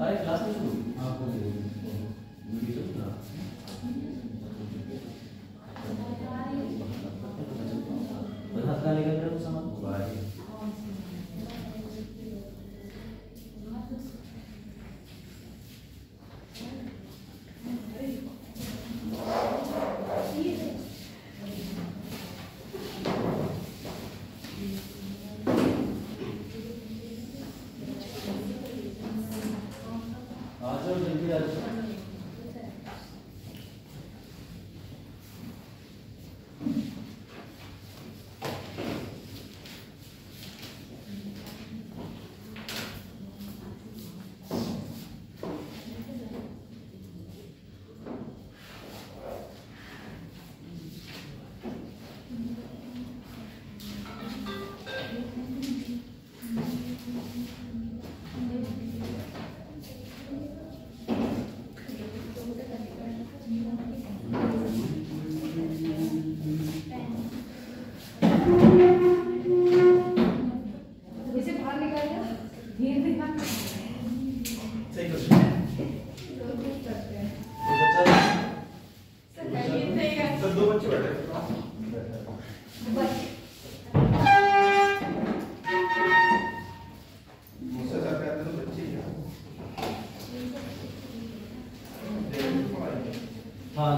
अरे क्लास में शुरू आपको हाथ निकल रहा है सामान बाहर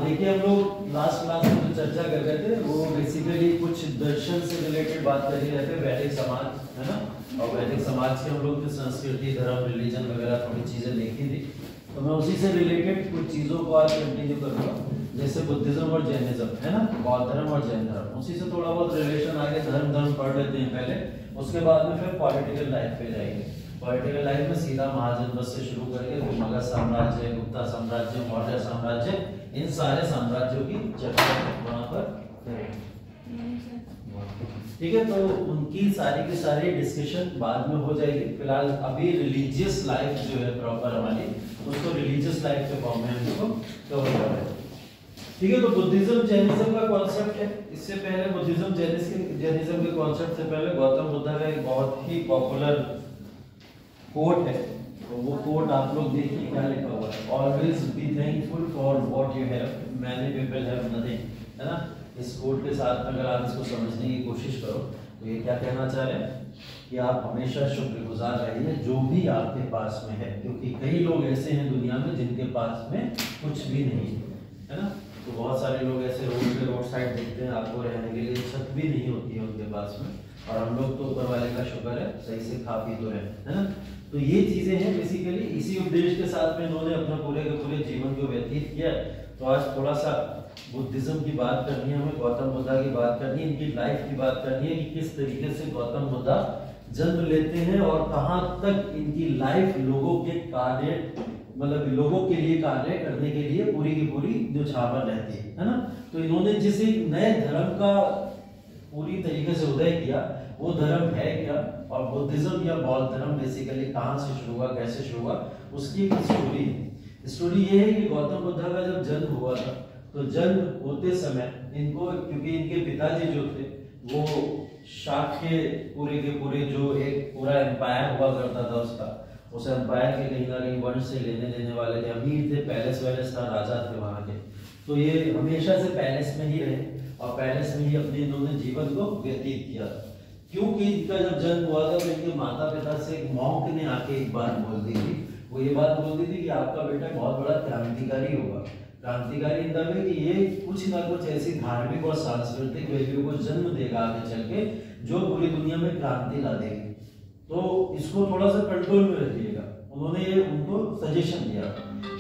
देखिए हम लोग लास्ट क्लास में जो चर्चा कर रहे थे वो बेसिकली कुछ दर्शन से रिलेटेड बात कर रहे थे, वैदिक समाज है ना, और वैदिक समाज की हम लोग संस्कृति धर्म रिलीजन वगैरह थोड़ी चीजें देखी थी, तो मैं उसी से रिलेटेड कुछ चीजों को आज कंटिन्यू करूँगा, जैसे बुद्धिज्म और जैनिज्म है ना, बौद्ध धर्म और जैन धर्म, उसी से थोड़ा बहुत रिलेशन आगे धर्म पढ़ लेते हैं पहले, उसके बाद में फिर पॉलिटिकल लाइफ पे जाएंगे। पॉलिटिकल लाइफ में सीधा महाजनपद से शुरू करके मगध साम्राज्य, गुप्ता साम्राज्य, मौर्य साम्राज्य, इन सारे साम्राज्यों की चर्चा वहां पर करेंगे। ठीक है, तो उनकी सारी की सारी डिस्कशन बाद में हो जाएगी। फिलहाल अभी रिलीजियस लाइफ जो है प्रॉपर हमारी, उसको रिलीजियस लाइफ के फॉर्म में हम इसको कवर कर रहे हैं। ठीक है, तो बुद्धिज्म जैनिज्म का कॉन्सेप्ट है। इससे पहले बुद्धिज्म जैनिज्म के कॉन्सेप्ट से पहले गौतम बुद्ध का एक बहुत ही पॉपुलर कोट है, तो वो कोट आप लोग देखिए क्या लिखा हुआ है, always be thankful for what you have, many people have nothing, है ना। इस कोट के साथ में अगर आप इसको समझने की कोशिश करो तो ये क्या कहना चाह रहे हैं कि आप हमेशा शुक्रगुजार रहिए जो भी आपके पास में है, क्योंकि कई लोग ऐसे हैं दुनिया में जिनके पास में कुछ भी नहीं है ना। तो बहुत सारे लोग ऐसे रोड साइड देखते हैं, आपको रहने के लिए छत भी नहीं होती है उनके पास में, और हम लोग तो ऊपर वाले का शुक्र है सही से खा पी तो रहे, है ना। तो ये चीजें हैं बेसिकली, इसी उद्देश्य के साथ में इन्होंने अपना पूरे के पूरे जीवन को व्यतीत किया। तो आज थोड़ा सा बुद्धिज्म की बात करनी है हमें, गौतम बुद्ध की बात करनी है, इनकी लाइफ की बात करनी है कि किस तरीके से गौतम बुद्ध जन्म लेते हैं और कहाँ तक इनकी लाइफ लोगों के कार्य, मतलब लोगों के लिए कार्य करने के लिए पूरी की पूरी न्यौछावर रहती है ना। तो इन्होंने जिस एक नए धर्म का पूरी तरीके से उदय किया, वो धर्म है क्या, और बुद्धिज्म या बौद्ध धर्म बेसिकली कहाँ से शुरू हुआ, कैसे शुरू हुआ, उसकी एक स्टोरी है। स्टोरी ये है कि गौतम बुद्ध का जब जन्म हुआ था, तो जन्म होते समय इनको, क्योंकि इनके पिताजी जो थे वो शाक्य पूरे के पूरे जो एक पूरा एम्पायर हुआ करता था उसका, उस एम्पायर के कहीं ना कहीं वंश से लेने देने वाले थे, अमीर थे, पैलेस वैलेस था, राजा थे वहाँ के, तो ये हमेशा से पैलेस में ही रहे और पैलेस में ही अपने इन्होंने जीवन को व्यतीत किया। क्योंकि इनका जब जन्म हुआ था तो इनके माता पिता से एक मॉन्क ने आके एक बात बोल दी थी, वो ये बात बोल दी थी कि आपका बेटा बहुत बड़ा क्रांतिकारी होगा। क्रांतिकारी इन में कि ये कुछ ना कुछ ऐसी धार्मिक और सांस्कृतिक वैल्यू को जन्म देगा आगे चल के, जो पूरी दुनिया में क्रांति ला देगी, तो इसको थोड़ा सा कंट्रोल में रखिएगा। उन्होंने ये उनको सजेशन दिया।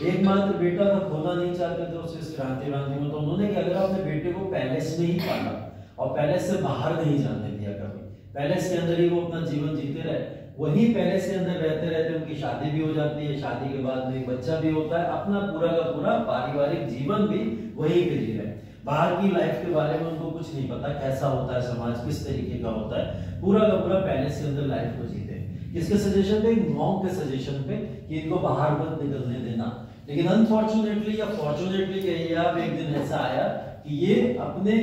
एकमात्र बेटा था, खोना नहीं चाहते थे उसे इस क्रांति में, तो उन्होंने कि अगर अपने बेटे को पैलेस में ही पाला और पैलेस से बाहर नहीं जाने दिया, कभी पैलेस के अंदर ही वो अपना जीवन जीते रहे, वही पैलेस के अंदर रहते रहते उनकी शादी भी हो जाती है, शादी के बाद में एक बच्चा भी होता है, अपना पूरा का पूरा पारिवारिक जीवन भी वहीं पे जी रहे। बाहर की लाइफ के बारे में उनको कुछ नहीं पता, कैसा होता है समाज, किस तरीके का होता है, पूरा का पूरा पैलेस के अंदर लाइफ को जीते। किसके सजेशन पे? मॉन्क के सजेशन पे कि इनको बाहर मत निकलने देना। लेकिन अनफॉर्चुनेटली या फॉर्चुनेटली कहिए आप, एक दिन ऐसा आया कि ये अपने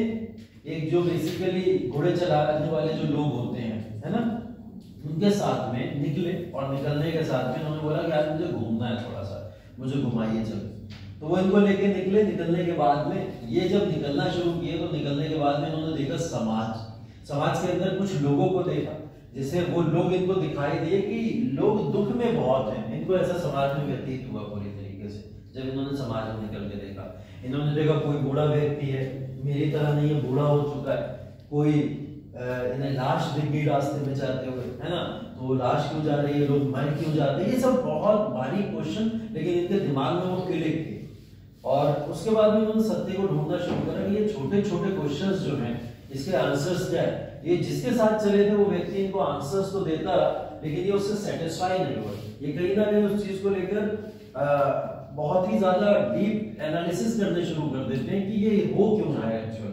एक जो बेसिकली घोड़े चलाने वाले जो लोग होते हैं, है ना, उनके साथ में निकले और निकलने के साथ में उन्होंने बोला कि आज मुझे घूमना है, थोड़ा सा मुझे घुमाइए चलो। तो वो इनको लेके निकले। निकलने के बाद में ये जब निकलना शुरू किए तो निकलने के बाद में इन्होंने देखा समाज के अंदर कुछ लोगों को देखा, जिससे वो लोग इनको दिखाई दिए कि लोग दुख में बहुत हैं। इनको ऐसा समाज में व्यतीत हुआ पूरी तरीके से जब इन्होंने समाज में निकल के देखा। इन्होंने देखा कोई बूढ़ा व्यक्ति है, मेरी तरह नहीं है, बूढ़ा हो चुका है, कोई इन्हें लाश दिख गई रास्ते में जाते हुए, है ना, तो लाश क्यों जा रही है, लोग मर क्यों जाते हैं, ये सब बहुत भारी क्वेश्चन लेकिन इनके दिमाग में वो क्लिक किए। और उसके बाद में उन्होंने सत्य को ढूंढना शुरू करा कि ये छोटे छोटे क्वेश्चंस जो हैं इसके आंसर्स क्या है। ये जिसके साथ चले थे वो व्यक्ति इनको आंसर्स तो देता लेकिन ये उससे सेटिस्फाई नहीं हुआ। ये कहीं ना कहीं उस चीज को लेकर बहुत ही ज्यादा डीप एनालिसिस करने शुरू कर देते हैं कि ये हो क्यों रहा है एक्चुअली।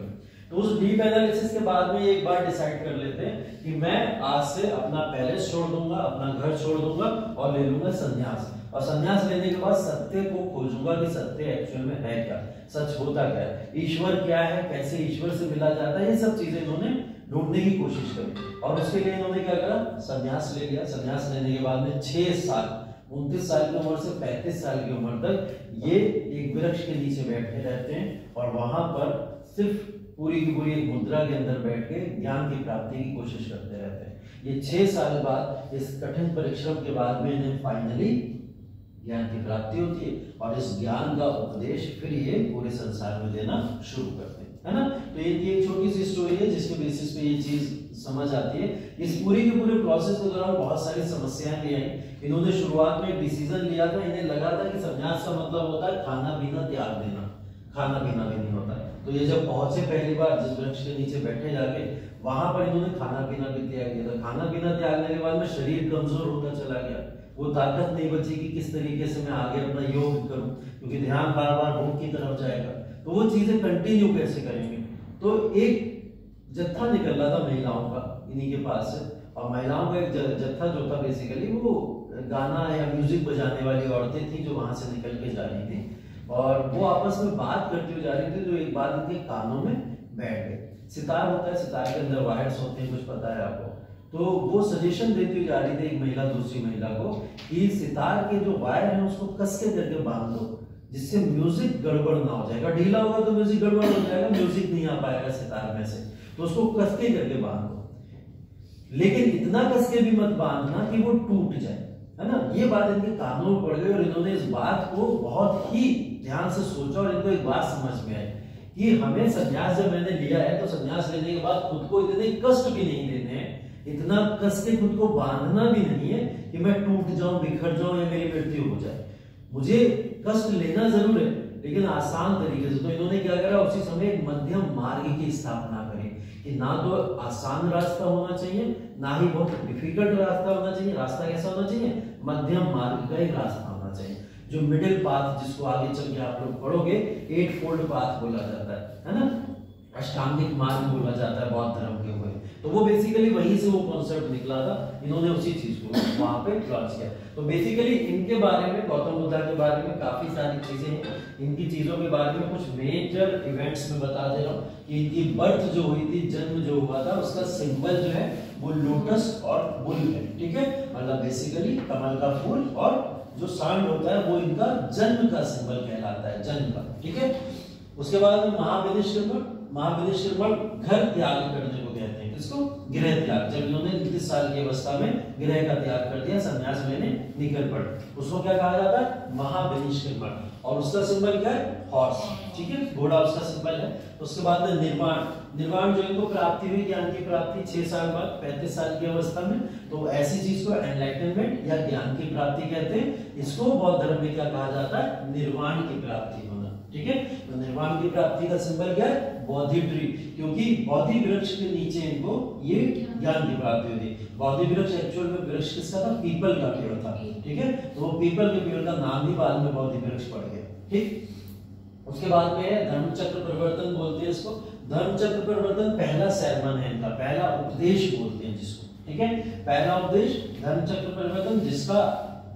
तो उस डीप एनालिसिस के बाद में एक बार डिसाइड कर लेते हैं कि मैं आज से अपना पैलेस छोड़ दूंगा, अपना घर छोड़ दूंगा और ले लूंगा संन्यास। और संन्यास लेने के बाद सत्य को खोजूंगा कि सत्य एक्चुअल में है क्या, सच होता क्या है, ईश्वर क्या है, कैसे ईश्वर से मिला जाता है, ये सब चीजें इन्होंने ढूंढने की कोशिश करी। और उसके लिए इन्होंने क्या करा, संन्यास ले लिया। संन्यास लेने के बाद में 6 साल 29 साल की उम्र से 35 साल की उम्र तक ये एक वृक्ष के नीचे बैठे रहते हैं और वहां पर सिर्फ पूरी की पूरी एक मुद्रा के अंदर बैठ के ज्ञान की प्राप्ति की कोशिश करते रहते हैं। ये 6 साल बाद इस कठिन परिश्रम के बाद में इन्हें फाइनली ज्ञान की प्राप्ति होती है और इस ज्ञान का उपदेश फिर ये पूरे संसार में देना शुरू करते हैं, है ना। तो ये एक छोटी सी स्टोरी है जिसके बेसिस पे ये चीज समझ आती है। इस पूरी के पूरे प्रोसेस के दौरान बहुत सारी समस्याएं भी आई। इन्होंने शुरुआत में एक डिसीजन लिया था, इन्हें लगा था कि संन्यास का मतलब होता है खाना पीना त्याग देना, खाना पीना भी नहीं होता है। तो ये जब पहुंचे पहली बार जिस वृक्ष के नीचे बैठे जाके, वहां पर इन्होंने खाना पीना भी त्याग दिया था। खाना पीना त्यागने के बाद में शरीर कमजोर होता चला गया, वो ताकत नहीं बची कि किस तरीके से मैं आगे अपना योग करूं, क्योंकि ध्यान बार बार भूख की तरफ जाएगा। तो वो चीजें कंटिन्यू कैसे करेंगे। तो एक जत्था निकल रहा था महिलाओं का इन्हीं के पास से, और महिलाओं का एक जत्था जो था बेसिकली वो गाना या म्यूजिक बजाने वाली औरतें थी जो वहां से निकल के जा रही थी और वो आपस में बात करती हुई जा रही थी। तो एक बात इनके कानों में बैठ गई। सितार होता है, सितार के अंदर वायर्स होते हैं, कुछ पता है आपको। तो वो सजेशन देती हुई जा रही थी एक महिला दूसरी महिला को कि सितार के जो वायर है उसको कस के करके बांध दो, जिससे म्यूजिक गड़बड़ ना हो जाएगा। ढीला होगा तो म्यूजिक गड़बड़ हो जाएगा, म्यूजिक नहीं आ पाएगा सितार में से, तो उसको कस के करके बांध दो। लेकिन इतना कस के भी मत बांधना कि वो टूट जाए, है ना। ये बात इनके कानों में पड़ गई और इन्होंने इस बात को बहुत ही ध्यान से सोचा और इनको एक बात समझ में आई कि हमें संन्यास जब मैंने लिया है तो संन्यास लेने के बाद खुद को इतने कष्ट भी नहीं देने हैं, इतना कस के खुद को बांधना भी नहीं है कि मैं टूट जाऊं, बिखर जाऊं या मेरी मृत्यु हो जाए। मुझे कष्ट लेना जरूर है लेकिन आसान तरीके से। तो इन्होंने क्या करा, उसी समय एक मध्यम मार्ग की स्थापना करी कि ना तो आसान रास्ता होना चाहिए ना ही बहुत डिफिकल्ट रास्ता होना चाहिए। रास्ता कैसा होना चाहिए, मध्यम मार्ग का एक रास्ता होना चाहिए, जो मिडिल पाथ, जिसको आगे चल के आप लोग पढ़ोगे 8 फोल्ड पाथ बोला जाता है ना, अष्टांगिक मार्ग बोला जाता है बौद्ध धर्म के हुए। तो वो बेसिकली वहीं से वो कॉन्सेप्ट निकला था, इन्होंने उसी चीज को वहां पे लॉन्च किया। तो बेसिकली इनके बारे में, गौतम बुद्ध के बारे में काफी सारी चीजें हैं। इनकी चीजों के बारे में कुछ मेजर इवेंट्स में बता दे रहा हूँ कि इनकी बर्थ जो हुई थी, जन्म जो हुआ था, उसका सिंबल जो है वो लोटस और बुल है, ठीक है। मतलब बेसिकली कमल का फूल और जो सांड होता है वो इनका जन्म का सिंबल कहलाता है, जन्म का, ठीक है। उसके बाद महाविनिष्क्रमण घर त्याग करने को कहते हैं, किसको, गृह त्याग। जब इन्होंने 29 साल की अवस्था में गृह का त्याग कर दिया, संन्यास लेने निकल पड़े, उसको क्या कहा जाता है, महाविनिष्क्रमण। और उसका सिंबल क्या है, हॉर्स, ठीक है, घोड़ा उसका सिंबल है। उसके बाद निर्वाण जो इनको प्राप्ति हुई, ज्ञान की प्राप्ति 6 साल बाद 35 साल की अवस्था में। तो ऐसी चीज को एनलाइटनमेंट या ज्ञान की प्राप्ति कहते हैं। इसको बौद्ध धर्म में क्या कहा जाता है, निर्वाण की प्राप्ति होना, ठीक है। तो निर्वाण की प्राप्ति का सिंबल क्या है, बोधि ट्री, क्योंकि बोधि वृक्ष के नीचे इनको ये ज्ञान की प्राप्ति हुई थी। बोधि वृक्ष एक्चुअल में वृक्ष किसका था, पीपल का पेड़ था, ठीक है। तो वो पीपल के पेड़ का नाम भी बाद में बोधि वृक्ष पड़ गया, ठीक। उसके बाद में है धर्मचक्र परिवर्तन, बोलते हैं इसको। धर्मचक्र परिवर्तन पहला सेरेमन है इनका, पहला उपदेश बोलते हैं जिसको, ठीक है। पहला उपदेश धर्मचक्र परिवर्तन, जिसका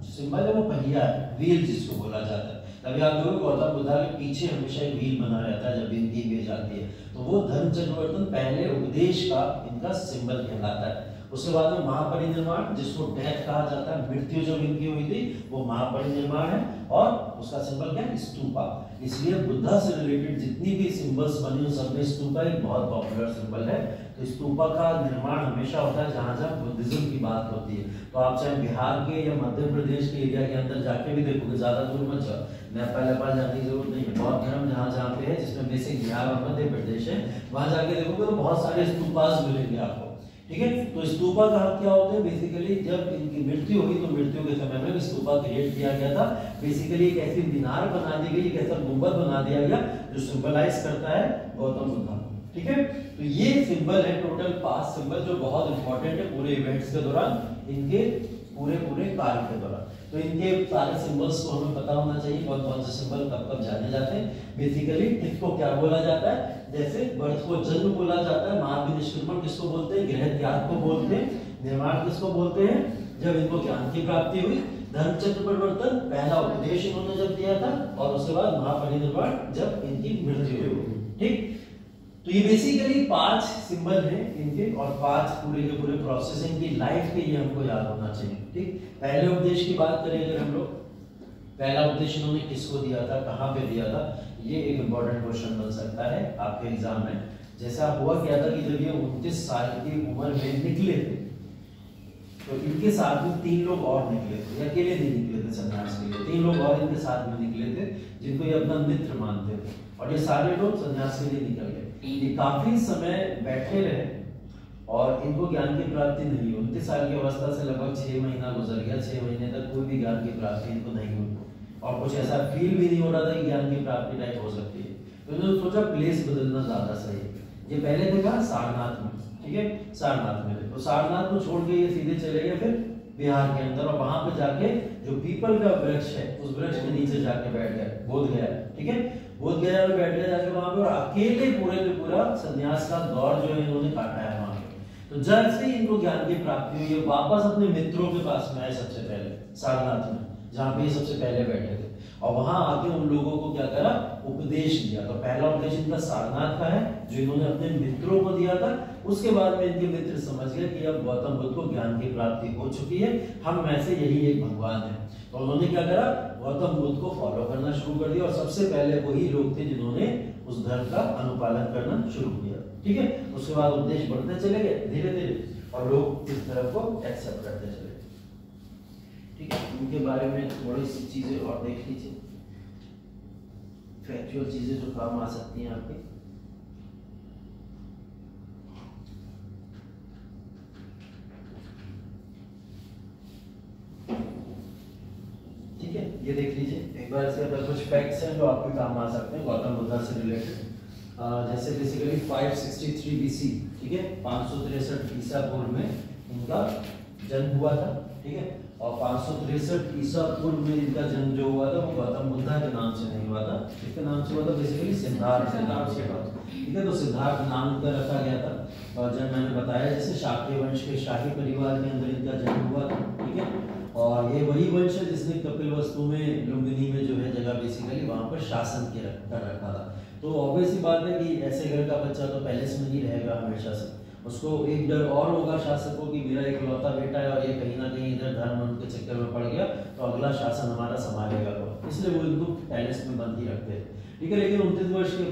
सिंबल है वो पहिया है, व्हील जिसको बोला जाता है। तभी आप देखोगे गौतम बुद्ध के पीछे हमेशा एक व्हील बना रहता है जब इनकी इमेज आती है। तो वो धर्मचक्र परिवर्तन पहले उपदेश का इनका सिंबल कहलाता है। उसके बाद में महापरिनिर्वाण, जिसको डेथ कहा जाता है, मृत्यु जब इनकी हुई थी वो महापरिनिर्वाण है। और उसका सिंबल क्या है? स्तूपा। इसलिए बुद्धा से रिलेटेड जितनी भी सिंबल्स बनी उन सब में स्तूपा एक बहुत पॉपुलर सिंबल है। तो स्तूपा का निर्माण हमेशा होता है जहां जहां बुद्धिज्म की बात होती है। तो आप चाहे बिहार के या मध्य प्रदेश के एरिया के अंदर जाके भी देखोगे, ज्यादा दूर मत जाओ, नेपाल जाने की जरूरत नहीं है, बहुत गर्म जहां पे है, जिसमें बेसिक बिहार और मध्य प्रदेश है, वहां जाके देखोगे तो बहुत सारे स्तूपास मिलेंगे आपको। ठीक है, तो स्तूपा का क्या होते हैं? बेसिकली जब इनकी मृत्यु हुई तो मृत्यु के समय में स्तूपा क्रिएट किया गया था। बेसिकली एक ऐसी मीनार बना दी गई, एक ऐसा गुंबद बना दिया गया जो सिंबलाइज करता है गौतम बुद्ध। ठीक है, तो ये सिंबल है टोटल 5 सिंबल जो बहुत इंपॉर्टेंट है पूरे इवेंट्स के दौरान, इनके पूरे काल के दौरान। तो इनके सारे सिंबल्स को हमें पता होना चाहिए, कौन कौन से सिंबल कब कब जाने जाते हैं। बेसिकली किसको क्या बोला जाता है? जैसे बर्थ को जन्म बोला जाता है, महाविनिष्क्रमण किसको बोलते हैं? गृह त्याग को बोलते हैं। निर्माण किसको बोलते हैं? जब इनको ज्ञान की प्राप्ति हुई। धर्मचक्र परिवर्तन, पहला उपदेश इन्होंने जब दिया था, और उसके बाद महापरिनिर्वाण जब इनकी मृत्यु हुई। ठीक, तो ये बेसिकली 5 सिंबल हैं इनके, और 5 पूरे के पूरे प्रोसेसिंग की लाइफ के ये हमको याद होना चाहिए। ठीक, पहले उपदेश की बात करें अगर हम लोग, पहला उपदेश इन्होंने किसको दिया था, कहाँ पे दिया था, ये एक इंपॉर्टेंट क्वेश्चन बन सकता है आपके एग्जाम में। जैसा हुआ क्या था कि जब ये 29 साल की उम्र में निकले थे तो इनके साथ में 3 लोग और निकले थे, अकेले नहीं निकले थे सन्यास के लिए, 3 लोग और इनके साथ में निकले थे जिनको ये अपना मित्र मानते थे, और ये सारे लोग सन्यास के लिए निकल गए। ये काफी समय बैठे रहे और इनको ज्ञान की प्राप्ति नहीं हुई। 29 साल की अवस्था से लगभग 6 महीना गुजर गया, 6 महीने तक कोई भी ज्ञान की प्राप्ति इनको नहीं हुई, और कुछ ऐसा फील भी नहीं हो रहा था कि ज्ञान की प्राप्ति टाइप हो सकती है। तो इन्होंने सोचा प्लेस बदलना ज्यादा सही है। ये पहले थे कहाँ? सारनाथ में। ठीक है, सारनाथ में थे, तो सारनाथ को छोड़ के ये सीधे चले गए फिर बिहार के अंदर, और वहां पे जाके जो पीपल का वृक्ष है उस वृक्ष के नीचे जाके बैठ गए, बोध गया। ठीक है, बोध गया में बैठ गए जाके वहां पे, और अकेले पूरे के पूरा सन्यास का दौर जो है इन्होंने काटा है वहां पे। तो जैसे ही इनको ज्ञान की प्राप्ति हुई, वापस अपने मित्रों के पास में आए सबसे पहले सारनाथ में, जहाँ पे ये सबसे पहले बैठे थे, और वहां आके उन लोगों को क्या करा? उपदेश दिया। तो पहला उपदेश इनका सारनाथ का है जो इन्होंने अपने मित्रों को दिया था। उसके बाद में इनके मित्र समझ गए कि अब गौतम बुद्ध को ज्ञान की प्राप्ति हो चुकी है, हम में से यही एक भगवान है। तो उन्होंने क्या करा? गौतम बुद्ध को फॉलो करना शुरू कर दिया, और सबसे पहले वही लोग थे जिन्होंने उस धर्म का अनुपालन करना शुरू किया। ठीक है, उसके बाद उपदेश बढ़ते चले गए धीरे धीरे, और लोग इस धर्म को एक्सेप्ट करते चले। ठीक है, उनके बारे में थोड़ी सी चीजें और देख लीजिए, फैक्चुअल चीजें जो काम आ सकती हैं आपके। ठीक है, ये देख लीजिए एक बार से, अगर कुछ फैक्ट्स हैं जो आपके काम आ सकते हैं गौतम बुद्ध से रिलेटेड। जैसे बेसिकली 563 BC, ठीक है, 563 ईसा पूर्व में इनका जन्म हुआ था। ठीक है, और 563 ईसा पूर्व में इनका जन्म जो हुआ था वो गौतम बुद्धा के नाम से नहीं हुआ था, किसके नाम से हुआ था? बेसिकली सिद्धार्थ के नाम से हुआ था। ठीक है, तो सिद्धार्थ नाम इनका रखा गया था, और जब मैंने बताया जैसे शाक्य वंश के शाही परिवार के अंदर इनका जन्म हुआ था। ठीक है, और ये वही वंश है जिसने कपिलवस्तु में, लुम्बिनी में जो है जगह बेसिकली वहां पर शासन कर रखा था। तो ऑब्वियस ही बात है कि ऐसे घर का बच्चा तो पैलेस में ही रहेगा हमेशा से, उसको एक डर और होगा शासक को कि मेरा इकलौता बेटा है और ये कहीं ना कहीं इधर धर्म के चक्कर में पड़ गया तो अगला शासन हमारा संभालेगा कौन, इसलिए वो इनको पैलेस में बंद ही रखते हैं। ठीक है, लेकिन 29 वर्ष की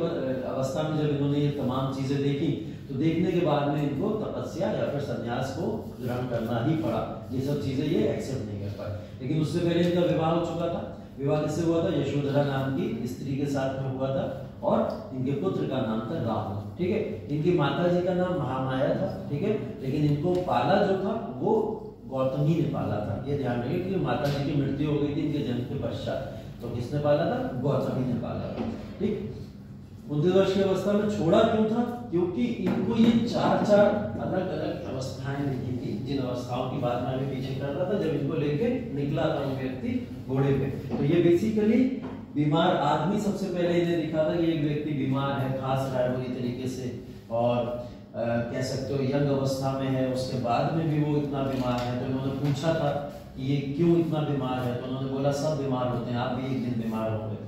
अवस्था में जब इन्होंने ये तमाम चीजें देखी तो देखने के बाद में इनको तपस्या या फिर संन्यास को ग्रहण करना ही पड़ा। ये सब चीजें ये एक्सेप्ट नहीं कर पाए, लेकिन उससे पहले इनका विवाह हो चुका था। विवाह किससे हुआ था? यशोधरा नाम की स्त्री के साथ में हुआ था, और इनके पुत्र का नाम था राहुल। ठीक है, इनकी माता जी का नाम महामाया था। ठीक है, लेकिन इनको पाला जो था वो गौतम ही ने पाला था। ये ध्यान रखिए कि माता जी की मृत्यु हो गई थी इनके जन्म के पश्चात, तो किसने पाला था? गौतम ही ने पाला था। ठीक, 29 वर्ष की अवस्था में छोड़ा क्यों था? क्योंकि इनको ये 4 अलग अलग अवस्थाएं दिखी थी, जिन अवस्थाओं की बात मैं अभी पीछे कर रहा था जब इनको लेके निकला था वो व्यक्ति घोड़े पे। तो ये बेसिकली बीमार आदमी सबसे पहले इन्हें दिखा था कि एक व्यक्ति बीमार है, खास रहा है बुरी तरीके से, और कह सकते हो यंग अवस्था में है, उसके बाद में भी वो इतना बीमार है। तो इन्होंने पूछा था कि ये क्यों इतना बीमार है, तो उन्होंने बोला सब बीमार होते हैं, आप भी एक दिन बीमार होंगे।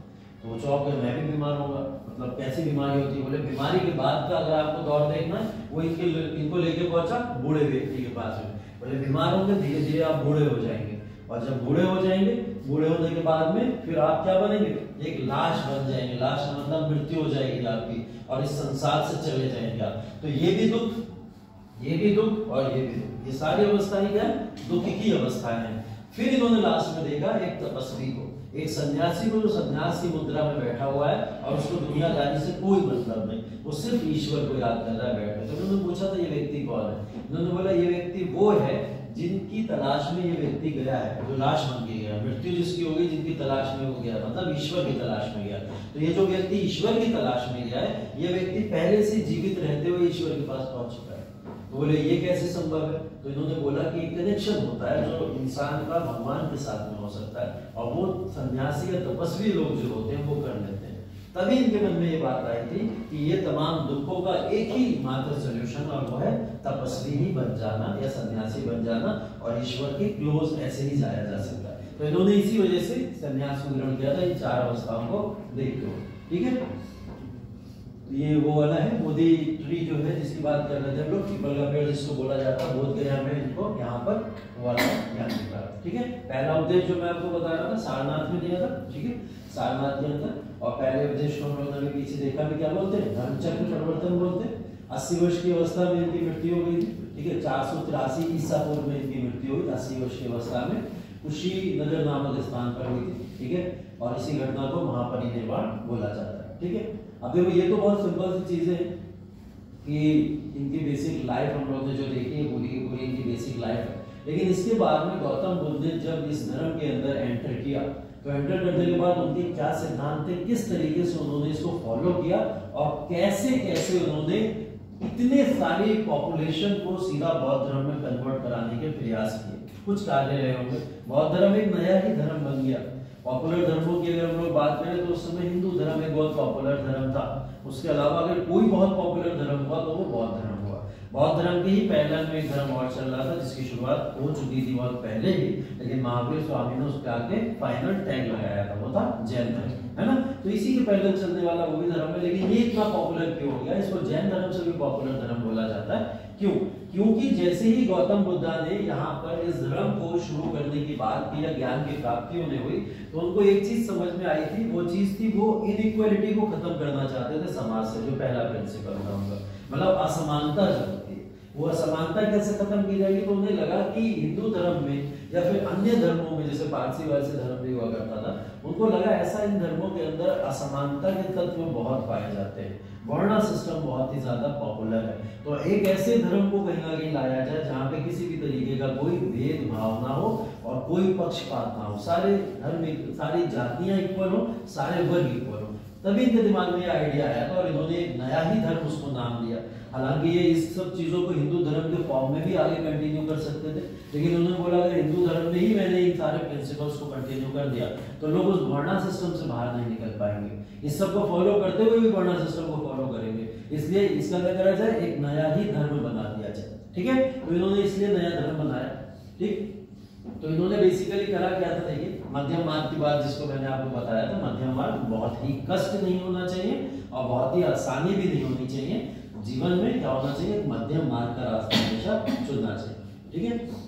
तो वो चौंक गए, मैं भी बीमार होगा, मतलब कैसी बीमारी होती है? बोले बीमारी के बाद का अगर आपको दौर देखना है वो इनको लेके पहुंचा बूढ़े व्यक्ति के पास में, बोले बीमार होंगे, धीरे धीरे आप बूढ़े हो जाएंगे, और जब बूढ़े हो जाएंगे, बूढ़े होने के बाद में फिर आप क्या बनेंगे, एक लाश बन जाएंगे। लाश मतलब मृत्यु हो जाएगी आपकी, और इस संसार से चले जाएंगे आप। तो ये भी दुख, ये भी दुख, और ये भी दुख, ये सारी अवस्थाएं क्या है, दुख की अवस्थाएं हैं। फिर इन्होंने लास्ट में देखा एक तपस्वी को, एक सन्यासी को, जो सन्यास की मुद्रा में बैठा हुआ है और उसको दुनियादारी से कोई मतलब नहीं, वो सिर्फ ईश्वर को याद कर रहा है बैठ के। तो उन्होंने पूछा था ये व्यक्ति कौन है, उन्होंने बोला ये व्यक्ति वो है जिनकी तलाश में ये व्यक्ति गया है, जो लाश बन के गया, मृत्यु जिसकी होगी, जिनकी तलाश में वो गया, मतलब ईश्वर की तलाश में गया। तो ये जो व्यक्ति ईश्वर की तलाश में गया है, ये व्यक्ति पहले से जीवित रहते हुए ईश्वर के पास पहुंच चुका है। तो बोले ये कैसे संभव है, तो इन्होंने बोला कि एक कनेक्शन होता है जो इंसान का भगवान के साथ में हो सकता है, और वो सन्यासी या तपस्वी लोग जो होते हैं वो कर लेते हैं। तभी इनके मन में ये बात आई थी कि ये तमाम दुखों का एक ही मात्र सोल्यूशन, और वो है तपस्वी ही बन जाना या सन्यासी बन जाना, और ईश्वर के क्लोज ऐसे ही जाया जा सकता है। तो इन्होंने इसी वजह से सन्यास को ग्रहण किया था, इन चार अवस्थाओं को देखते हुए। ठीक है, ये वो वाला है बोधि ट्री जो है जिसकी बात कर रहे थे हम लोग, पीपल का पेड़ जिसको बोला जाता है, बोध गया में इनको यहाँ पर वाला ज्ञान दिखा। ठीक है, पहला उपदेश जो मैं आपको बता रहा था सारनाथ में दिया था। ठीक है, सारनाथ के अंदर, और पहले उपदेश को हम लोगों ने पीछे देखा भी क्या बोलते हैं, धर्मचक्र परिवर्तन बोलते हैं। 80 वर्ष की अवस्था में इनकी मृत्यु हो गई थी। ठीक है, 483 ईसा पूर्व में इनकी मृत्यु हुई 80 वर्ष की अवस्था में, कुशीनगर नामक स्थान पर हुई थी। ठीक है, और इसी घटना को महापरिनिर्वाण बोला जाता है। ठीक है, अब देखो ये तो बहुत सिंपल सी चीजें हैं कि इनकी बेसिक लाइफ हम लोग ने जो देखी है, पूरी की पूरी इनकी बेसिक लाइफ है। लेकिन इसके बाद में गौतम बुद्ध ने जब इस धर्म के अंदर एंटर किया, तो एंटर करने के बाद उनके क्या सिद्धांत थे, किस तरीके से उन्होंने इसको फॉलो किया, और कैसे कैसे उन्होंने इतने सारी पॉपुलेशन को सीधा बौद्ध धर्म में कन्वर्ट कराने के प्रयास किए। कुछ कार्य रहे होंगे, बौद्ध धर्म एक नया ही धर्म बन गया। पॉपुलर धर्मों की अगर हम लोग बात करें तो उस समय हिंदू धर्म एक बहुत पॉपुलर धर्म था। उसके अलावा अगर कोई बहुत पॉपुलर धर्म हुआ तो वो बौद्ध धर्म हुआ। बौद्ध धर्म के ही पहले में एक धर्म और चल रहा था जिसकी शुरुआत हो चुकी थी बहुत पहले ही, लेकिन महावीर स्वामी ने उस पर आके फाइनल टैग लगाया था, वो था जैन धर्म, है ना। तो इसी के पहले चलने वाला वो भी धर्म है, लेकिन ये इतना पॉपुलर क्यों हो गया, इसको जैन धर्म से भी पॉपुलर धर्म बोला जाता है। क्यों? क्योंकि जैसे ही गौतम बुद्धा ने यहाँ पर इस धर्म को शुरू करने की बात की या ज्ञान की प्राप्ति उन्हें हुई, तो उनको एक चीज समझ में आई थी, वो चीज थी वो इनइक्वालिटी को खत्म करना चाहते थे समाज से। जो पहला प्रिंसिपल था उनका, मतलब असमानता जो होती है, वो असमानता कैसे खत्म की जाएगी। तो उन्हें लगा कि हिंदू धर्म में या फिर अन्य धर्मों में, जैसे पारसी वारसी धर्म भी हुआ करता था, उनको लगा ऐसा इन धर्मों के अंदर असमानता के तत्व बहुत पाए जाते हैं, वर्ण सिस्टम बहुत ही ज्यादा पॉपुलर है। तो एक ऐसे धर्म को कहीं ना कहीं लाया जाए जहाँ पे किसी भी तरीके का कोई भेदभाव ना हो और कोई पक्षपात ना हो, सारे धर्म, सारी जातियां इक्वल हो, सारे वर्ग इक्वल हो। तभी इनके दिमाग में ये आइडिया आया था और इन्होंने एक नया ही धर्म उसको नाम दिया। हालांकि ये इस सब चीजों को हिंदू धर्म के फॉर्म में भी आगे कंटिन्यू कर सकते थे, लेकिन उन्होंने बोला अगर हिंदू धर्म में ही मैंने इन सारे प्रिंसिपल्स को कंटिन्यू कर दिया तो लोग उस वर्णा सिस्टम से बाहर नहीं निकल पाएंगे। इस सब को फॉलो करते हुए भी वर्णा सिस्टम को फॉलो करेंगे, इसलिए इसका क्या करा जाए, एक नया ही धर्म बना दिया जाए। ठीक है, तो इन्होंने इसलिए नया धर्म बनाया। ठीक, तो इन्होंने बेसिकली करा क्या था, देखिए मध्यम मार्ग की बात जिसको मैंने आपको बताया था। मध्यम मार्ग बहुत ही कष्ट नहीं होना चाहिए और बहुत ही आसानी भी नहीं होनी चाहिए। जीवन में क्या होना चाहिए, मध्यम मार्ग का रास्ता हमेशा चुनना चाहिए। ठीक है,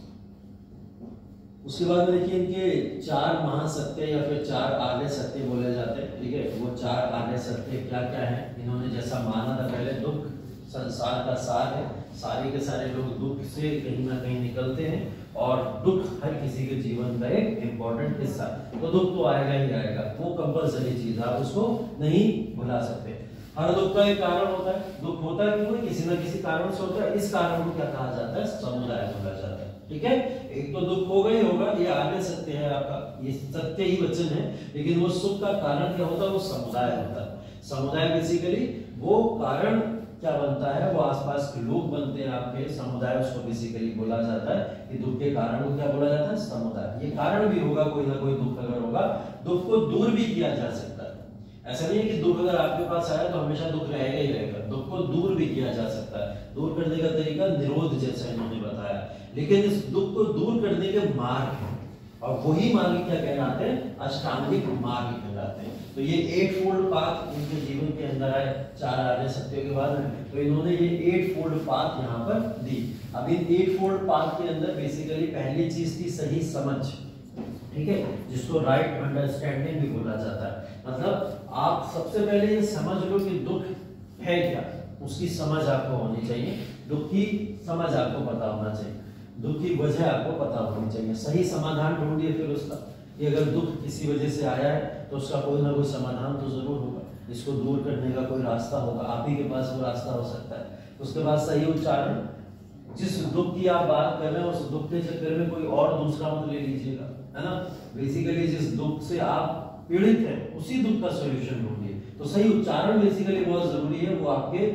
उसके बाद में देखिए इनके 4 महासत्य या फिर 4 आर्य सत्य बोले जाते हैं। ठीक है, वो 4 आर्य सत्य क्या क्या है, इन्होंने जैसा माना था पहले, दुख संसार का सार है, सारे के सारे लोग दुख से कहीं ना कहीं निकलते हैं और दुख हर किसी के जीवन का एक इम्पोर्टेंट हिस्सा है। तो दुख तो आएगा ही आएगा, वो कंपलसरी चीज है, आप उसको नहीं भुला सकते। हर दुख का एक कारण होता है, दुख होता है क्यों, किसी ना किसी कारण से होता है। इस कारण को क्या कहा जाता है, समुदाय बोला जाता है। ठीक है, एक तो दुख होगा ही होगा, ये आर्य सत्य है आपका, ये सत्य ही वचन है, लेकिन वो सुख का कारण क्या होता है, वो समुदाय होता है। समुदाय बेसिकली वो कारण क्या बनता है, वो आसपास के लोग बनते हैं आपके, समुदाय उसको बेसिकली बोला जाता है कि दुख के कारण को क्या बोला जाता है, समुदाय। ये कारण भी होगा, कोई ना कोई दुख अगर होगा, दुख को दूर भी किया जा सकता है। ऐसा नहीं है कि दुख अगर आपके पास आया तो हमेशा दुख रहेगा ही रहेगा, दुख को दूर भी किया जा सकता है। दूर करने का तरीका निरोध जैसा इन्होंने बताया, लेकिन इस दुख को दूर करने के मार्ग है, और वही मार्ग क्या कहलाते हैं? अष्टांगिक मार्ग कहलाते हैं। तो ये 8 फोल्ड पाथ इनके जीवन के अंदर आए 4 आर्य सत्यों के बाद में, तो इन्होंने ये 8 फोल्ड पाथ यहाँ पर दी। अब इन 8 फोल्ड पाथ के अंदर बेसिकली पहली चीज थी सही समझ, ठीक है, जिसको राइट अंडरस्टैंडिंग भी बोला जाता है। मतलब आप सबसे पहले ये समझ लो कि दुख है क्या, उसकी समझ आपको होनी चाहिए, दुख की समझ आपको पता होना चाहिए, दुख की वजह आपको पता होनी चाहिए, सही समाधान ढूंढिए फिर उसका, कि अगर दुख किसी वजह से आया है तो उसका कोई ना कोई समाधान तो जरूर होगा, इसको दूर करने का कोई रास्ता होगा, आप ही के पास वो रास्ता हो सकता है। उसके बाद सही उच्चारण, जिस दुख की आप बात कर रहे हैं उस दुख के चक्कर में कोई और दूसरा मत ले लीजिएगा, है ना। बेसिकली जिस दुख से आप पीड़ित हैं उसी दुख का सॉल्यूशन ढूंढिए। तो सही उच्चारण बेसिकली बहुत जरूरी है, वो आपके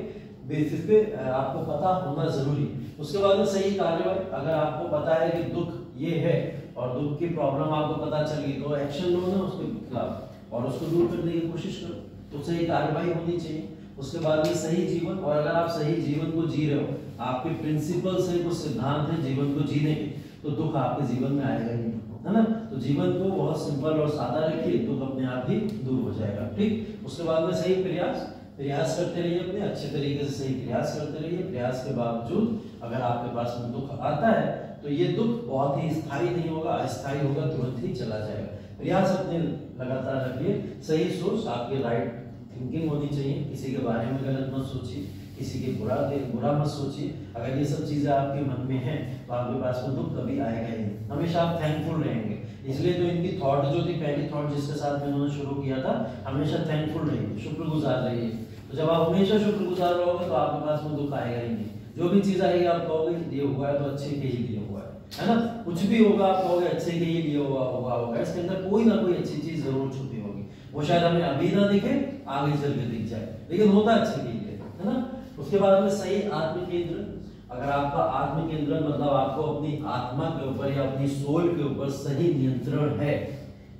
बेसिस पे आपको पता होना जरूरी। उसके बाद में सही कार्यवाही, अगर आपको पता है कि दुख ये है और दुख की प्रॉब्लम आपको पता चली तो एक्शन लो ना उसके खिलाफ और उसको दूर करने की कोशिश करो, तो सही कार्यवाही होनी चाहिए। उसके बाद में सही जीवन, और अगर आप सही जीवन को जी रहे हो, आपके प्रिंसिपल्स हैं, कुछ सिद्धांत हैं जीवन को जीने के, तो दुख आपके जीवन में आएगा ही नहीं, है ना। तो जीवन को बहुत सिंपल और सादा रखिए, दुख अपने आप ही दूर हो जाएगा, ठीक। उसके बाद में सही प्रयास करते रहिए, अपने अच्छे तरीके से सही प्रयास करते रहिए। प्रयास के बावजूद अगर आपके पास में दुख आता है तो ये दुख बहुत ही स्थायी नहीं होगा, अस्थायी होगा, तुरंत ही चला जाएगा। प्रयास अपने लगातार रखिए, सही सोच, आपकी राइट थिंकिंग होनी चाहिए, किसी के बारे में गलत मत सोचिए, किसी के बुरा मत सोचिए। अगर ये सब चीजें आपके मन में हैं तो आपके पास में दुख कभी आएगा ही नहीं, हमेशा आप थैंकफुल रहेंगे। इसलिए तो इनकी थॉट जो थी, पहली थॉट जिसके साथ में उन्होंने शुरू किया था, हमेशा थैंकफुल रहिए, शुक्रगुजार रहिए। तो जब आप हमेशा शुक्रगुजार रहोगे तो आपके पास में दुख आएगा ही नहीं। जो भी चीज आएगी आप कहोगे ये हुआ है तो अच्छे के ही लिए हुआ है ना। कुछ भी होगा आप कहोगे अच्छे के ही लिए होगा, इसके अंदर कोई ना कोई अच्छी चीज जरूर छुपी होगी। वो शायद हमें अभी ना दिखे, आगे चल के दिख जाए, लेकिन होता अच्छे के लिए, है ना। उसके बाद में सही आत्म केंद्र, अगर आपका आत्म केंद्र मतलब आपको अपनी आत्मा के ऊपर या अपनी सोल के ऊपर सही नियंत्रण है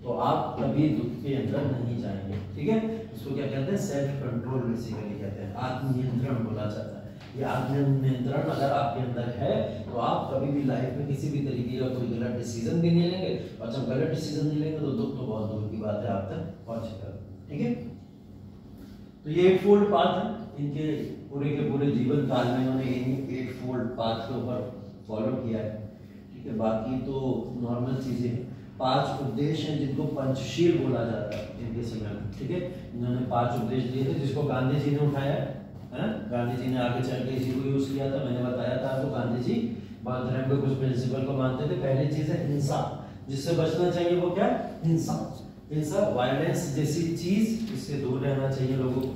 तो आप कभी दुख के अंदर नहीं जाएंगे, ठीक है। इसको क्या कहते हैं? सेल्फ कंट्रोल बेसिकली कहते हैं, आत्म नियंत्रण बोला जाता है। ये आत्म नियंत्रण अगर आपके अंदर है तो आप कभी भी लाइफ में किसी भी तरीके का कोई गलत डिसीजन भी नहीं लेंगे, और जब गलत डिसीजन नहीं लेंगे तो दुख तो बहुत दूर की बात है आप तक पहुंचेगा, ठीक है। तो ये 8 फोल्ड पाथ है, इनके पूरे के पूरे जीवन काल में इन्होंने इन्हीं 8 फोल्ड पाथ के ऊपर फॉलो किया है, ठीक है। बाकी तो नॉर्मल चीजें हैं। 5 उपदेश हैं जिनको पंचशील बोला जाता है इनके समय में, ठीक है। इन्होंने 5 उपदेश दिए थे जिसको गांधी जी ने उठाया है, गांधी जी ने आगे चल के इसी को यूज किया था। मैंने बताया था आपको, गांधी जी बौद्ध धर्म के कुछ प्रिंसिपल को मानते थे। पहली चीज है हिंसा, जिससे बचना चाहिए वो क्या है? हिंसा, वायलेंस जैसी चीज, इससे दूर रहना चाहिए लोगों को।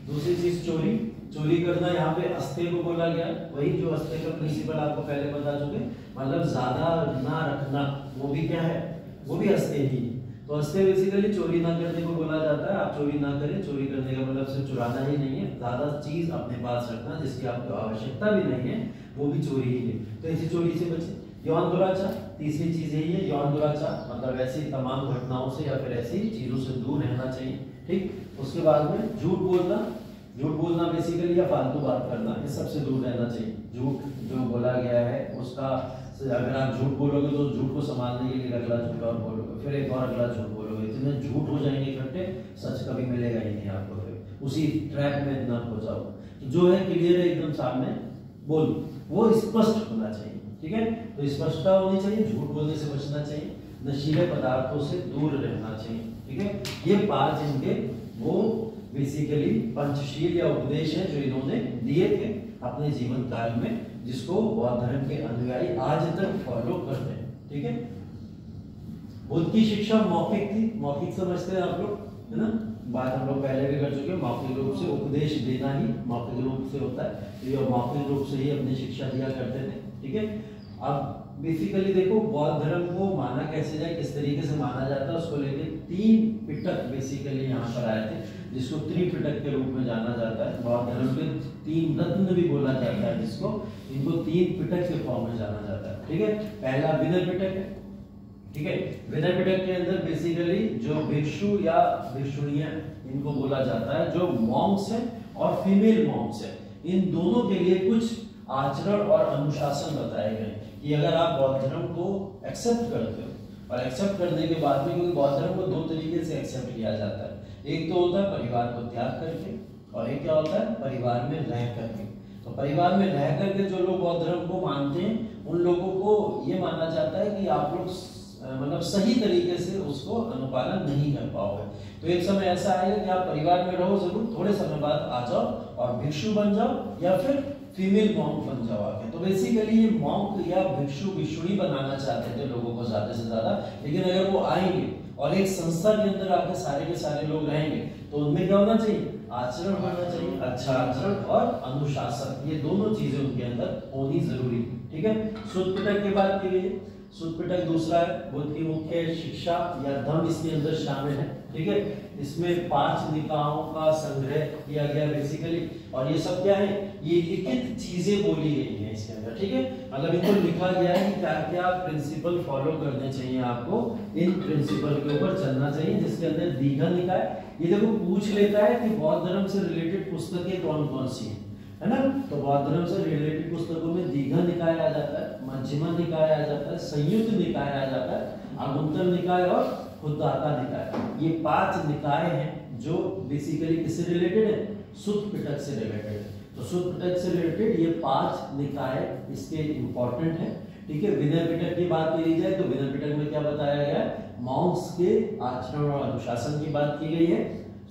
दूसरी चीज चोरी करना, यहाँ पे अस्ते को बोला गया, वही जो अस्ते का प्रिंसिपल आपको पहले बता चुके, मतलब ज्यादा ना रखना, वो भी क्या है? वो भी अस्ते ही। तो अस्ते बेसिकली चोरी ना करने को बोला जाता है। आप चोरी ना करें, चोरी करने का मतलब सिर्फ चुराना ही नहीं है, ज्यादा चीज अपने पास रखना जिसकी आपको आवश्यकता भी नहीं है, वो भी चोरी ही है। तो ऐसी चोरी से बचे। यौन दुराचार, तीसरी चीज यही है, यौन दुराचार मतलब ऐसी तमाम घटनाओं से या फिर ऐसी चीजों से दूर रहना चाहिए, ठीक। उसके बाद में झूठ बोलना बेसिकली या फालतू बात करना, इस सबसे दूर रहना चाहिए। झूठ जो बोला गया है उसका, अगर आप झूठ बोलोगे तो झूठ को संभालने के लिए अगला झूठ और बोलोगे, फिर एक और अगला झूठ बोलोगे, इतने झूठ हो जाएंगे इकट्ठे, सच कभी मिलेगा ही नहीं आपको, फिर उसी ट्रैप में इतना हो जाओगे। तो जो है क्लियर है एकदम सामने बोल, वो स्पष्ट होना चाहिए, ठीक है। तो स्पष्टता होनी चाहिए, झूठ बोलने से बचना चाहिए, नशीले पदार्थों से दूर रहना चाहिए, ठीक है। ये 5 इनके वो बेसिकली पंचशील या उपदेश है जो इन्होंने दिए थे अपने जीवन काल में, जिसको बौद्ध धर्म के अनुयायी आज तक फॉलो करते हैं, ठीक है। बुद्ध की शिक्षा मौखिक थी, मौखिक समझते हैं आप लोग, है ना। बात हम लोग पहले भी कर चुके हैं, मौखिक रूप से उपदेश देना ही मौखिक रूप से होता है, तो ये मौखिक रूप से ही अपनी शिक्षा दिया करते थे, ठीक है। अब बेसिकली देखो बौद्ध धर्म को माना कैसे जाए, किस तरीके से माना जाता है, उसको लेके 3 पिटक बेसिकली यहाँ पर आए थे, जिसको त्रिपिटक के रूप में जाना जाता है। बौद्ध धर्म के 3 रत्न भी बोला जाता है जिसको, इनको 3 पिटक के फॉर्म में जाना जाता है, ठीक है। पहला विनय पिटक है, ठीक है। विनय पिटक के अंदर बेसिकली जो भिक्षु या भिक्षुणियां इनको बोला जाता है, जो मॉन्क्स है और फीमेल मॉन्क्स है, इन दोनों के लिए कुछ आचरण और अनुशासन बताए गए कि अगर आप बौद्ध धर्म को एक्सेप्ट करते हो और एक्सेप्ट करने के बाद में, क्योंकि बौद्ध धर्म को दो तरीके से एक्सेप्ट किया जाता है। एक तो होता है परिवार को त्याग करके, और एक क्या होता है परिवार में रह करके। तो परिवार में रह करके जो लोग बौद्ध धर्म को मानते हैं उन लोगों को ये माना जाता है कि आप लोग मतलब सही तरीके से उसको अनुपालन नहीं कर पाओगे। तो एक समय ऐसा आएगा कि आप परिवार में रहो जरूर, थोड़े समय बाद आ जाओ और भिक्षु बन जाओ या फिर फीमेल मॉन्क बन जाओ आके। तो बेसिकली ये मॉन्क या भिक्षु भिक्षुणी बनाना चाहते थे लोगों को ज्यादा से ज्यादा, लेकिन अगर वो आएंगे और एक संस्था के अंदर आके सारे के सारे लोग रहेंगे तो उनमें क्या होना चाहिए, आचरण होना चाहिए, अच्छा आचरण और अनुशासन, ये दोनों चीजें उनके अंदर होनी जरूरी। ठीक है, शुद्ध पिटक की बात की गई है। शुद्ध पिटक दूसरा है, बुद्ध की मुख्य शिक्षा या धम्म इसके अंदर शामिल है। ठीक है, इसमें 5 निकायों का संग्रह किया गया बेसिकली, और ये सब क्या है, ये लिखित चीजें बोली गई हैं इसके अंदर। ठीक है, मतलब इनको लिखा गया है कि क्या क्या प्रिंसिपल फॉलो करने चाहिए आपको, इन प्रिंसिपल के ऊपर चलना चाहिए। जिसके अंदर दीघा निकाय, ये देखो पूछ लेता है कि बौद्ध धर्म से रिलेटेड पुस्तकें कौन कौन सी हैं, है ना। तो बौद्ध धर्म से रिलेटेड पुस्तकों में दीघा निकाय आ जाता है, मध्यमा निकाय आ जाता है, संयुक्त निकाय आ जाता है, आगुंतर निकाय और उद्दाता निकाय। ये 5 निकाय हैं जो बेसिकली किससे रिलेटेड है, शुद्ध पिटक से रिलेटेड है। तो शुद्ध पिटक से रिलेटेड ये 5 निकाय इसके इंपॉर्टेंट है। ठीक है, विनय पिटक की बात करी जाए तो विनय पिटक में क्या बताया गया है, मॉन्क्स के आचरण और अनुशासन की बात की गई है।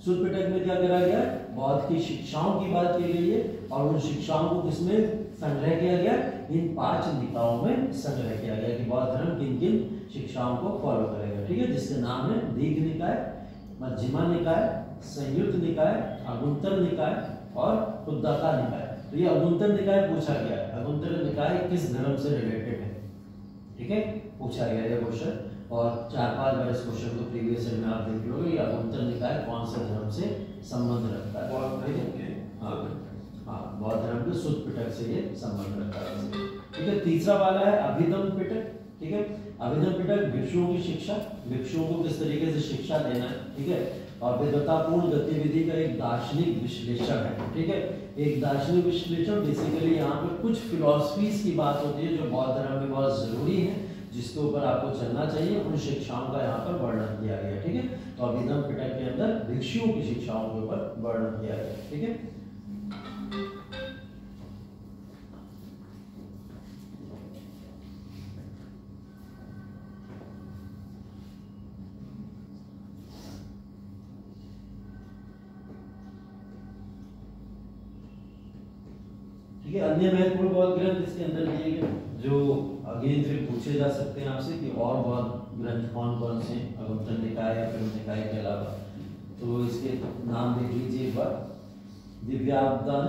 शुद्ध पिटक में क्या करा गया, बौद्ध की शिक्षाओं की बात की गई है, और उन शिक्षाओं को किसमें संग्रह किया गया, इन 5 निकायों में संग्रह किया गया कि बौद्ध धर्म किन किन शिक्षाओं को फॉलो करेगा। ठीक है, जिसके नाम है दीघ निकाय, मध्यमा निकाय, संयुक्त निकाय, आगुंतर निकाय और उद्दाता निकाय। तो ये आगुंतर निकाय पूछा गया है, आगुंतर निकाय किस धर्म से रिलेटेड है। ठीक है, पूछा गया ये क्वेश्चन, और 4-5 बार इस क्वेश्चन को प्रीवियस ईयर में आप देख लोगे। आगुंतर निकाय कौन से धर्म से संबंध रखता है, हाँ, बौद्ध धर्म के शुद्ध पिटक से ये संबंध रखता है। ठीक है, तीसरा वाला है अभिधम पिटक। ठीक है, अभिधम पिटक भिक्षुओं की शिक्षा, भिक्षुओं को किस तरीके से शिक्षा देना है। ठीक है, और विद्वतापूर्ण गतिविधि का एक दार्शनिक विश्लेषण है। ठीक है, एक दार्शनिक विश्लेषण बेसिकली यहाँ पे कुछ फिलॉसफीज की बात होती है जो बौद्ध धर्म में बहुत जरूरी है, जिसके ऊपर आपको चलना चाहिए, उन शिक्षाओं का यहाँ पर वर्णन किया गया। ठीक है, तो अभिधम पिटक के अंदर भिक्षुओं की शिक्षाओं के ऊपर वर्णन किया गया। ठीक है, ठीक है, अन्य महत्वपूर्ण बौद्ध ग्रंथ इसके अंदर दिए गए जो अगेन फिर पूछे जा सकते हैं आपसे कि और बौद्ध ग्रंथ कौन कौन से, आगुंतर निकाय या फिर निकाय के अलावा। तो इसके नाम देख लीजिए एक बार, दिव्यावदान,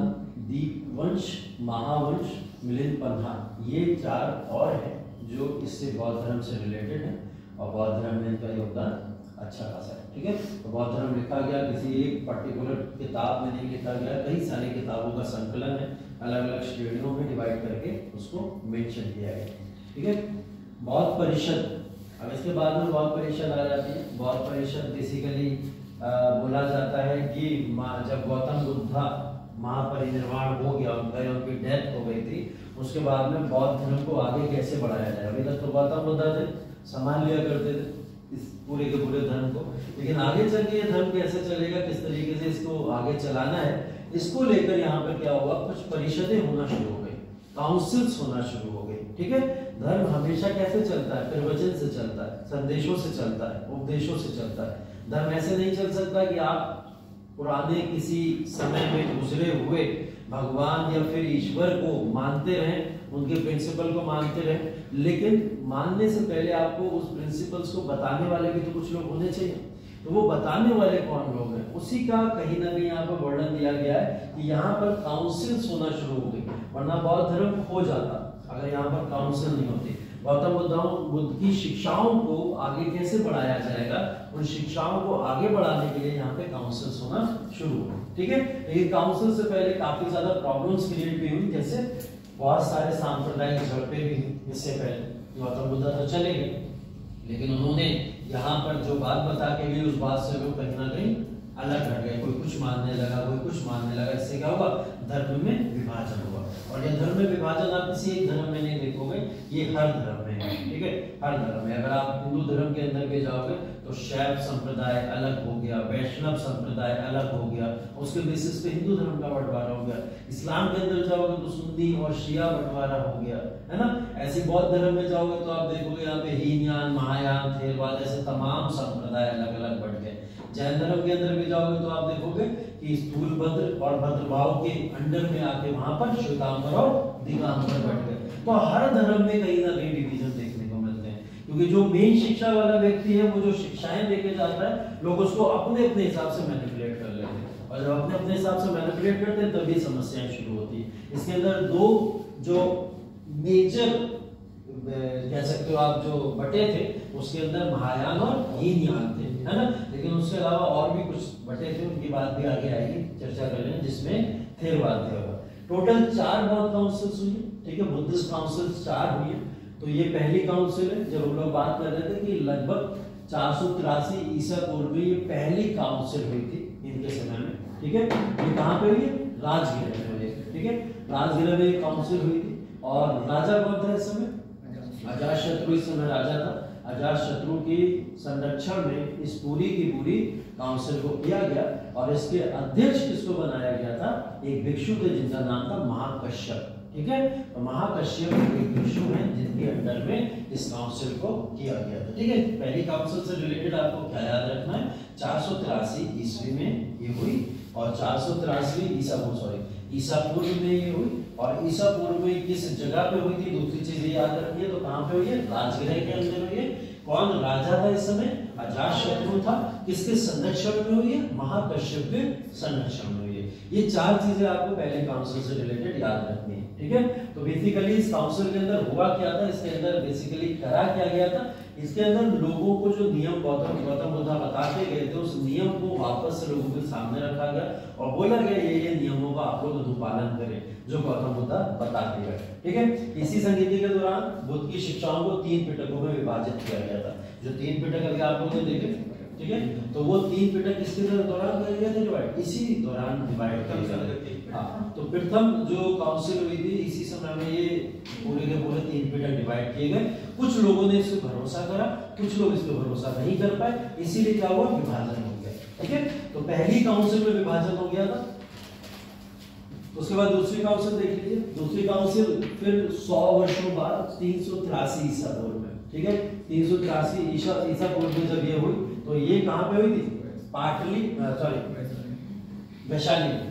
दीपवंश, महावंश, मिलिंद पन्हा, ये 4 और हैं जो इससे बौद्ध धर्म से रिलेटेड है, और बौद्ध धर्म में इनका योगदान अच्छा खासा है। ठीक है, तो बौद्ध धर्म लिखा गया किसी एक पर्टिकुलर किताब में नहीं लिखा गया, कई सारी किताबों का संकलन है, अलग अलग श्रेणियों में डिवाइड करके उसको मेंशन किया गया। ठीक है, बौद्ध परिषद, अब इसके बाद में बौद्ध परिषद आ जाती है। बौद्ध परिषद बेसिकली बोला जाता है कि जब गौतम बुद्धा महापरिनिर्वाण हो गया, उनकी डेथ हो गई थी, उसके बाद में बौद्ध धर्म को आगे कैसे बढ़ाया जाए। अभी तक तो गौतम बुद्धा थे, संभाल लिया करते थे इस पूरे के पूरे धर्म को, लेकिन आगे चल के ये धर्म कैसे चलेगा, किस तरीके से इसको आगे चलाना है, इसको लेकर यहाँ पे क्या हुआ, कुछ परिषदें होना शुरू हो गई, काउंसिल्स होना शुरू हो गई। ठीक है, धर्म हमेशा कैसे चलता है, प्रवचन से चलता है, संदेशों से चलता है, उपदेशों से चलता है। धर्म ऐसे नहीं चल सकता कि आप पुराने किसी समय में गुजरे हुए भगवान या फिर ईश्वर को मानते रहें, उनके प्रिंसिपल को मानते रहें, लेकिन मानने से पहले आपको उस प्रिंसिपल्स को बताने वाले भी तो कुछ लोग होने चाहिए। तो वो बताने वाले कौन लोग हैं, उसी का कहीं ना कहीं यहाँ पर वर्णन दिया गया है कि यहाँ पर काउंसिल्स होना शुरू हो गई, वरना बौद्ध धर्म खो जाता अगर यहाँ पर काउंसिल नहीं होती। गौतम बुद्ध की शिक्षाओं को आगे कैसे बढ़ाया जाएगा, उन शिक्षाओं को आगे बढ़ाने के लिए यहाँ पे काउंसिल्स होना शुरू हुए। ठीक है, लेकिन काउंसिल से पहले काफी ज्यादा प्रॉब्लम्स क्रिएट भी हुई, जैसे बहुत सारे सांप्रदायिक झड़पें भी हुई। इससे पहले गौतम बुद्ध तो चले गए, लेकिन उन्होंने यहाँ पर जो बात बता के गई उस बात से लोग कहीं ना कहीं अलग हट गए, कोई कुछ मानने लगा, कोई कुछ मानने लगा। इससे क्या होगा, धर्म में विभाजन हुआ। और ये धर्म में विभाजन आप किसी एक धर्म में नहीं देखोगे, ये हर धर्म में है, ठीक है, हर धर्म में। अगर आप हिंदू धर्म के अंदर भी जाओगे तो शैव संप्रदाय अलग हो गया, वैष्णव संप्रदाय अलग हो गया, उसके बेसिस पे हिंदू धर्म का बंटवारा हो गया। इस्लाम के अंदर जाओगे तो सुन्नी और शिया बंटवारा हो गया, है ना। ऐसे बौद्ध धर्म में जाओगे तो आप देखोगे यहाँ पे हीनयान, महायान, थेरवाद, ऐसे तमाम संप्रदाय अलग अलग बढ़ गए। जैन धर्म के अंदर भी जाओगे तो आप देखोगे कि स्थूलभद्र और भद्रभाव के अंडर में आके वहां पर श्वेतांबर और दिगंबर बढ़ गए। तो हर धर्म में कहीं ना कहीं डिवीजन देखने को मिलते हैं, क्योंकि जो मेन शिक्षा वाला व्यक्ति है वो जो शिक्षाएं देके जाता है, लोग उसको अपने अपने हिसाब से मैनिपुलेट कर लेते हैं, और जब अपने अपने हिसाब से मैनिपुलेट करते हैं तभी समस्याएं शुरू होती है। इसके अंदर दो जो मेजर कह सकते हो आप जो बटे थे, उसके अंदर महायान और हीनयान थे, है ना। लेकिन उसके अलावा और भी कुछ बटे थे, उनकी बात भी आगे आएगी, चर्चा कर लेंगे, जिसमें थेरवाद भी होगा। टोटल 4 बौद्ध काउंसिल्स हुई, ठीक है, बुद्धिस्ट काउंसिल्स 4 हुई। तो ये पहली काउंसिल है, जब हम लोग बात कर रहे थे कि लगभग 483 ईसा पूर्व में ये पहली काउंसिल हुई थी इनके समय में, ठीक है। ये कहाँ पे हुई है? राजगृह में हुई, ठीक है, राजगृह में एक काउंसिल हुई थी। और राजा कौन था इस समय? अजातशत्रु इस समय राजा था। अजातशत्रु की संरक्षण में इस पूरी की पूरी काउंसिल को किया गया, और इसके अध्यक्ष किसको बनाया गया था? एक भिक्षु थे जिनका नाम था महाकश्यप, ठीक है। तो महाकश्यप एक भिक्षु हैं जिनके अंडर में इस काउंसिल को किया गया था, ठीक है। पहली काउंसिल से रिलेटेड आपको क्या याद रखना है? 483 ईस्वी में ये हुई, और 483 ईसा पूर्व में ये हुई। और ईसा पूर्व में किस जगह पे हुई थी? दूसरी चीज ये याद रखिए, तो कहां पे हुई है? राजगृह के अंदर हुई है। कौन राजा था इस समय? अजातशत्रु था। किसके संरक्षण में हुई है? महाकश्यप के संरक्षण में हुई है। ये 4 चीजें आपको पहले काउंसिल से रिलेटेड याद रखनी है, ठीक है। तो बेसिकली इस काउंसिल के अंदर हुआ क्या था? इसके अंदर बेसिकली करा क्या गया था? इसके अंदर लोगों को जो नियम गौतम बुद्ध बताते गए थे, उस नियम को वापस से लोगों के सामने रखा गया और बोला गया ये नियमों का आप लोग अनुपालन करें जो गौतम बुद्ध बताते गए, ठीक है। इसी संगति के दौरान बुद्ध की शिक्षाओं को 3 पिटकों में विभाजित किया गया था। जो 3 पिटक अभी आप लोगों ने देखे, ठीक है, तो वो 3 पिटक किसके दौरान किए गए थे? डिवाइड इसी दौरान डिवाइड किए गए थे। हाँ, तो प्रथम जो काउंसिल हुई थी इसी समय में ये पूरे के पूरे 3 पिटक डिवाइड किए गए। कुछ लोगों ने इस पे भरोसा करा, कुछ लोग इस पे भरोसा नहीं कर पाए, इसीलिए क्या हुआ? विभाजन हो गया, ठीक है। तो पहली काउंसिल में विभाजन हो गया था। उसके बाद दूसरी काउंसिल देख लीजिए। दूसरी काउंसिल फिर 100 वर्षों बाद 383 ईसा पूर्व में, ठीक है, 383 ईसा पूर्व में जब ये हुई तो ये कहां पे हुई थी? वैशाली में।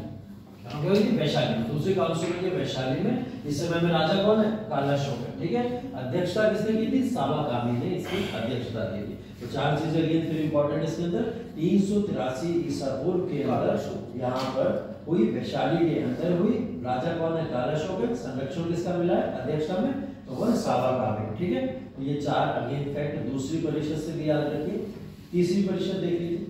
कहां पे हुई थी? वैशाली में। दूसरी काउंसिल हुई है वैशाली में। इस समय में राजा कौन है? कालाशोक है, ठीक है। अध्यक्षता किसने की थी? सावाकामी ने इसकी अध्यक्षता की थी। तो 4 चीजें अगेन फिर इंपॉर्टेंट इसके अंदर। 383 ईसा पूर्व के अंदर यहाँ पर हुई, वैशाली के अंदर हुई। राजा कौन है? कालाशोक है। संरक्षण किसका मिला है अध्यक्षता में? तो वो सावाकामी, ठीक है। तो ये 4 अगेन फैक्ट दूसरी परिषद से भी याद रखिए। तीसरी परिषद देख लीजिए।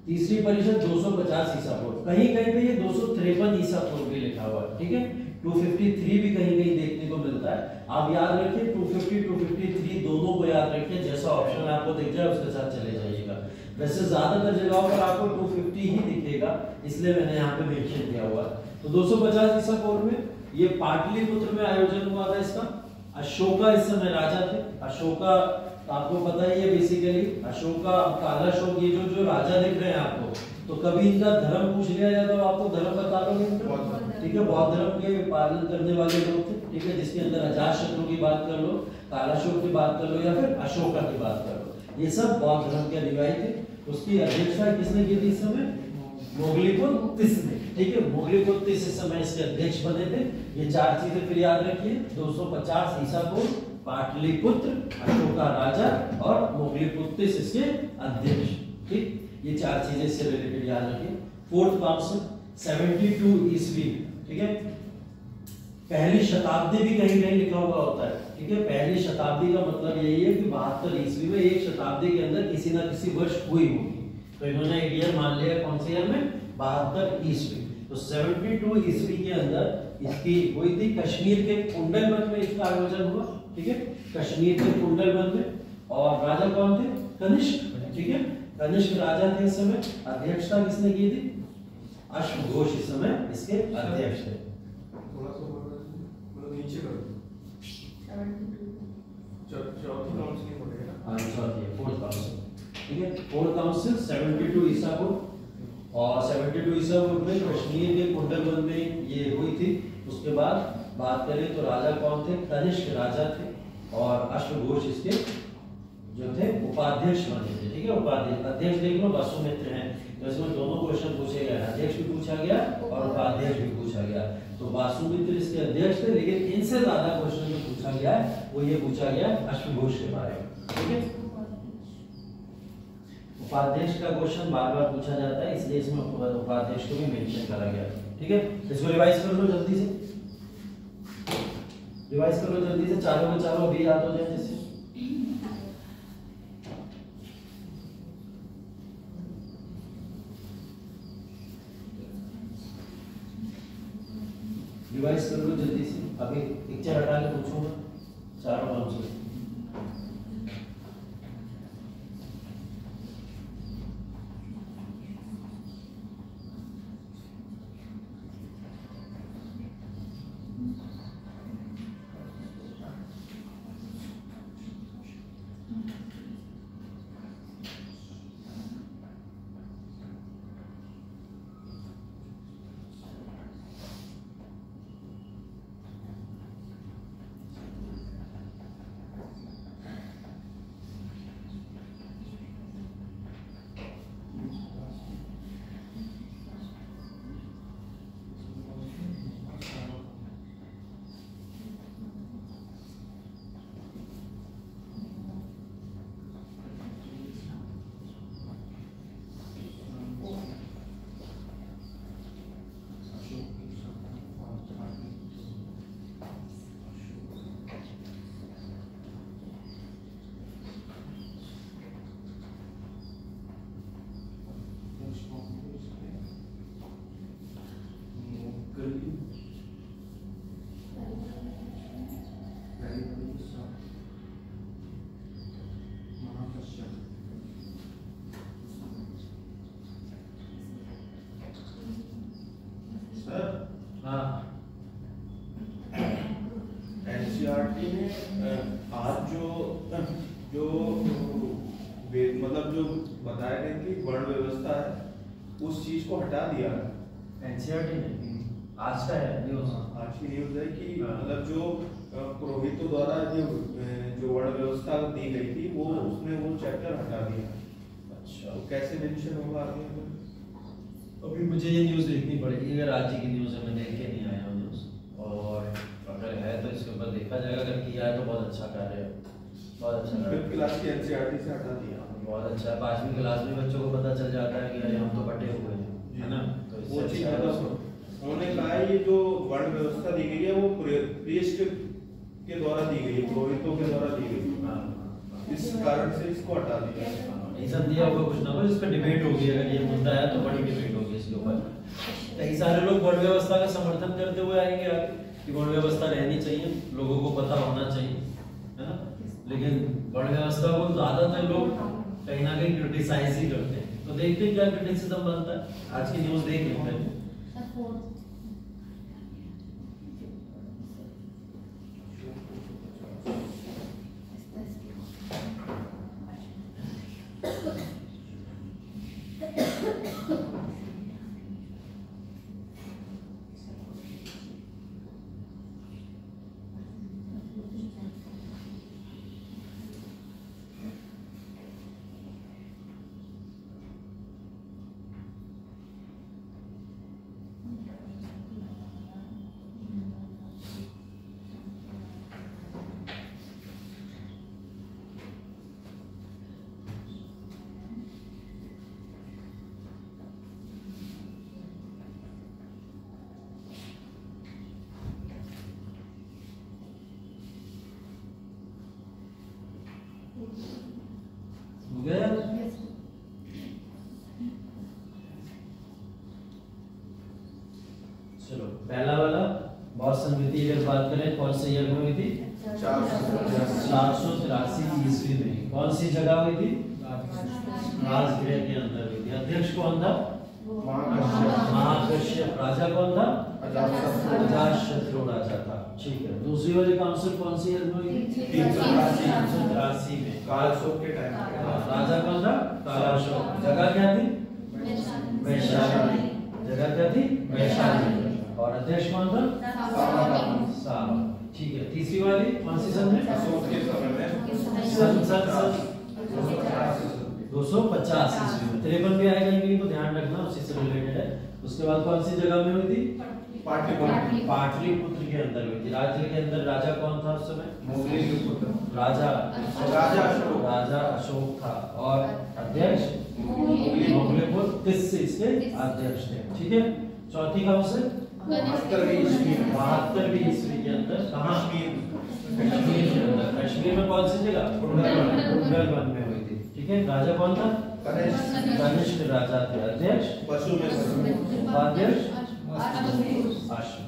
तीसरी परिषद 250 ईसा पूर्व, कहीं कहीं पे ये 253 ईसा पूर्व भी लिखा हुआ है, ठीक है। 253 भी कहीं कहीं देखने को मिलता है। आप याद रखिए 250 253 दोनों को याद रखिए, जैसा ऑप्शन आपको दिख जाए उसके साथ चले जाइएगा। वैसे ज्यादातर जगहों पर आपको 250 ही दिखेगा, इसलिए मैंने यहाँ पे मेंशन किया हुआ है। तो 250 ईसा पूर्व में ये पाटलिपुत्र में आयोजन हुआ था इसका। अशोका इस समय राजा थे। अशोका आपको पता ही है बेसिकली, अशोका, कालाशोक, ये जो राजा दिख रहे हैं आपको, तो कभी इनका धर्म पूछ लिया जाए तो आपको धर्म बता दोगे, ठीक है। बौद्ध धर्म के पालन करने वाले लोग थे, ठीक है, जिसके अंदर अजातशत्रु की बात कर लो, कालाशोक की बात कर लो, या फिर अशोका की बात कर लो, ये सब बौद्ध धर्म के अनुयायी थे। उसकी अध्यक्षता किसने की थी इस समय? मोगलीपुत्र ने, ठीक है। मोगलीपुत्र इस समय इसके अध्यक्ष बने थे। ये 4 चीजें फिर याद रखिए। 250 ईसा पूर्व, पाटलिपुत्र, अशोका राजा और मोगलीपुत्र इसके अध्यक्ष, ठीक। ये 4 चीजें इससे रिलेटेड याद रखिए। फोर्थ काउंसिल 72 ईस्वी, ठीक है। पहली शताब्दी भी कहीं कहीं लिखा हुआ होता है, ठीक है। पहली शताब्दी का मतलब यही है कि 72 ईस्वी में, एक शताब्दी के अंदर किसी ना किसी वर्ष हुई होगी। तो इन्होंने एक ईयर मान लिया, कौन से ईयर में? 72 ईस्वी। तो 72 ईस्वी के अंदर इसकी हुई थी। कश्मीर के कुंडलबंद में इसका आयोजन हुआ, ठीक है, कश्मीर के कुंडलबंद में। और राजा कौन थे? कनिष्क, ठीक है, कनिष्क राजा थे इस समय। अध्यक्षता किसने की थी? अश्वघोष इस समय इसके अध्यक्ष थे। थोड़ा सा मतलब नीचे करो। चौथी काउंसिल पड़ेगा ना? हाँ चौथी है, फोर्थ काउंसिल। ठीक है, फोर्थ काउंसिल 72 ईसा पूर्व, और 72 ईसा पूर्व में कश्मीर के कुंडलबंद में ये हुई थी। उसके बाद बात करें तो राजा कौन थे? तनिष्क राजा थे, और अश्वघोष इसके जो थे उपाध्यक्ष बने थे। ठीक है, उपाध्यक्ष, अध्यक्ष देख लो वासुमित्र हैं, तो इसमें दोनों क्वेश्चन पूछे गए, अध्यक्ष भी पूछा गया और उपाध्यक्ष भी पूछा गया। तो वासुमित्र इसके अध्यक्ष थे, लेकिन इनसे ज्यादा क्वेश्चन जो पूछा गया है वो ये पूछा गया अश्वघोष के बारे में। ठीक है, उपाध्यक्ष का क्वेश्चन बार बार पूछा जाता है, इसलिए इसमें उपाध्यक्ष को भी मेंशन करा गया। ठीक है, इसको रिवाइज कर लो जल्दी से, रिवाइज कर लो जल्दी से, चारों में चारों अभी याद हो जाए जैसे। रिवाइज कर लो जल्दी से, अभी पिक्चर हटा के पूछूंगा चारों नाम से। एनसीईआरटी ने आज जो मतलब जो बताया गया कि वर्ण व्यवस्था है उस चीज को हटा दिया है एनसीईआरटी ने। आज का है न्यूज़, आज की न्यूज़ है कि मतलब जो पुरोहितों द्वारा जो वर्ण व्यवस्था दी गई थी वो उसने वो चैप्टर हटा दिया। अच्छा, तो कैसे मेंशन होगा आगे? अभी मुझे ये न्यूज़ देखनी पड़ेगी, अगर आज की न्यूज़ है, मैं देख के नहीं आया हूँ न्यूज़, और अगर है तो इसके ऊपर देखा जाएगा, अगर किया है तो बहुत अच्छा कार्य है, बहुत अच्छा कार्य। 5th क्लास की एनसीईआरटी से हटा दिया, बहुत अच्छा है। 5वीं क्लास में बच्चों को पता चल जाता है कि अरे हम तो बटे हुए हैं, है ना, तो वो इससे चीज अच्छा है मतलब उन्होंने कहा है ये जो वर्ण व्यवस्था दी गई है वो प्रीस्ट के द्वारा दी गई है, पुरोहितों के द्वारा दी गई है, इस कारण से इसको हटा दिया है। ऐसा दिया होगा कुछ ना कुछ, इस पर डिबेट होगी, अगर ये मुद्दा है तो बड़ी डिबेट होगी इसके ऊपर। कई सारे लोग वर्ण व्यवस्था का समर्थन करते हुए आएंगे आगे कि वर्ण व्यवस्था रहनी चाहिए, लोगों को पता होना चाहिए, है ना, लेकिन वर्ण व्यवस्था को ज्यादातर लोग कहीं ना कहीं क्रिटिसाइज ही करते हैं। तो देखते हैं क्या क्रिटिसिज्म बनता है, आज की न्यूज़ देख लेते हैं। हो गया? चलो पहला वाला बहुत संगति अगर बात करें कौन से ईयर में हुई थी? 483 ईस्वी में। कौन सी जगह हुई थी? राजगृह के अंदर हुई थी। अध्यक्ष कौन था? महाकश्यप राजा कौन था? अजातशत्रु राजा था। ठीक है, दूसरी वाली काउंसिल कौन सी ईयर में हुई? 383 में कालाशोक के टाइम राजा कौन था? कालाशोक। जगह क्या थी? वैशाली। जगह क्या थी? वैशाली। और अध्यक्ष कौन था? साल। ठीक है, तीसरी वाली कौन सी सन में? अशोक के समय में 250 ईस्वी में। 53 भी आएगा इंग्लिश, तो ध्यान रखना, उसी से रिलेटेड है। उसके बाद कौन सी जगह में हुई थी? पाटलिपुत्र के अंदर हुई थी। राज्य के अंदर राजा कौन था उस समय? राजा अशोक था। और अध्यक्ष मोगलेपुत्र इसके अध्यक्ष थे। ठीक है, चौथी काउंसिल 72वीं ईस्वी के अंदर। कहाँ? कश्मीर के अंदर। कश्मीर में कौन सी जगह? कुंडलवन में हुई थी। ठीक है, राजा कौन था? कनिष्क राजा थे। अध्यक्ष? उपाध्यक्ष? अश्व।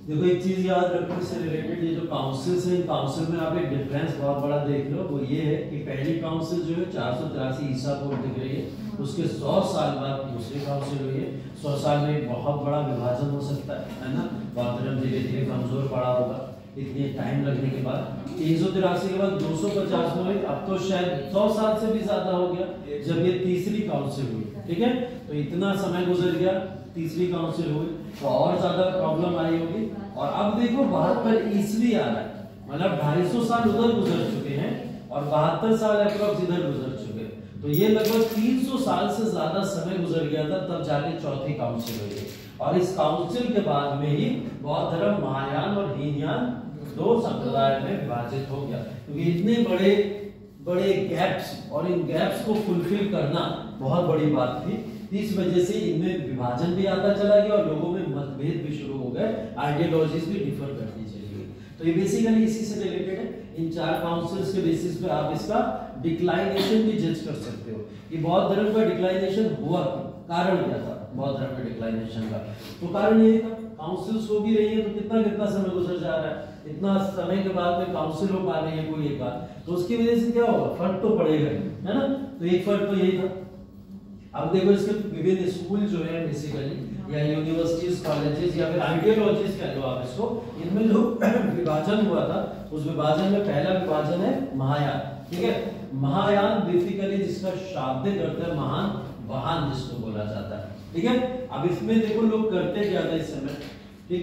देखो एक चीज याद रखो इससे रिलेटेड, ये जो काउंसिल है, काउंसिल में आप एक डिफरेंस बहुत बड़ा देख लो। वो ये है कि पहली काउंसिल जो है 483 ईसा पूर्व दिख रही है, उसके 100 साल बाद दूसरी काउंसिल हुई है। 100 साल में एक बहुत बड़ा विभाजन हो सकता है ना? बौद्ध धर्म धीरे धीरे कमजोर पड़ा होगा इतने टाइम लगने के बाद। 383 के बाद 250 में हुई। अब तो शायद 100 साल से भी ज्यादा हो गया जब ये तीसरी काउंसिल हुई। ठीक है, तो इतना समय गुजर गया, तीसरी काउंसिल हुई तो और ज्यादा प्रॉब्लम आई होगी। और अब देखो 72 ईस्वी आ रहा है, मतलब 250 साल उधर गुजर चुके हैं और 72 साल अप्रॉक्स इधर गुजर चुके हैं। तो ये लगभग 300 साल से ज्यादा समय गुजर गया था, तब जाके चौथी काउंसिल हुई। और इस काउंसिल के बाद में ही बौद्ध धर्म महायान और हीनयान दो संप्रदाय में विभाजित हो गया, क्योंकि इतने बड़े बड़े गैप्स और इन गैप्स को फुलफिल करना बहुत बड़ी बात थी। इस वजह से इनमें विभाजन भी आता चला गया और लोगों में मतभेद भी शुरू हो गए, आइडियोलॉजीज भी डिफर करनी चली गई। तो ये बेसिकली इसी से रिलेटेड है। इन 4 काउंसिल्स के बेसिस पे आप इसका डिक्लाइनेशन भी जज कर सकते हो कि बौद्ध धर्म का डिक्लाइनेशन हुआ, कारण क्या था बौद्ध धर्म के डिक्लाइनेशन का। तो कारण ये था, काउंसिल्स हो भी रही है तो कितना कितना समय गुजर जा रहा है, इतना समय के बाद में काउंसिल हो पा रही है कोई एक बार, तो उसकी वजह से क्या होगा, फर्क तो पड़ेगा ही, है ना? तो एक फर्क तो यही था। अब देखो इसके विभिन्न स्कूल जो है बेसिकली, या यूनिवर्सिटीज, कॉलेजेस, या फिर आइडियोलॉजीज कह लो आप इसको, इनमें जो विभाजन हुआ था, उस विभाजन में पहला विभाजन है महायान। ठीक है, महायान बेसिकली जिसका शाब्दिक अर्थ है महान, वाहन जिसको बोला जाता है। ठीक है, अब इसमें देखो लोग करते क्या था इस समय, ठीक,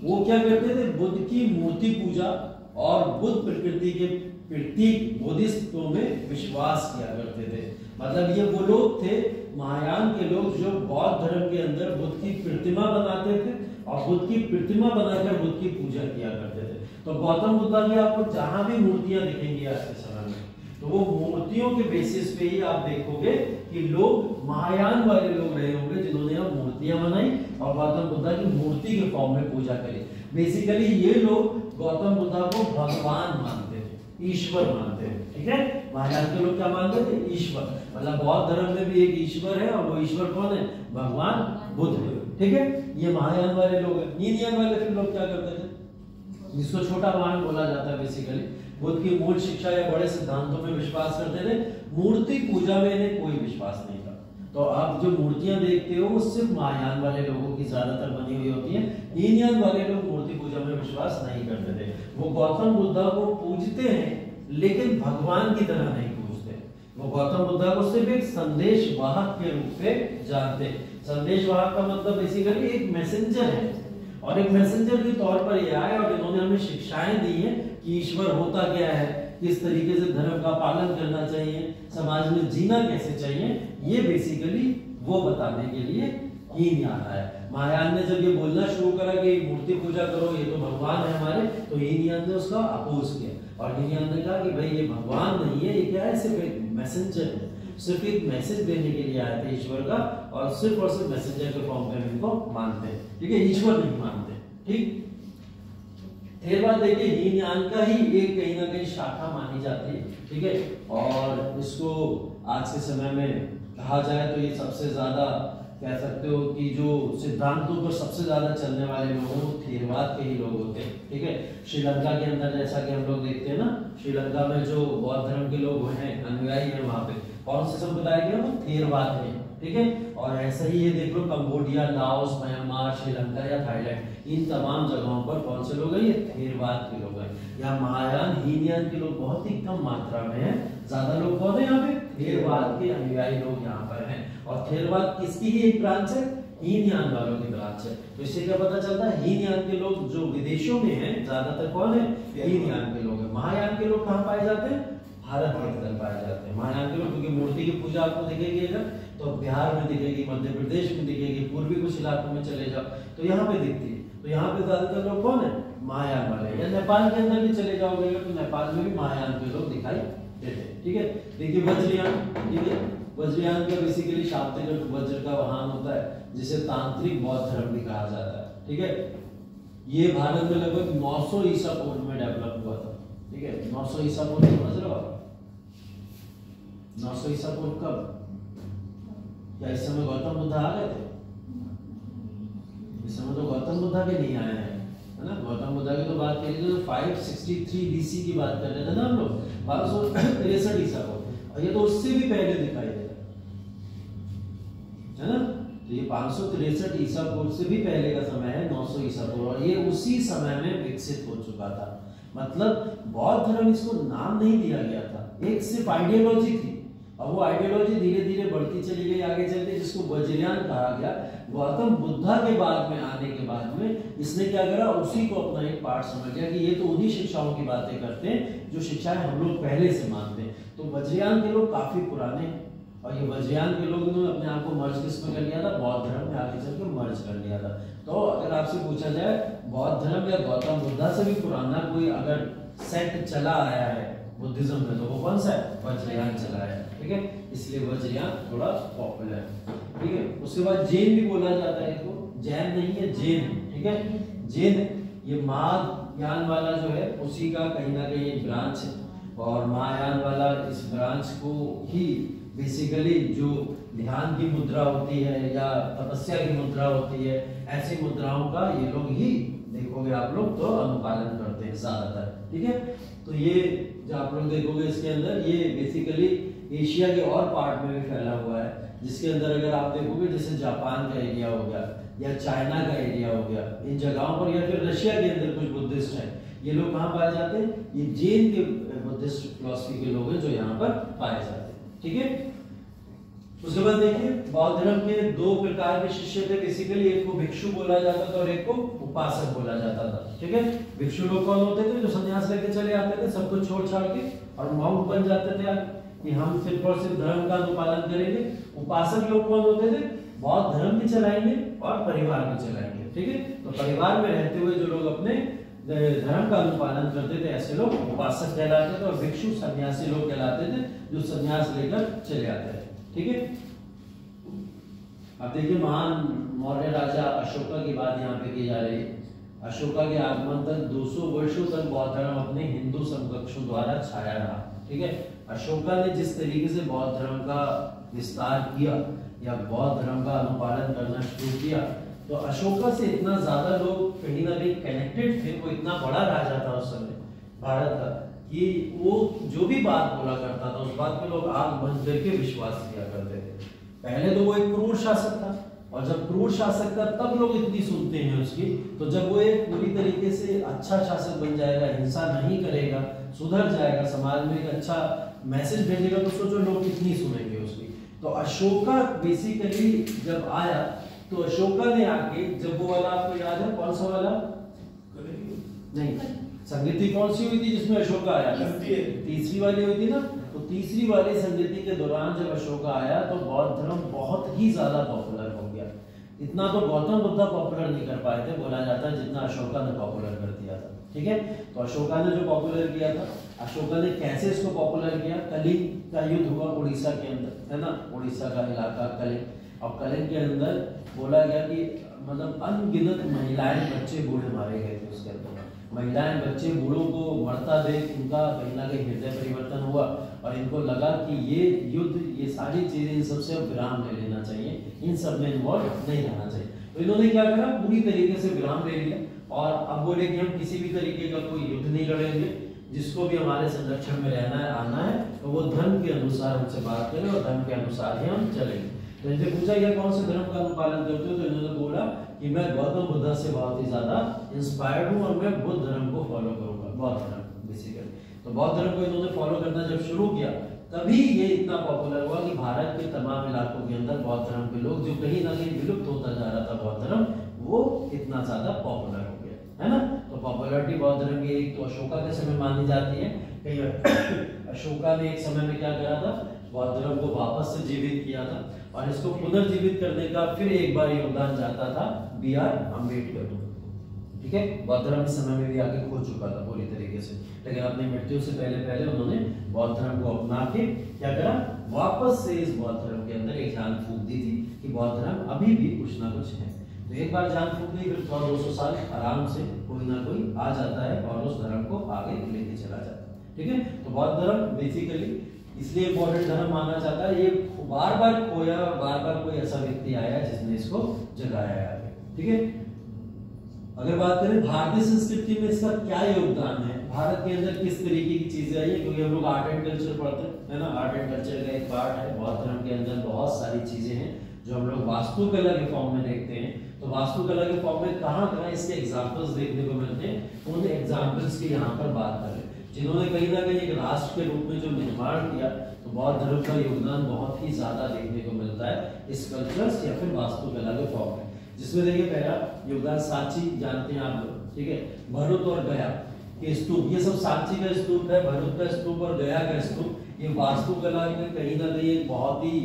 वो क्या करते थे, बुद्ध की मूर्ति पूजा और बुद्ध प्रकृति के प्रतीक बोधिसत्वों में विश्वास किया करते थे। मतलब ये वो लोग थे, महायान के लोग, जो बौद्ध धर्म के अंदर बुद्ध की प्रतिमा बनाते थे और बुद्ध की प्रतिमा बनाकर बुद्ध की पूजा किया करते थे। तो गौतम बुद्ध की आपको जहां भी मूर्तियां दिखेंगी आज के समय में, तो वो मूर्तियों के बेसिस पे ही आप देखोगे कि लोग महायान वाले लोग रहे होंगे जिन्होंने यहाँ मूर्तियां बनाई और गौतम बुद्ध की मूर्ति के फॉर्म में पूजा करी। बेसिकली ये लोग गौतम बुद्ध को भगवान मानते थे, ईश्वर मानते थे। ठीक है, महायान के लोग क्या मानते थे, ईश्वर। मतलब बौद्ध धर्म में भी एक ईश्वर है और वो ईश्वर कौन है, भगवान बुद्ध है। ठीक है, ये महायान वाले लोग हैं। हीनयान वाले फिर लोग क्या करते थे, जिसको छोटा वाहन बोला जाता है, बेसिकली बुद्ध की मूल शिक्षा या बड़े सिद्धांतों में विश्वास करते थे, मूर्ति पूजा में इन्हें कोई विश्वास नहीं था। तो आप जो मूर्तियां देखते हो वो सिर्फ महायान वाले लोगों की ज्यादातर बनी हुई होती है। हीनयान वाले लोग मूर्ति पूजा में विश्वास नहीं करते थे। वो गौतम बुद्ध को पूजते हैं लेकिन भगवान की तरह नहीं पूजते। वो गौतम बुद्ध को सिर्फ एक संदेश वाहक के रूप में जानते। संदेश वाहक का मतलब बेसिकली एक मैसेंजर है, और एक मैसेंजर के तौर पर ये आए और इन्होंने हमें शिक्षाएं दी हैं कि ईश्वर होता क्या है, किस तरीके से धर्म का पालन करना चाहिए, समाज में जीना कैसे चाहिए, ये बेसिकली वो बताने के लिए हीनयान आया। महायान ने जब ये बोलना शुरू करा कि मूर्ति पूजा करो, ये तो भगवान है हमारे, तो हीनयान ने उसका अपोज किया और हीनयान ने कहा कि भाई ये भगवान नहीं है, ये क्या है, सिर्फ एक मैसेंजर है, सिर्फ एक मैसेज देने के लिए आए थे ईश्वर का, और सिर्फ मैसेंजर के फॉर्म में इनको मानते हैं। ठीक है, ईश्वर नहीं मानते। ठीक, थेरवाद देखिए हीनयान का ही एक कहीं ना कहीं शाखा मानी जाती है। ठीक है, और इसको आज के समय में कहा जाए तो ये सबसे ज्यादा कह सकते हो कि जो सिद्धांतों पर सबसे ज्यादा चलने वाले लोग हैं वो थेरवाद के ही लोग होते हैं। ठीक है, श्रीलंका के अंदर जैसा कि हम लोग देखते हैं ना, श्रीलंका में जो बौद्ध धर्म के लोग हैं, अनुयायी हैं, वहां पे कौन से संप्रदाय के, वो थेरवाद है। ठीक है। और ऐसा ही ये देख लो कंबोडिया, लाओस, म्यांमार, श्रीलंका या थाईलैंड, इन तमाम जगहों पर कौन से लोग हैं? ये थेरवाद के लोग हैं। यहाँ महायान, हीनयान के लोग बहुत ही कम मात्रा में हैं। ज्यादा लोग कौन है यहाँ पे? थेरवाद के अनुयायी लोग यहाँ पर हैं। और थेरवाद किसकी ही एक ब्रांच है? हीनयान वालों की ब्रांच है। तो इससे क्या पता चलता है? हीनयान के लोग जो विदेशों में हैं ज्यादातर कौन है? हीनयान के लोग हैं। महायान के लोग कहाँ पाए जाते हैं? भारत के अंदर पाए जाते हैं महायान के लोग, क्योंकि मूर्ति की पूजा आपको दिखेगी अगर तो बिहार में दिखेगी, मध्य प्रदेश में दिखेगी, पूर्वी कुछ इलाकों में चले जाओ तो यहाँ पे दिखती है। तो यहाँ पे ज्यादातर लोग कौन है? महायान वाले। या नेपाल के अंदर भी चले जाओगे तो नेपाल में भी महायान के लोग दिखाई देते हैं। ठीक है, देखिए वज्रयान, ठीक है, वज्रयान का बेसिकली शाब्दिक अर्थ वज्र का वाहन होता है, जिसे तांत्रिक बौद्ध धर्म भी कहा जाता है। ठीक है, ये भारत में लगभग 900 ईसा पूर्व में डेवलप हुआ था। ठीक है, 900 ईसा पूर्व समझ रहे हो आप? 900 ईसा पूर्व कब? क्या इस समय गौतम बुद्ध आ गए थे? इस समय तो गौतम बुद्ध भी नहीं आए हैं, है ना। गौतम बुद्ध की तो बात करी तो 563 BC की बात कर रहे थे ना हम लोग, 563 ईसा पूर्व, और ये तो उससे भी पहले दिखाई दे रहा है ना। तो ये 563 ईसा पूर्व से भी पहले का समय है, 900 ईसा पूर्व, और ये उसी समय में विकसित हो चुका था। मतलब बौद्ध धर्म इसको नाम नहीं दिया गया था, एक सिर्फ आइडियोलॉजी थी, और वो आइडियोलॉजी धीरे धीरे बढ़ती चली गई आगे चलते, जिसको वज्रयान कहा गया। गौतम बुद्धा के बाद में आने के बाद में इसने क्या करा? उसी को अपना एक पार्ट समझ लिया कि ये तो उन्हीं शिक्षाओं की बातें करते हैं जो शिक्षाएं हम लोग पहले से मानते हैं। तो वज्रयान के लोग काफी पुराने हैं, और ये वज्रयान के लोग इन्होंने अपने आप को मर्ज किस में कर लिया था? बौद्ध धर्म में आगे चल के मर्ज कर लिया था। तो अगर आपसे पूछा जाए बौद्ध धर्म या गौतम बुद्धा से भी पुराना कोई अगर सेक्ट चला आया है बुद्धिज्म में, तो वो कौन सा है? वज्रयान चला है। ठीक है, इसलिए वज्रयान थोड़ा पॉपुलर है। ठीक है, उसके बाद जैन भी बोला जाता है, इसको जैन नहीं है, जैन। ठीक है, जैन ये महायान वाला जो है उसी का कहीं ना कहीं एक ब्रांच है, और महायान वाला इस ब्रांच को ही बेसिकली जो ध्यान की मुद्रा होती है या तपस्या की मुद्रा होती है, ऐसी मुद्राओं का ये लोग ही देखोगे आप लोग तो अनुपालन करते हैं ज्यादातर। ठीक है, तो ये जो आप लोग देखोगे इसके अंदर ये बेसिकली एशिया के और पार्ट में भी फैला हुआ है, जिसके अंदर अगर आप देखोगे जैसे जापान का एरिया हो गया या चाइना का एरिया हो गया, इन जगहों पर, या फिर रशिया के अंदर कुछ बुद्धिस्ट हैं, ये लोग कहाँ पाए जाते हैं? ये जैन के बुद्धिस्ट फिलॉसफी के लोग हैं जो यहाँ पर पाए जाते हैं। ठीक है, उसके बाद देखिए बौद्ध धर्म के दो प्रकार के शिष्य थे बेसिकली, एक को भिक्षु बोला जाता था और एक को उपासक बोला जाता था। ठीक है, भिक्षु लोग कौन होते थे? जो संन्यास लेके चले आते थे, सब कुछ छोड़ छाड़ के, और माउंट बन जाते थे कि हम सिर्फ और सिर्फ धर्म का अनुपालन करेंगे। उपासक लोग कौन होते थे? बौद्ध धर्म भी चलाएंगे और परिवार भी चलाएंगे। ठीक है, तो परिवार में रहते हुए जो लोग अपने धर्म का अनुपालन करते थे, ऐसे लोग उपासक कहलाते थे, और भिक्षु सन्यासी लोग कहलाते थे जो सन्यास लेकर चले आते थे। ठीक है, अब देखिए महान मौर्य राजा अशोका की बात यहाँ पे की जा रही है। अशोका के आगमन तक 200 वर्षों तक बौद्ध धर्म अपने हिंदू समकक्षों द्वारा छाया रहा। ठीक है, अशोका ने जिस तरीके से बौद्ध धर्म का विस्तार किया या बौद्ध धर्म का अनुपालन करना शुरू किया, तो अशोका से इतना ज्यादा लोग कहीं ना कहीं कनेक्टेड थे, वो इतना बड़ा राजा था उस समय भारत का, कि वो जो भी बात बोला करता था उस बात पे लोग आंख बंद करके विश्वास किया करते थे। पहले तो वो एक क्रूर शासक था, और जब क्रूर शासक था तब लोग इतनी सुनते हैं उसकी, तो जब वो एक पूरी तरीके से अच्छा शासक बन जाएगा, हिंसा नहीं करेगा, सुधर जाएगा, समाज में एक अच्छा मैसेज भेजेगा, तो सोचो लोग कितनी सुनेंगे उसकी। तो अशोका बेसिकली जब आया तो अशोका ने आके, जब वो वाला आपको याद है कौन सा वाला? नहीं, संगीति कौन सी हुई थी जिसमें अशोका आया? तीसरी वाली हुई थी ना। तो तीसरी वाली संगीति के दौरान जब अशोका आया तो बौद्ध धर्म बहुत ही ज्यादा पॉपुलर हो गया। इतना तो गौतम बुद्ध पॉपुलर नहीं कर पाए थे, बोला जाता है, जितना अशोका ने पॉपुलर कर दिया था। ठीक है, तो अशोका ने जो पॉपुलर किया था, अशोका ने कैसे इसको पॉपुलर किया? कलिंग का युद्ध हुआ उड़ीसा के अंदर, है ना, उड़ीसा का इलाका कलिंग, और कलिंग के अंदर बोला गया कि मतलब अनगिनत महिलाएं, बच्चे, बूढ़े मारे गए थे उसके अंदर। महिलाएं, बच्चे, बूढ़ों को मरता देख इनका कहीं ना कहीं हृदय परिवर्तन हुआ, और इनको लगा कि ये युद्ध, ये सारी चीजें, इन सबसे विराम ले लेना चाहिए, इन सब में इन्वॉल्व नहीं रहना चाहिए। तो इन्होंने क्या करा? पूरी तरीके से विराम ले लिया, और अब बोले कि हम किसी भी तरीके का कोई युद्ध नहीं लड़ेंगे, जिसको भी हमारे संरक्षण में रहना है, आना है, तो वो धर्म के अनुसार हमसे बात करें और धर्म के अनुसार ही हम चलेंगे। तो इनसे पूछा गया कौन से धर्म का अनुपालन करते हो, तो इन्होंने बोला कि मैं गौतम बुद्ध से बहुत ही ज्यादा इंस्पायर्ड हूँ और मैं बुद्ध धर्म को फॉलो करूंगा, बौद्ध धर्म बेसिकली। तो बौद्ध धर्म को इन्होंने फॉलो करना जब शुरू किया तभी ये इतना पॉपुलर हुआ कि भारत के तमाम इलाकों के अंदर बौद्ध धर्म के लोग, जो कहीं ना कहीं विलुप्त होता जा रहा था बौद्ध धर्म, वो इतना ज्यादा पॉपुलर हो गया, है ना। तो पॉपुलरिटी बौद्ध धर्म की एक तो अशोका के समय मानी जाती है, कहीं अशोका ने एक समय में क्या करा था, बौद्ध धर्म को वापस से जीवित किया था, और इसको पुनर्जीवित करने का फिर एक बार योगदान जाता था B.R. अम्बेडकर। ठीक है, बौद्ध धर्म इस समय में भी आगे खो चुका था पूरी तरीके से, लेकिन अपनी मृत्यु से पहले उन्होंने बौद्ध धर्म को अपना के क्या करा, वापस से इस बौद्ध धर्म के अंदर एक जान फूंक दी थी कि बौद्ध धर्म अभी भी कुछ ना कुछ है। तो एक बार जान फूंक दी, फिर 100-200 साल आराम से कोई ना कोई आ जाता है और उस धर्म को आगे लेके चला जाता है। ठीक है, तो बौद्ध धर्म बेसिकली इसलिए इम्पोर्टेंट धर्म माना जाता है, ये बार बार खोया और बार बार कोई ऐसा व्यक्ति आया जिसने इसको जगाया है। ठीक है, अगर बात करें भारतीय संस्कृति में इसका क्या योगदान है, भारत के अंदर किस तरीके की चीजें आई है, क्योंकि हम लोग आर्ट एंड कल्चर पढ़ते हैं ना, आर्ट एंड कल्चर का एक पार्ट है। बौद्ध धर्म के अंदर बहुत सारी चीजें हैं जो हम लोग वास्तुकला के फॉर्म में देखते हैं। तो वास्तुकला के फॉर्म में कहाँ कहाँ इसके एग्जाम्पल्स देखने को मिलते हैं, उन एग्जाम्पल्स की यहाँ पर बात करें, जिन्होंने कहीं ना कहीं एक राष्ट्र के रूप में जो निर्माण किया। तो बौद्ध धर्म का योगदान बहुत ही ज्यादा देखने को मिलता है इस कल्चर्स या फिर वास्तुकला के फॉर्म में, जिसमें देखिए पहला योगदान सांची, जानते हैं आप लोग, ठीक है, भरूच और गया के स्तूप, ये सब सांची का स्तूप है, भरूच का स्तूप और गया का स्तूप, ये वास्तुकला में कहीं ना कहीं एक बहुत ही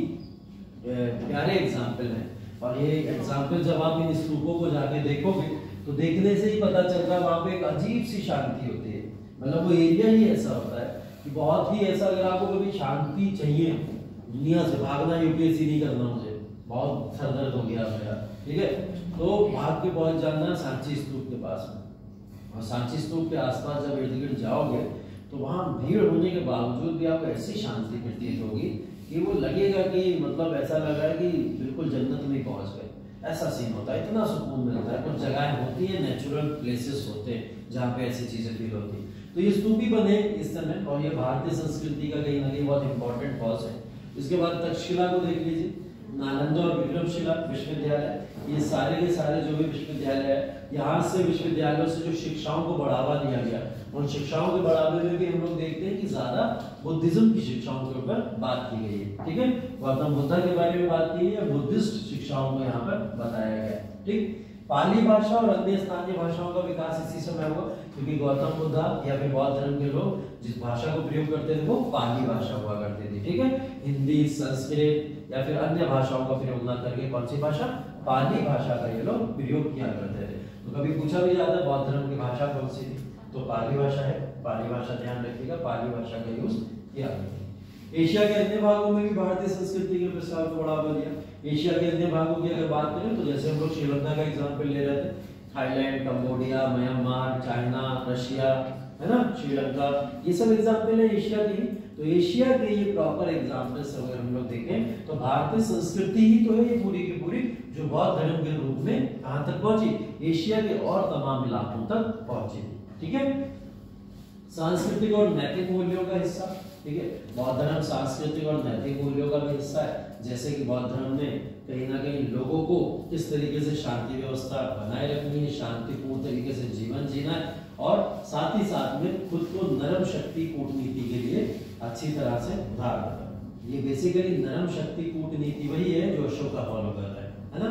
प्यारे एग्जाम्पल है। और ये एग्जाम्पल जब आप इन स्तूपों को जाके देखोगे तो देखने से ही पता चलता है वहां पे एक अजीब सी शांति होती है, मतलब वो एरिया ही ऐसा होता है कि बहुत ही ऐसा, अगर आपको कभी शांति चाहिए, दुनिया से भागना, यूपीएससी नहीं करना, मुझे बहुत सर दर्द हो गया मेरा, ठीक है, तो भाग के पहुंच जाना सांची स्तूप के पास में। और सांची स्तूप के आसपास जब इर्द गिर्द जाओगे तो वहां भीड़ होने के बावजूद भी आपको ऐसी शांति प्रतीत होगी कि वो लगेगा कि मतलब ऐसा लगा है कि बिल्कुल जन्नत में पहुंच गए, ऐसा सीन होता है, इतना सुकून मिलता है। कुछ जगह होती है, नेचुरल प्लेसेस होते हैं जहाँ पे ऐसी चीजें फील होती है। तो ये स्तूप भी बने इस समय, और ये भारतीय संस्कृति का कहीं ना कहीं बहुत इंपॉर्टेंट कॉज है। इसके बाद तक्षशिला को देख लीजिए, नालंदा और विक्रमशिला विश्वविद्यालय, ये सारे के सारे जो भी विश्वविद्यालय है, यहाँ से विश्वविद्यालयों से जो शिक्षाओं को बढ़ावा दिया गया, उन शिक्षाओं के बढ़ावे में भी हम लोग देखते हैं कि ज्यादा बुद्धिज्म की शिक्षाओं के ऊपर बात की गई है। ठीक है, गौतम बुद्ध के बारे में बात की है, बुद्धिस्ट शिक्षाओं को यहाँ पर बताया गया है। ठीक, पाली भाषा और अन्य स्थानीय भाषाओं का विकास इसी समय हुआ, क्योंकि गौतम बुद्ध या फिर बौद्ध धर्म के लोग जिस भाषा को प्रयोग करते थे वो पाली भाषा हुआ करती थी। ठीक है, हिंदी, संस्कृत या फिर अन्य भाषाओं का प्रयोग न करके कौन सी भाषा, पाली भाषा का ये लोग प्रयोग किया करते थे। तो कभी पूछा भी जाता है बौद्ध धर्म की भाषा कौन सी थी, तो पाली भाषा है, पाली भाषा ध्यान रखिएगा, पाली भाषा का यूज किया गया। एशिया के अन्य भागों में भी भारतीय संस्कृति के प्रसार को बढ़ावा दिया। एशिया के अन्य भागों की अगर बात करें तो जैसे हम लोग श्रीलंका का एग्जांपल ले रहे थे, Thailand, Cambodia, Myanmar, China, Russia, है ना, श्रीलंका, ये सब एग्जांपल है एशिया के। तो एशिया के ये प्रॉपर एग्जांपल्स अगर हम लोग देखें तो भारतीय संस्कृति ही तो है ये पूरी की पूरी, जो बौद्ध धर्म के रूप में कहां तक पहुंची, एशिया के और तमाम इलाकों तक पहुंची। ठीक है, सांस्कृतिक और नैतिक मूल्यों का हिस्सा। ठीक है, बौद्ध धर्म सांस्कृतिक और नैतिक मूल्यों का भी हिस्सा है, जैसे कि बौद्ध धर्म ने कहीं ना कहीं लोगों को किस तरीके से शांति व्यवस्था बनाए रखनी है, शांतिपूर्ण तरीके से जीवन जीना है, और साथ ही साथ में खुद को नरम शक्ति कूटनीति के लिए अच्छी तरह से उधार करना। ये बेसिकली नरम शक्ति कूटनीति वही है जो अशोका फॉलो कर रहा है ना।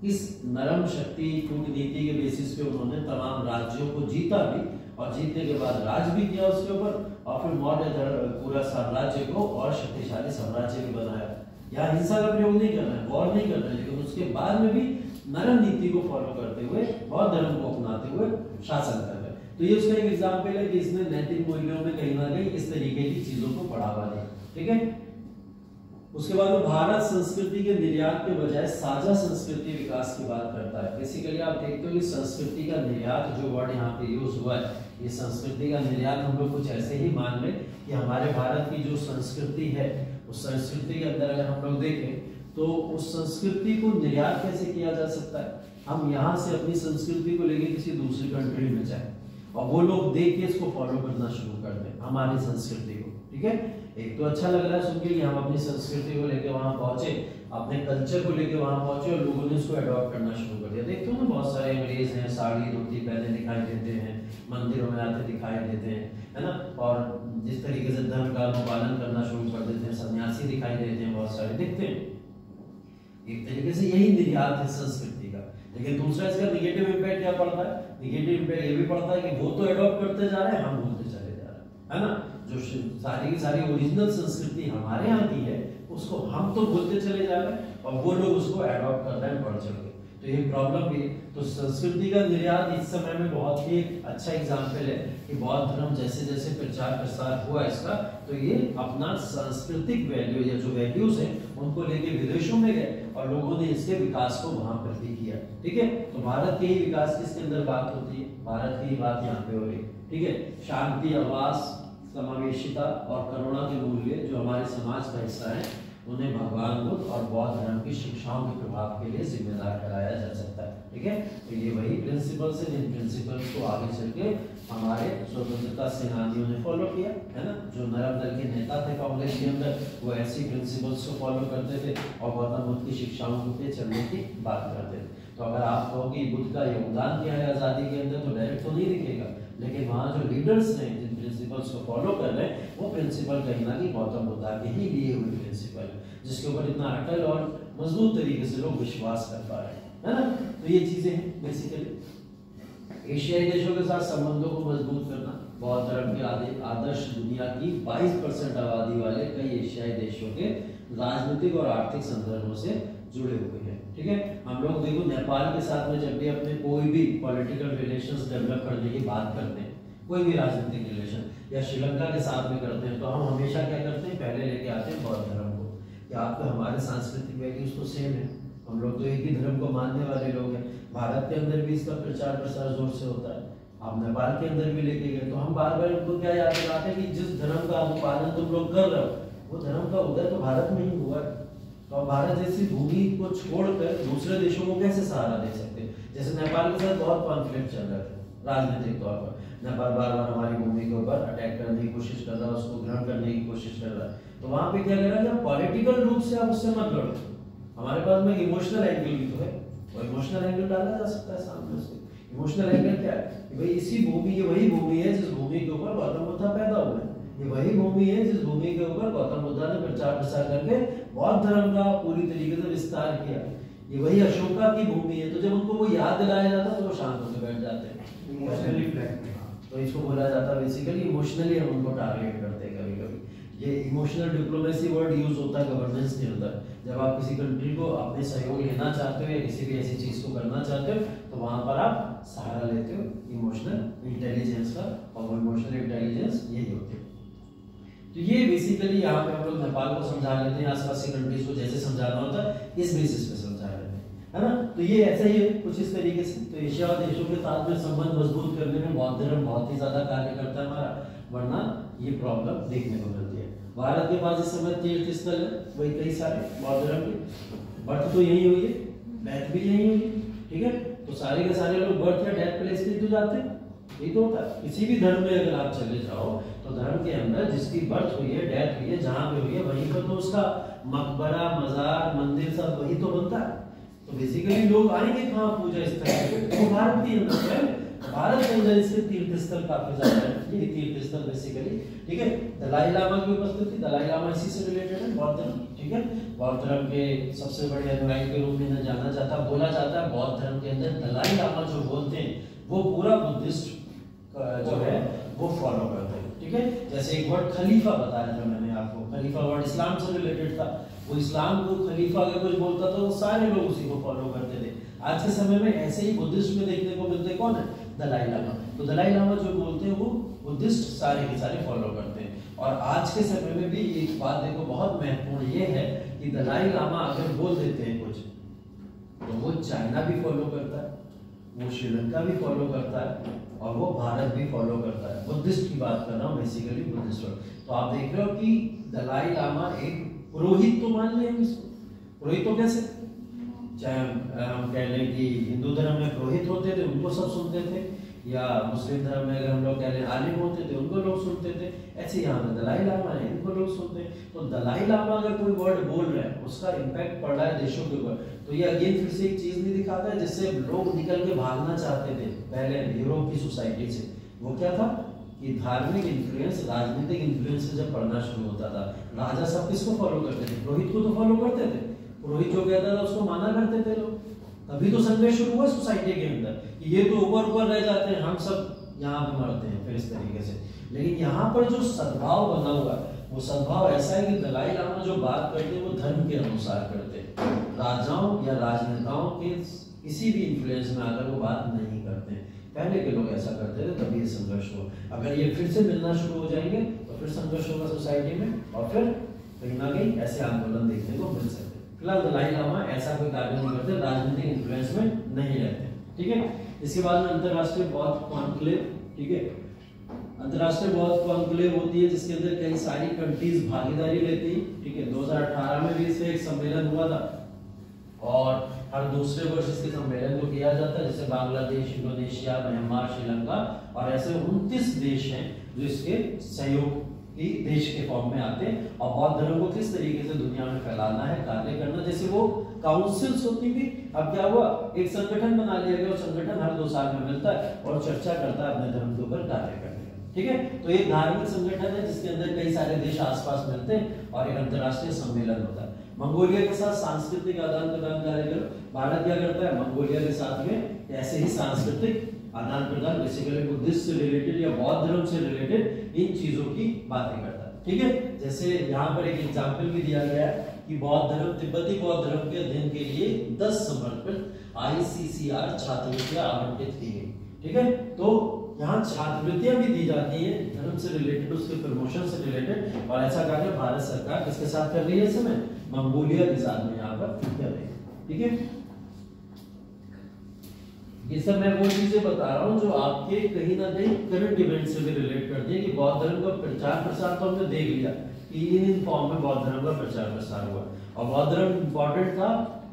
इस नरम शक्ति कूटनीति के बेसिस पे उन्होंने तमाम राज्यों को जीता भी, और जीतने के बाद राज भी किया उसके ऊपर, और फिर मौर्य पूरा साम्राज्य को और शक्तिशाली साम्राज्य भी बनाया। यहाँ हिंसा का प्रयोग नहीं करना है, वॉर नहीं करना है, लेकिन उसके बाद में भी नरम नीति को फॉलो करते हुए, बौद्ध धर्म को अपनाते हुए शासन कर रहे हैं। तो ये उसका एक एग्जाम्पल है कि इसने नैतिक मूल्यों में कहीं ना कहीं इस तरीके की चीजों को बढ़ावा दिया। ठीक है, उसके बाद वो भारत संस्कृति के निर्यात के बजाय साझा संस्कृति विकास की बात करता है। बेसिकली आप देखते हो कि संस्कृति का निर्यात जो वर्ड यहाँ पे यूज हुआ है, ये संस्कृति का निर्यात हम लोग कुछ ऐसे ही मान लें कि हमारे भारत की जो संस्कृति है, उस संस्कृति के अंदर अगर हम लोग देखें तो उस संस्कृति को निर्यात कैसे किया जा सकता है। हम यहाँ से अपनी संस्कृति को लेके किसी दूसरी कंट्री में जाए और वो लोग देख के इसको फॉलो करना शुरू कर दें, हमारी संस्कृति को। ठीक है, एक तो अच्छा लग रहा है सुन के कि हम अपनी संस्कृति को लेके वहां पहुंचे, अपने कल्चर को लेके वहां पहुंचे और लोगों ने इसको अडॉप्ट करना शुरू कर दिया। देखते हो ना बहुत सारे अंग्रेज हैं साड़ी धोती पहने दिखाई देते हैं, मंदिरों में आते दिखाई देते हैं, है ना, और जिस तरीके से धर्म का अनुपालन करना शुरू कर देते हैं, सन्यासी दिखाई देते हैं, बहुत सारे दिखते हैं। एक तरीके से यही निर्यात है संस्कृति का। लेकिन दूसरा इसका निगेटिव इम्पैक्ट क्या पड़ता है? निगेटिव इम्पैक्ट ये भी पड़ता है कि वो तो अडॉप्ट करते जा रहे हैं, हम भूलते चले जा रहे हैं, है ना। जो सारी की सारी ओरिजिनल संस्कृति हमारे यहाँ की है उसको हम तो भूलते चले जा रहे हैं और वो लोग उसको अडॉप्ट कर रहे हैं बढ़ चढ़ के। तो ये प्रॉब्लम भी है। तो संस्कृति का निर्यात इस समय में बहुत ही अच्छा एग्जाम्पल है कि बौद्ध धर्म जैसे जैसे प्रचार प्रसार हुआ इसका, तो ये अपना सांस्कृतिक वैल्यू या जो वैल्यूज हैं उनको लेके विदेशों में गए और लोगों ने इसके विकास को वहां पर भी किया। ठीक है, तो भारत के ही विकास की इसके अंदर बात होती है, भारत की ही बात यहाँ पे हो रही है। ठीक है, शांति, आवास, समावेशिता और करुणा के मूल्य जो हमारे समाज का हिस्सा है उन्हें भगवान बुद्ध और बौद्ध धर्म की शिक्षाओं के प्रभाव के लिए जिम्मेदार कराया जा सकता है। ठीक है, तो ये वही प्रिंसिपल्स है जिन प्रिंसिपल्स को आगे चल के हमारे स्वतंत्रता सेनानियों ने फॉलो किया, है ना। जो नरम दल के नेता थे कांग्रेस के अंदर, वो ऐसी प्रिंसिपल्स को फॉलो करते थे और गौतम बुद्ध की शिक्षाओं पे चलने की बात करते थे। तो अगर आप कहो कि बुद्ध का योगदान क्या है आज़ादी के अंदर, तो डायरेक्ट तो नहीं दिखेगा, लेकिन वहाँ जो लीडर्स हैं जिन प्रिंसिपल्स को फॉलो कर रहे हैं वो प्रिंसिपल कहीं ना कहीं गौतम बुद्ध के ही लिए हुए प्रिंसिपल है, जिसके ऊपर इतना अटल और मजबूत तरीके से लोग विश्वास कर पा रहे हैं, है ना। तो ये चीजें हैं बेसिकली। एशियाई देशों के साथ संबंधों को मजबूत करना, बौद्ध धर्म के आदर्श दुनिया की 22% आबादी वाले कई एशियाई देशों के राजनीतिक और आर्थिक संदर्भों से जुड़े हुए हैं। ठीक है, हम लोग देखो नेपाल के साथ में जब भी अपने कोई भी पॉलिटिकल रिलेशंस डेवलप करने की बात करते हैं, कोई भी राजनीतिक रिलेशन, या श्रीलंका के साथ में करते हैं, तो हम हमेशा क्या करते हैं, पहले लेके आते हैं बौद्ध धर्म को कि आपके हमारे सांस्कृतिक वैल्यूज तो सेम है, हम लोग तो एक ही धर्म को मानने वाले लोग हैं। भारत के अंदर भी इसका प्रचार प्रसार जोर से होता है, आप नेपाल के अंदर भी लेके गए, तो हम बार बार उनको क्या याद दिलाते हैं कि जिस धर्म का अनुपालन तुम लोग कर रहे हो वो धर्म का उदय तो भारत में ही हुआ है। तो अब भारत जैसी भूमि को छोड़कर दूसरे देशों को कैसे सहारा दे सकते हैं? जैसे नेपाल के साथ बहुत कॉन्फ्लिक्ट चल रहा था राजनीतिक तौर पर, नेपाल बार बार हमारी भूमि के ऊपर अटैक करने की कोशिश कर रहा है, उसको ग्रहण करने की कोशिश कर रहा है। तो वहां पे क्या कर रहा है, पॉलिटिकल रूप से आप उससे मत लड़ो, हमारे पास में इमोशनल एंगल भी तो है, और इमोशनल एंगल डाला जा सकता है सामने से। इमोशनल एंगल क्या है कि भाई इसी भूमि, ये वही भूमि है जिस भूमि के ऊपर गौतम बुद्ध पैदा हुए, ये वही भूमि है जिस भूमि के ऊपर गौतम बुद्ध ने प्रचार प्रसार करके बौद्ध धर्म का पूरी तरीके से विस्तार किया, ये वही अशोका की भूमि है। तो जब उनको वो याद दिलाया जाता है तो वो शांत होकर बैठ जाते हैं, इमोशनली फ्लैट। तो इसको बोला जाता है बेसिकली इमोशनली हम उनको टारगेट करते हैं कभी कभी। ये इमोशनल डिप्लोमेसी वर्ड यूज होता है गवर्नेंस के अंदर, जब आप किसी कंट्री को अपने सहयोग लेना चाहते हो या किसी भी ऐसी चीज को करना चाहते हो तो वहां पर आप सहारा लेते हो इमोशनल इंटेलिजेंस का, और वो इमोशनल इंटेलिजेंस यही होती है। तो ये बेसिकली यहाँ पे हम लोग नेपाल को समझा लेते हैं, आसपास की कंट्रीज को जैसे समझाना होता है इस बेसिस पे समझा लेते हैं, है ना। तो ये ऐसा ही है कुछ इस तरीके से। तो एशिया देशों के साथ में संबंध मजबूत करने में बौद्ध धर्म बहुत ही ज्यादा कार्य करता है हमारा, वरना ये प्रॉब्लम देखने को मिलती है। भारत के पास इस समय तीर्थ स्थल है वही कई सारे बौद्ध धर्म के, बर्थ तो यही हुई है, डेथ भी यही हुई है। ठीक है, तो सारे के सारे लोग बर्थ या डेथ प्लेस पे तो जाते हैं, यही तो होता है। किसी भी धर्म में अगर आप चले जाओ तो धर्म के अंदर जिसकी बर्थ हुई है, डेथ हुई है, जहां पे हुई है वहीं पर तो उसका मकबरा, मजार, मंदिर सब वही तो बनता है। तो बेसिकली लोग आएंगे कहाँ पूजा स्थल पे, तो भारत के अंदर है, भारत के अंदर इसके तीर्थ स्थल काफी ज्यादा है, ये तीर्थ स्थल बेसिकली। ठीक है, दलाई लामा की उपस्थिति, दलाई लामा इसी से रिलेटेड है, बौद्ध धर्म। ठीक है, बौद्ध धर्म के सबसे बड़े अनुयायी के रूप में जाना जाता है, बोला जाता है बौद्ध धर्म के अंदर दलाई लामा जो बोलते हैं वो पूरा बुद्धिस्ट जो है वो फॉलो करते हैं। ठीक है, जैसे एक वर्ड खलीफा बताया था मैंने आपको, खलीफा वर्ड इस्लाम से रिलेटेड था, वो इस्लाम को खलीफा अगर कुछ बोलता था वो सारे लोग उसी को फॉलो करते थे। आज के समय में ऐसे ही बुद्धिस्ट में देखने को मिलते कौन है, दलाई लामा। तो दलाई लामा जो बोलते हैं वो बुद्धिस्ट सारे के सारे फॉलो करते हैं। और आज के समय में भी एक बात देखो बहुत महत्वपूर्ण ये है कि दलाई लामा अगर बोल देते हैं कुछ तो वो चाइना भी फॉलो करता है, वो श्रीलंका भी फॉलो करता है, और वो भारत भी फॉलो करता है। बुद्धिस्ट की बात कर रहा हूँ बेसिकली, बुद्धिस्ट। तो आप देख रहे हो कि दलाई लामा एक पुरोहित तो मान लें इसको, पुरोहित तो कैसे, चाहे हम कह लें कि हिंदू धर्म में पुरोहित होते थे उनको सब सुनते थे, या मुस्लिम धर्म में अगर हम लोग कह लें आलिम होते थे उनको लोग सुनते थे, ऐसे यहाँ पे दलाई लामा है इनको लोग सुनते हैं। तो दलाई लामा अगर कोई वर्ड बोल रहा है उसका इम्पैक्ट पड़ रहा है देशों के ऊपर, तो ये अगेन फिर से एक चीज नहीं दिखाता है जिससे लोग निकल के भागना चाहते थे पहले यूरोप की सोसाइटी से। वो क्या था कि धार्मिक इन्फ्लुएंस, राजनीतिक इन्फ्लुएंस से जब पढ़ना शुरू होता था, राजा सब किसको फॉलो करते थे? पुरोहित को तो फॉलो करते थे, पुरोहित जो कहता था उसको माना करते थे लोग। तभी तो संघर्ष शुरू हुआ सोसाइटी के अंदर कि ये तो ऊपर ऊपर रह जाते हैं, हम सब यहाँ पे मरते हैं फिर इस तरीके से। लेकिन यहाँ पर जो सद्भाव बना हुआ वो सद्भाव ऐसा है कि दलाई लामा जो बात करते हैं वो धर्म के अनुसार करते हैं, राजाओं या राजनेताओं के किसी भी इन्फ्लुएंस में आकर वो बात नहीं करते हैं। पहले के लोग ऐसा करते थे, तभी ये संघर्ष हुआ। अगर ये फिर से मिलना शुरू हो जाएंगे तो फिर संघर्ष होगा सोसाइटी में और फिर कहीं ना कहीं ऐसे आंदोलन देखने को मिल सकते हैं। फिलहाल दलाई लामा ऐसा कोई कार्य नहीं करते, राजनीतिक इन्फ्लुएंस में नहीं रहते, ठीक है। इसके बाद में अंतरराष्ट्रीय बौद्ध कॉन्क्लेव, ठीक है। अंतरराष्ट्रीय बौद्ध कॉन्क्लेव होती है जिसके अंदर कई सारी कंट्रीज भागीदारी लेती है, ठीक है। 2018 में भी इसमें एक सम्मेलन हुआ था और हर दूसरे वर्ष इसके सम्मेलन को किया जाता है, जैसे बांग्लादेश, इंडोनेशिया, म्यांमार, श्रीलंका और ऐसे 29 देश हैं जो इसके सहयोग की देश के फॉर्म में आते हैं और बौद्ध धर्म को किस तरीके से दुनिया में फैलाना है, कार्य करना। जैसे वो काउंसिल्स होती थी, अब क्या हुआ, एक संगठन बना लिया गया और संगठन हर 2 साल में मिलता है और चर्चा करता है अपने धर्म के ऊपर कार्य करने का, ठीक है। तो एक धार्मिक संगठन है जिसके अंदर कई सारे देश आसपास मिलते हैं और एक अंतरराष्ट्रीय सम्मेलन होता है। मंगोलिया के साथ सांस्कृतिक आदान प्रदान कार्यक्रम भारत क्या करता है, मंगोलिया के साथ में ऐसे ही सांस्कृतिक आदान प्रदान बेसिकली बुद्धिस्ट से रिलेटेड या बौद्ध धर्म से रिलेटेड इन चीजों की बातें करता है, ठीक है। जैसे यहाँ पर एक एग्जाम्पल भी दिया गया है कि बौद्ध धर्म, तिब्बती बौद्ध धर्म के अध्ययन के लिए 10 समर्पित ICCR छात्रवृत्तियां आवंटित की गई, ठीक है। तो यहाँ छात्रवृत्तियां भी दी जाती है धर्म से रिलेटेड, उसके प्रमोशन से रिलेटेड, और ऐसा कार्य भारत सरकार किसके साथ कर रही है इस समय, मंगोलिया के साथ में यहाँ पर कर रही है, ठीक है। ये सब मैं वो चीजें बता रहा हूँ जो आपके कहीं ना कहीं करंट इवेंट से भी रिलेट करती है कि बौद्ध धर्म का प्रचार प्रसार तो हमने देख लिया कि इन फॉर्म में बौद्ध धर्म का प्रचार प्रसार हुआ और बौद्ध धर्म इंपॉर्टेंट था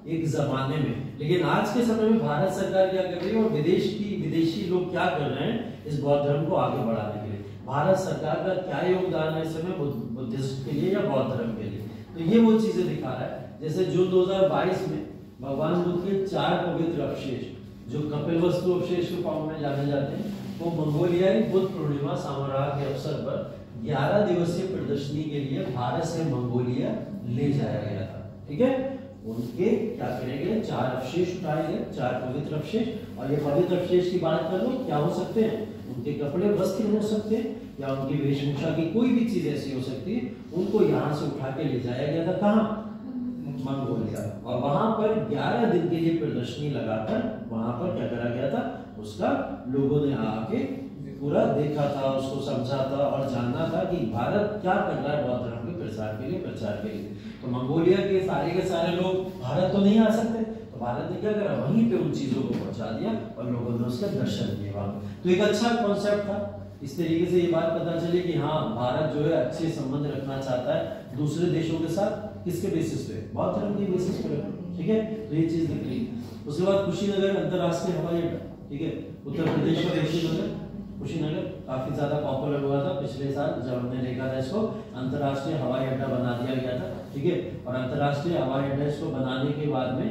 एक जमाने में, लेकिन आज के समय में भारत सरकार क्या कर रही है और विदेशी लोग क्या कर रहे हैं इस बौद्ध धर्म को आगे बढ़ाने के लिए। भारत सरकार का क्या योगदान है इस समय बुद्धिस्ट के लिए या बौद्ध धर्म के लिए, तो ये वो चीजें दिखा रहा है। जैसे जून 2022 में भगवान बुद्ध के 4 पवित्र अवशेष जो कपिलवस्तु अवशेष के फॉर्म में जाने जाते हैं, वो मंगोलियाई बुद्ध पूर्णिमा समारोह के अवसर पर 11 दिवसीय प्रदर्शनी के लिए भारत से मंगोलिया ले जाया गया था, ठीक है। उनके क्या करेंगे 4 अवशेष उठाए गए, 4 पवित्र अवशेष, और ये पवित्र अवशेष की बात कर लो क्या हो सकते हैं, उनके कपड़े वस्त्र हो सकते हैं या उनकी वेशभूषा की कोई भी चीज ऐसी हो सकती है, उनको यहाँ से उठा के ले जाया गया था कहाँ, मंगोलिया, और वहां पर 11 दिन के लिए प्रदर्शनी लगाकर वहां पर क्या करा गया था, उसका लोगों ने आके पूरा देखा था, उसको समझा था और जानना था कि भारत क्या कर रहा है बौद्ध धर्म के प्रचार के लिए। तो मंगोलिया के सारे लोग भारत तो नहीं आ सकते, तो भारत ने क्या करा, वहीं पे उन चीजों को पहुंचा दिया और लोगों ने उसका दर्शन किया वहां पे। तो एक अच्छा कॉन्सेप्ट था, इस तरीके से ये बात पता चली कि हाँ भारत जो है अच्छे संबंध रखना चाहता है दूसरे देशों के साथ, किसके बेसिस पे, बौद्ध धर्म के बेसिस पे, ठीक है। तो ये चीज दिख रही। उसके बाद कुशीनगर अंतरराष्ट्रीय हवाई अड्डा, ठीक है, उत्तर प्रदेश का कुशीनगर काफी ज्यादा पॉपुलर हुआ था पिछले साल जब हमने देखा था इसको, अंतरराष्ट्रीय हवाई अड्डा बना दिया गया था, ठीक है। और अंतरराष्ट्रीय हवाई अड्डा इसको बनाने के बाद में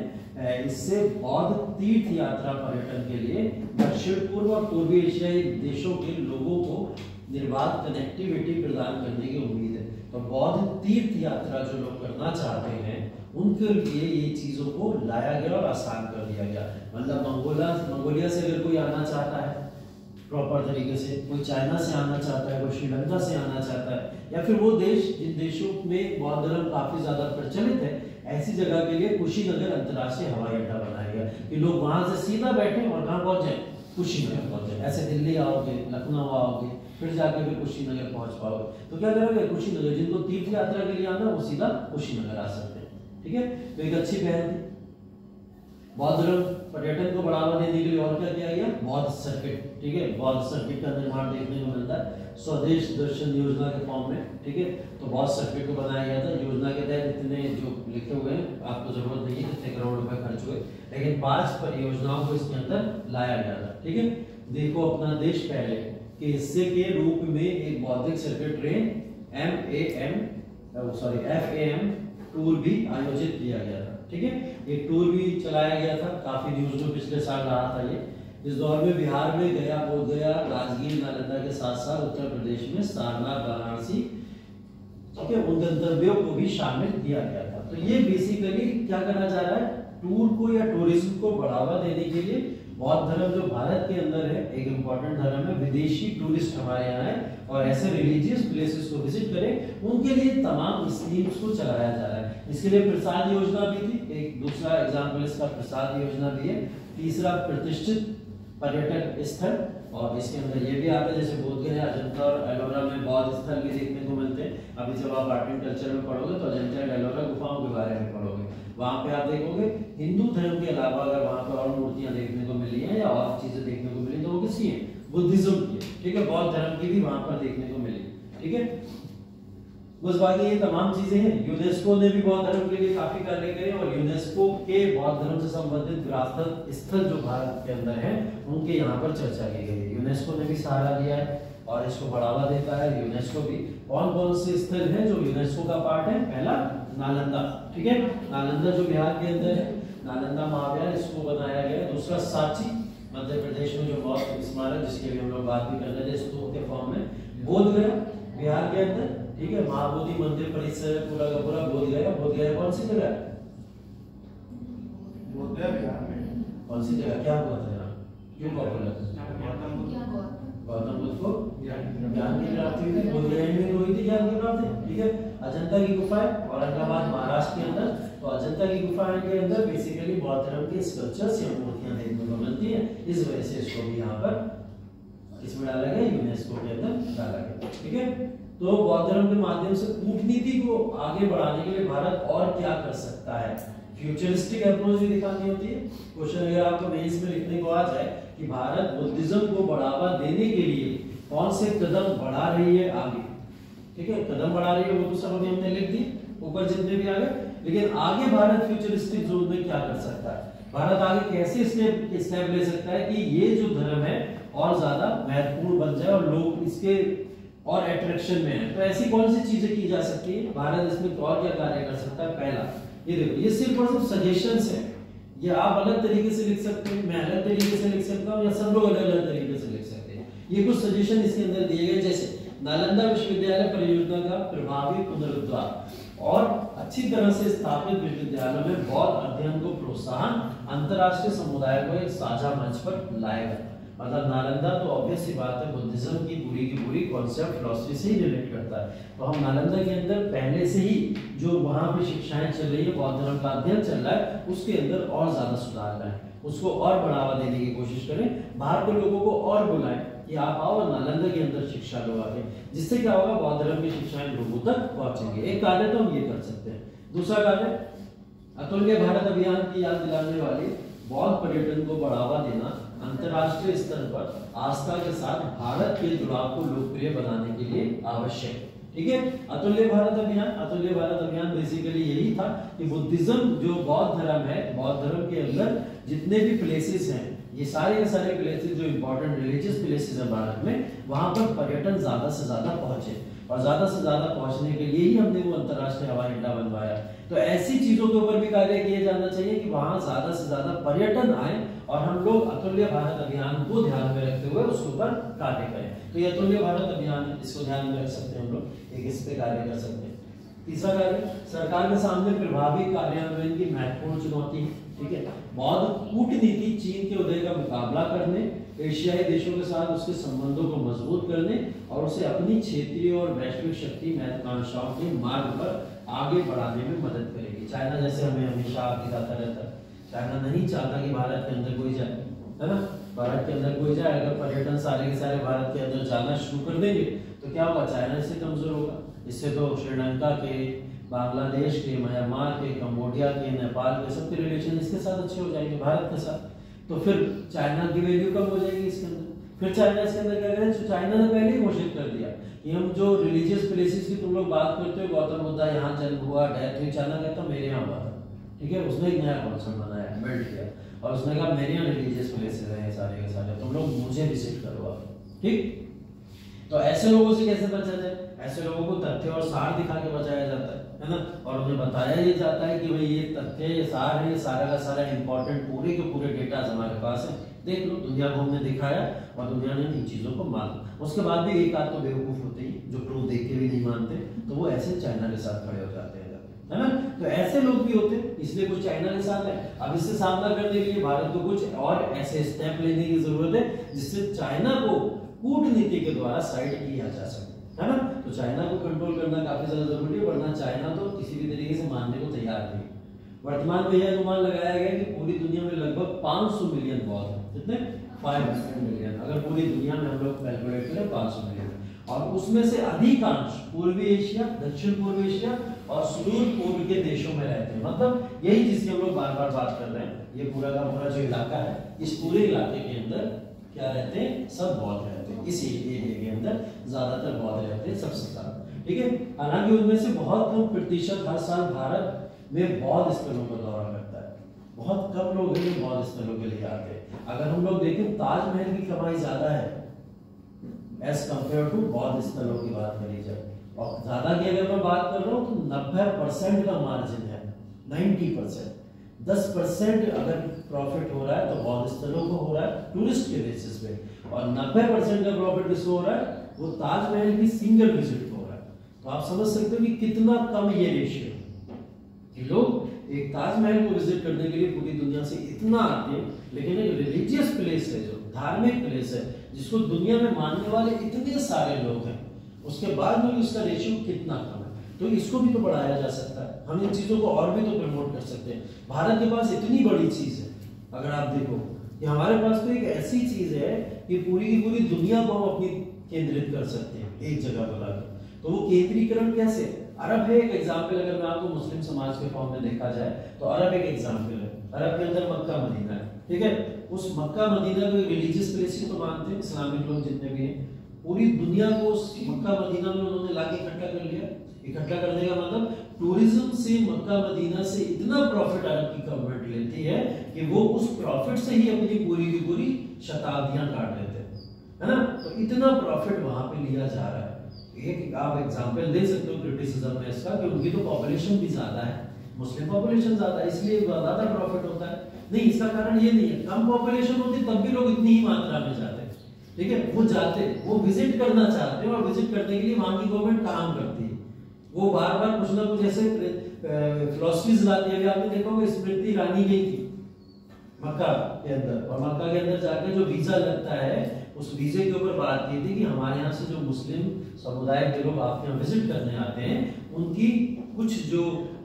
इससे बौद्ध तीर्थ यात्रा पर्यटन के लिए दक्षिण पूर्व और पूर्वी एशियाई देशों के लोगों को निर्बाध कनेक्टिविटी प्रदान करने की उम्मीद है। तो बौद्ध तीर्थ यात्रा जो लोग करना चाहते हैं उनके लिए ये चीजों को लाया गया और आसान कर दिया गया। मतलब मंगोलिया से अगर कोई आना चाहता है प्रॉपर तरीके से, कोई चाइना से आना चाहता है, कोई श्रीलंका से आना चाहता है, या फिर वो देश जिन देशों में बौद्ध धर्म काफी ज्यादा प्रचलित है, ऐसी जगह के लिए कुशीनगर अंतरराष्ट्रीय हवाई अड्डा बनाया गया कि लोग वहां से सीधा बैठे और कहाँ पहुंच जाए, कुशीनगर पहुंच जाए। ऐसे दिल्ली आओगे, लखनऊ आओगे, फिर जाके फिर कुशीनगर पहुंच पाओगे। तो क्या करोगे, कुशीनगर, जिनको तीर्थ यात्रा के लिए आना वो सीधा कुशीनगर आ सकते हैं, ठीक है। तो एक अच्छी पहल थी। बौद्ध धर्म पर्यटन को बढ़ावा देने के लिए और क्या किया गया, बौद्ध सर्किट, ठीक है। बौद्ध सर्किट का निर्माण देखने को मिलता है स्वदेश दर्शन योजना के फॉर्म में, ठीक है। तो बौद्ध सर्किट को बनाया गया था। योजना के तहत इतने जो लिखे हुए हैं आपको जरूरत नहीं है कितने करोड़ रुपए खर्च हुए, लेकिन 5 परियोजनाओं को इसके अंदर लाया गया था, ठीक है। देखो अपना देश पहले के हिस्से के रूप में एक बौद्धिक सर्किट ट्रेन FAM टूर भी आयोजित किया गया था। ठीक है, एक टूर भी चलाया गया था, काफी न्यूज में पिछले साल रहा था ये। इस दौर में बिहार में गया, बोध गया, राजगीर, नालंदा के साथ साथ उत्तर प्रदेश में सारनाथ, वाराणसी, ठीक है, उन गंतव्यों को भी शामिल किया गया था। तो ये बेसिकली क्या करना चाह रहा है, टूर को या टूरिज्म को बढ़ावा देने के लिए बौद्ध धर्म जो भारत के अंदर है एक इंपॉर्टेंट धर्म है, विदेशी टूरिस्ट हमारे यहाँ है और ऐसे रिलीजियस प्लेसेस को विजिट करें, उनके लिए तमाम स्कीम्स को चलाया जा रहा है। इसके लिए प्रसाद योजना भी थी, एक दूसरा एग्जाम्पल इसका प्रसाद योजना भी है। तीसरा प्रतिष्ठित पर्यटक स्थल, और इसके अंदर ये भी आता है जैसे बोध गया, अजंता और एलोरा में बौद्ध स्थल भी देखने को मिलते हैं। अभी जब आप आर्ट एंड कल्चर में पढ़ोगे तो अजंता और एलोरा गुफाओं के बारे में पढ़ोगे, वहां पे आप देखोगे हिंदू धर्म के अलावा अगर वहां पे और मूर्तियां देखने को मिली हैं या और चीजें देखने को मिली तो वो किसकी है, बुद्धिज्म की है। ठीक है, बौद्ध धर्म की भी वहां पर देखने को मिली। ठीक है, बस बाकी ये तमाम चीजें हैं। यूनेस्को ने भी बौद्ध धर्म के लिए काफी कार्य करे और यूनेस्को के बौद्ध धर्म से संबंधित विरासत स्थल जो भारत के अंदर है उनके यहाँ पर चर्चा की गई है। यूनेस्को ने भी सहारा दिया है और इसको बढ़ावा देता है यूनेस्को भी। कौन कौन से स्थल हैं जो यूनेस्को का पार्ट है, पहला नालंदा, ठीक है, नालंदा जो बिहार के अंदर है, नालंदा महाविहार इसको बनाया गया है। दूसरा सांची मध्य प्रदेश में जो बौद्ध स्मारक जिसके लिए हम लोग बात भी कर रहे थे स्तूप के फॉर्म में, बोध गया बिहार के अंदर, ठीक है, महाबोधि मंदिर परिसर पूरा का पूरा बोध गया। बोध गया कौन सी जगह, बोध गया बिहार में कौन सी जगह, क्या हुआ था यहाँ, क्यों पॉपुलर, गौतम बुद्ध को ज्ञान की प्राप्ति हुई थी, बोध गया में हुई थी ज्ञान की प्राप्ति। ठीक है, अजंता की गुफाएं औरंगाबाद महाराष्ट्र के अंदर, तो अजंता की गुफाएं के अंदर बेसिकली बौद्ध धर्म के स्कल्पचर्स या मूर्तियां देखने को मिलती हैं। इस वजह से इसको भी यहाँ पर इसमें डाला गया, यूनेस्को के अंदर डाला गया। ठीक है, तो बौद्ध धर्म के माध्यम से कूटनीति को आगे बढ़ाने के लिए भारत और क्या कर सकता है, फ्यूचरिस्टिक अप्रोच भी दिखानी होती है। क्वेश्चन अगर आपको मेंस में लिखने को आ जाए कि भारत बुद्धिज्म को बढ़ावा देने के लिए कौन से कदम बढ़ा रही है आगे, ठीक है, कदम बढ़ा रही है वो तो सब अभी हमने लिख दी ऊपर जितने भी आ गए, लेकिन आगे भारत फ्यूचरिस्टिक जोन में क्या कर सकता है, भारत आगे कैसे स्टेप ले सकता है कि ये जो धर्म है और ज्यादा महत्वपूर्ण बन जाए और लोग इसके और अट्रैक्शन में है। तो ऐसी कौन सी चीजें की जा सकती है, भारत इसमें और क्या कार्य कर सकता है। पहला ये देखो, ये सिर्फ और सिर्फ सजेशंस है, ये आप अलग तरीके से लिख सकते हैं, मैं अलग तरीके से लिख सकता हूँ या सब लोग अलग अलग तरीके से लिख सकते हैं। ये कुछ सजेशन इसके अंदर दिए गए, जैसे नालंदा विश्वविद्यालय परियोजना का प्रभावी पुनरुद्धार और अच्छी तरह से स्थापित विश्वविद्यालयों में बौद्ध अध्ययन को प्रोत्साहन, अंतरराष्ट्रीय समुदाय को एक साझा मंच पर लाएगा। मतलब नालंदा तो ऑब्वियस सी बात है बुद्धिज्म की पूरी कॉन्सेप्ट फिलॉसफी से ही रिलेट करता है। तो हम नालंदा के अंदर पहले से ही जो वहाँ पे शिक्षाएं चल रही है, बौद्ध धर्म का अध्ययन चल रहा है, उसके अंदर और ज्यादा सुधार करें, उसको और बढ़ावा देने की कोशिश करें, बाहर के लोगों को और बुलाएं कि आप आओ और नालंदा के अंदर शिक्षा लो आगे, जिससे क्या होगा बौद्ध धर्म की शिक्षाएं लोगों तक पहुंचेंगे। एक कार्य तो हम ये कर सकते हैं। दूसरा कार्य अतुल्य भारत अभियान की याद दिलाने वाली बौद्ध पर्यटन को बढ़ावा देना, अंतरराष्ट्रीय स्तर पर आस्था के साथ भारत के जुड़ाव को लोकप्रिय बनाने के लिए आवश्यक। ठीक है, अतुल्य भारत अभियान बेसिकली यही था कि बुद्धिज्म जो बौद्ध धर्म है, बौद्ध धर्म के अंदर जितने भी प्लेसेस हैं, ये सारे के सारे प्लेसेस जो इंपॉर्टेंट रिलीजियस प्लेसेस हैं भारत में, वहां पर पर्यटन ज्यादा से ज्यादा पहुंचे और ज्यादा से ज्यादा पहुंचने के लिए ही हमने वो अंतरराष्ट्रीय हवाई अड्डा बनवाया। तो ऐसी चीजों के ऊपर भी कार्य किया जाना चाहिए कि वहां ज्यादा से ज्यादा पर्यटन आए और हम लोग अतुल्य भारत अभियान को ध्यान में रखते हुए उसके ऊपर कार्य करें। तो ये अतुल्य भारत अभियान है, इसको ध्यान में रख सकते हैं हम लोग, एक इस पे कार्य कर सकते हैं। तीसरा कार्य, सरकार के सामने प्रभावी कार्यान्वयन की महत्वपूर्ण चुनौती है। ठीक है, बौद्ध कूटनीति चीन के उदय का मुकाबला करने, एशियाई देशों के साथ उसके संबंधों को मजबूत करने और उसे अपनी क्षेत्रीय और वैश्विक शक्ति महत्वाकांक्षाओं के मार्ग पर आगे बढ़ाने में मदद करेगी। चाइना जैसे हमें हमेशा आगे जाता रहता है, चाइना नहीं चाहता कि भारत के अंदर कोई जाए, है ना, भारत के अंदर कोई जाए। अगर पर्यटन सारे के सारे भारत के अंदर जाना शुरू कर देंगे तो क्या होगा, चाइना इससे कमजोर होगा। इससे तो श्रीलंका के, बांग्लादेश के, म्यांमार के, कंबोडिया के, नेपाल के सबके रिलेशन इसके साथ अच्छे हो जाएंगे भारत के साथ, तो फिर चाइना की वैल्यू कम हो जाएगी इसके अंदर। फिर चाइना इसके अंदर क्या करें, तो चाइना ने पहले ही घोषित कर दिया कि हम जो रिलीजियस प्लेसेस की तुम लोग बात करते हो, गौतम बुद्ध यहाँ जन्म हुआ, डेथ हुई, चाइना कहता मेरे यहाँ हुआ था। ठीक है, उसने एक नया कॉन्सेप्ट बनाया, बिल्ड किया, और उसने कहा मेरे यहाँ रिलीजियस प्लेसेस हैं सारे के सारे, तुम लोग मुझे विजिट करो आप। ठीक, तो ऐसे लोगों से कैसे बचा जाए? ऐसे लोगों को तथ्य और सार दिखा के बचाया जाता है ना, और उन्हें बताया ये जाता है कि भाई ये तथ्य, ये सार है, ये सारा का सारा इंपॉर्टेंट पूरे के पूरे डेटा हमारे पास है, देख लो, दुनिया को हमने दिखाया और दुनिया ने इन चीजों को माना। उसके बाद भी एक आध तो बेवकूफ होते ही जो प्रूफ देख के भी नहीं मानते, तो वो ऐसे चाइना के साथ खड़े हो जाते हैं, है ना। तो ऐसे लोग भी होते हैं, इसलिए कुछ चाइना के साथ है। अब इससे सामना करने के लिए भारत को कुछ और ऐसे स्टेप लेने की जरूरत है जिससे चाइना को कूटनीति के द्वारा साइड किया जा सके, है ना। तो चाइना को कंट्रोल करना काफी ज्यादा जरूरी है, वरना चाइना तो किसी भी तरीके से मानने को तैयार नहीं। वर्तमान में यह अनुमान लगाया गया है कि पूरी दुनिया में लगभग 500 मिलियन बौद्ध हैं। कितने? 500 मिलियन। अगर पूरी दुनिया में हम लोग कैलकुलेट करें 500 मिलियन, और उसमें से अधिकांश पूर्वी एशिया, दक्षिण पूर्व एशिया और सुदूर पूर्व के देशों में रहते हैं। मतलब यही जिसकी हम लोग बार बार बात कर रहे हैं, ये पूरा का पूरा जो इलाका है, इस पूरे इलाके के अंदर क्या रहते हैं? सब बौद्ध रहते हैं। इसी एरिया के अंदर ज्यादातर बौद्ध रहते हैं, सबसे ज्यादा। ठीक है, हालांकि उनमें से बहुत कम प्रतिशत हर साल भारत में बौद्ध स्थलों का दौरा करता है। बहुत कम लोग हैं जो बौद्ध स्थलों के लिए आते हैं। अगर हम लोग देखें, ताजमहल की कमाई ज्यादा है एज कंपेयर टू बौद्ध स्थलों की बात करी जाए, और ज्यादा की अगर मैं बात कर रहा हूँ तो 90% का मार्जिन है, 90%। 10% अगर प्रॉफिट हो रहा है तो बौद्ध स्थलों को हो रहा है टूरिस्ट के बेसिस पे, और 90% का प्रॉफिट किसको हो रहा है? वो ताजमहल की सिंगल विजिट को हो रहा है। तो आप समझ सकते हो कि कितना कम ये रेशियो है कि लोग एक ताजमहल को विजिट करने के लिए पूरी दुनिया से इतना आते हैं, लेकिन एक रिलीजियस प्लेस है, जो धार्मिक प्लेस है, जिसको दुनिया में मानने वाले इतने सारे लोग हैं, उसके बाद में उसका रेशियो कितना कम है। तो इसको भी तो बढ़ाया जा सकता है, हम इन चीजों को और भी तो प्रमोट कर सकते हैं। भारत के पास इतनी बड़ी चीज है, अगर आप देखो कि हमारे पास तो एक ऐसी चीज है कि पूरी की पूरी दुनिया को हम अपनी केंद्रित कर सकते हैं एक जगह पर लाकर। तो वो केंद्रीकरण कैसे? अरब है एक एग्जाम्पल, अगर मैं आपको मुस्लिम समाज के फॉर्म में देखा जाए तो अरब एक एग्जाम्पल है। अरब के अंदर मक्का मदीना है, ठीक है। उस मक्का मदीना को रिलीजियस प्लेस ही तो मानते हैं इस्लामिक लोग जितने भी हैं। पूरी दुनिया को उस मक्का मदीना में उन्होंने लाके इकट्ठा कर लिया। इकट्ठा करने का मतलब टूरिज्म से मक्का मदीना से इतना प्रॉफिट अरब की गवर्नमेंट लेती है कि वो उस प्रॉफिट से ही अपनी पूरी की पूरी शताब्दियां काट लेते हैं, है ना। तो इतना प्रॉफिट वहां पे लिया जा रहा है। एक आप एग्जांपल दे सकते हो क्रिटिसिज्म में इसका कि उनकी तो पॉपुलेशन भी ज्यादा है, मुस्लिम पॉपुलेशन ज्यादा है, इसलिए ज्यादा प्रॉफिट होता है। नहीं, इसका कारण ये नहीं है, कम पॉपुलेशन होती तब भी लोग इतनी ही मात्रा में जाते हैं, ठीक है। वो जाते, वो विजिट करना चाहते हैं, और विजिट करने के लिए वहां की गवर्नमेंट काम करती है। वो बार बार कुछ ना कुछ ऐसे फिलॉसफीज लाती है। अभी आपने देखा होगा स्मृति ईरानी गई थी मक्का के अंदर, और मक्का के अंदर जाकर जो वीजा लगता है उस वीजे के ऊपर बात की थी कि हमारे यहाँ से जो मुस्लिम समुदाय के लोग आपके यहाँ विजिट करने आते हैं, उनकी कुछ जो